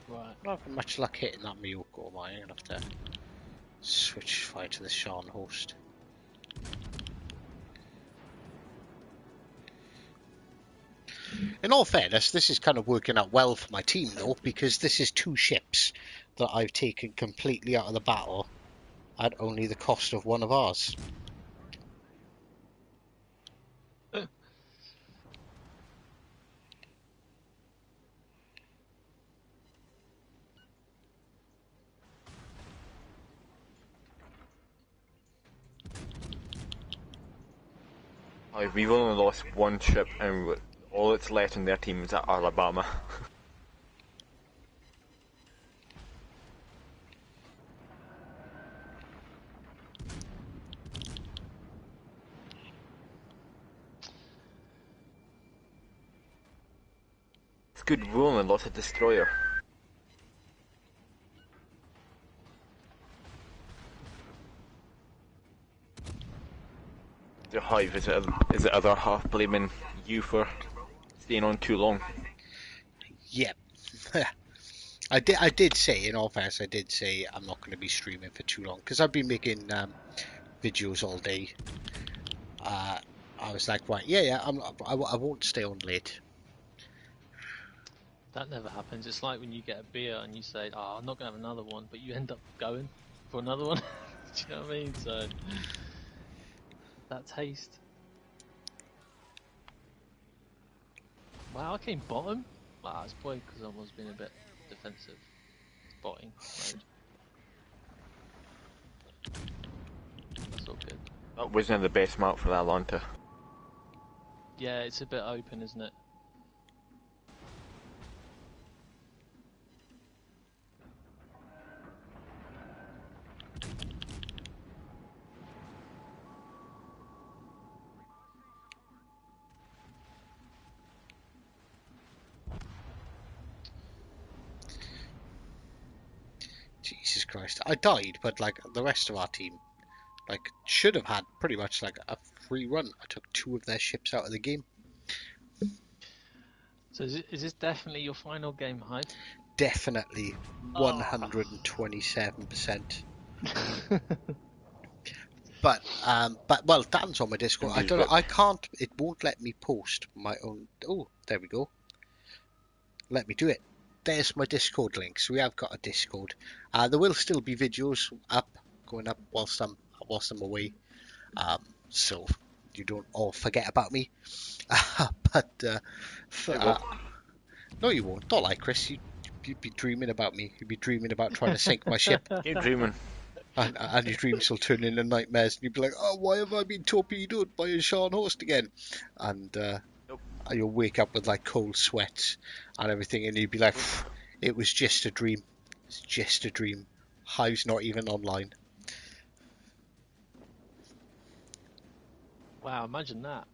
Right. Not having much luck hitting that Miyoko, am I? I'm going to have to switch fire to the Scharnhorst. In all fairness, this is kind of working out well for my team, though, because this is 2 ships that I've taken completely out of the battle at only the cost of one of ours. We've only lost 1 ship and all that's left in their team is at Alabama. It's good, we only lost a destroyer. The Hive is the other half blaming you for staying on too long. Yep. I did say, in all fairness, I did say I'm not going to be streaming for too long, because I've been making videos all day. I was like, right, yeah, I won't stay on late. That never happens. It's like when you get a beer and you say, oh, I'm not going to have another one, but you end up going for another one. Do you know what I mean? So, that taste. Wow, I came bottom. Wow, it's probably because I was being a bit defensive. Spotting mode. That's all good. That wasn't the best map for Atlanta. Yeah, it's a bit open, isn't it? Christ. I died, but like the rest of our team, like should have had pretty much like a free run. I took 2 of their ships out of the game. So is this definitely your final game, Hive? Definitely 127%. But well, Dan's on my Discord. I don't know. I can't. It won't let me post my own. Oh, there we go. Let me do it. There's my Discord link. So we have got a Discord. There will still be videos going up whilst I'm away. So you don't all forget about me. But no, you won't. Not like Chris. You'd be dreaming about me. You'd be dreaming about trying to sink my ship. Keep dreaming. And your dreams will turn into nightmares, and you'll be like, "Oh, why have I been torpedoed by a Sean host again?" And you'll wake up with like cold sweats and everything, and you'll be like, "It was just a dream. It's just a dream. Hive's not even online." Wow, imagine that.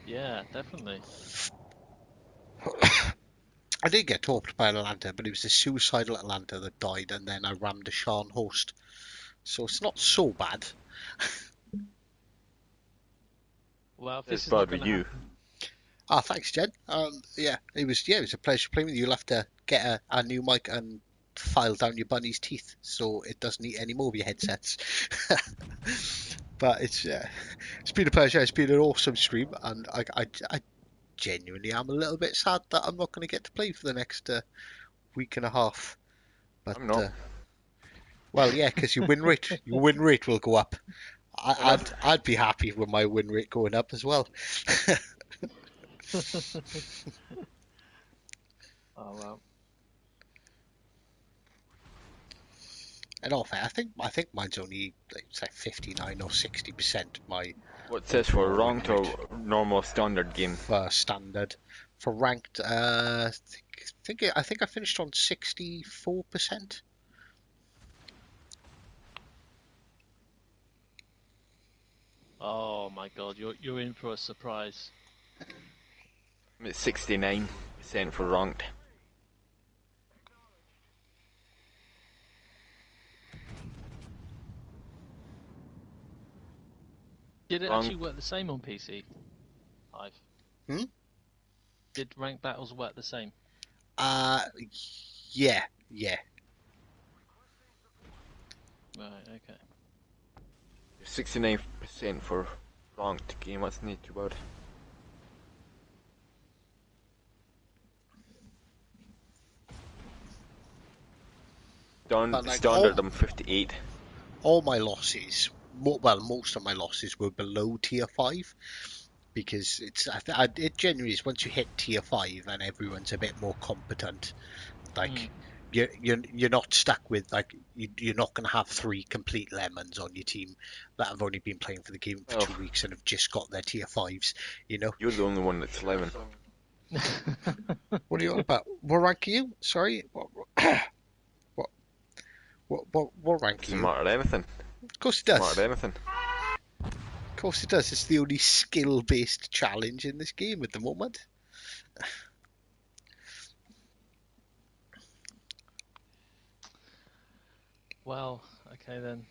Yeah, definitely. I did get torped by an Atlanta, but it was a suicidal Atlanta that died, and then I rammed a Sean host. So it's not so bad. Well, if this It's is not bad with gonna you. Ah, thanks, Jen. It was a pleasure playing with you. You'll have to get a new mic and file down your bunny's teeth so it doesn't eat any more of your headsets. But it's been a pleasure. It's been an awesome stream, and I genuinely am a little bit sad that I'm not going to get to play for the next week and a half. But I'm not. well, yeah, because your win rate will go up. I'd be happy with my win rate going up as well. Oh well. In all fair, I think mine's only it's like 59 or 60%. My What's this for? overall Ranked win or rate normal standard game? for standard. For ranked, I think I finished on 64%. Oh my God, you're in for a surprise. I'm at 69% for ranked. Did it Wrong. actually work the same on PC? Hive. Hmm? Did ranked battles work the same? Yeah. Right. Okay. 69% for ranked game. That's not too bad. But, like, Standard, I'm 58. All my losses, most of my losses were below tier 5 because it genuinely is once you hit tier 5 and everyone's a bit more competent, like you're not stuck with like you're not going to have 3 complete lemons on your team that have only been playing for the game for 2 weeks and have just got their tier 5s, you know. You're the only one that's 11. What are you on about? What rank are you? Sorry, what rank are Doesn't you? matter anything. Of course it Doesn't does. matter anything. Of course it does. It's the only skill-based challenge in this game at the moment. Well, okay then.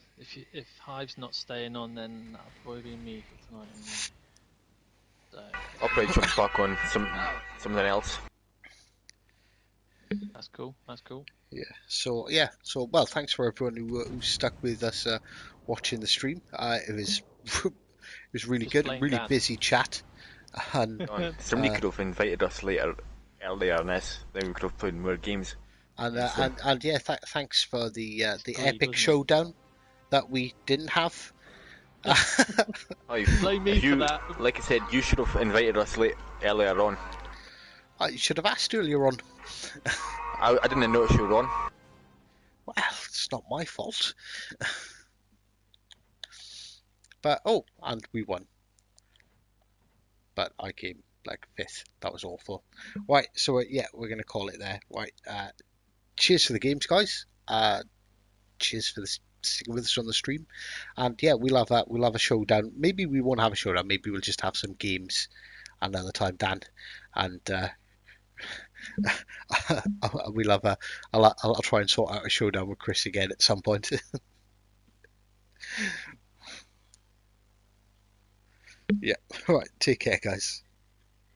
If Hive's not staying on, then that'll probably be me for tonight. So I'll probably jump back on something else. that's cool. That's cool. Yeah. So well, thanks for everyone who stuck with us watching the stream. It was it was really Just good. plain Really Dan. busy chat. And Somebody could have invited us earlier in this. Then we could have played more games. and yeah, thanks for the Great, epic wasn't it? showdown that we didn't have. Blame me for that. Like I said, you should have invited us earlier on. I should have asked earlier on. I didn't notice you were on. Well, it's not my fault. But and we won. But I came like 5th. That was awful. Right, so yeah, we're gonna call it there. Right, cheers for the games, guys. Cheers for sticking with us on the stream. And yeah, we'll have a showdown. Maybe we won't have a showdown. Maybe we'll just have some games another time, Dan. And We'll have a. I'll try and sort out a showdown with Chris again at some point. Yeah. All right. Take care, guys.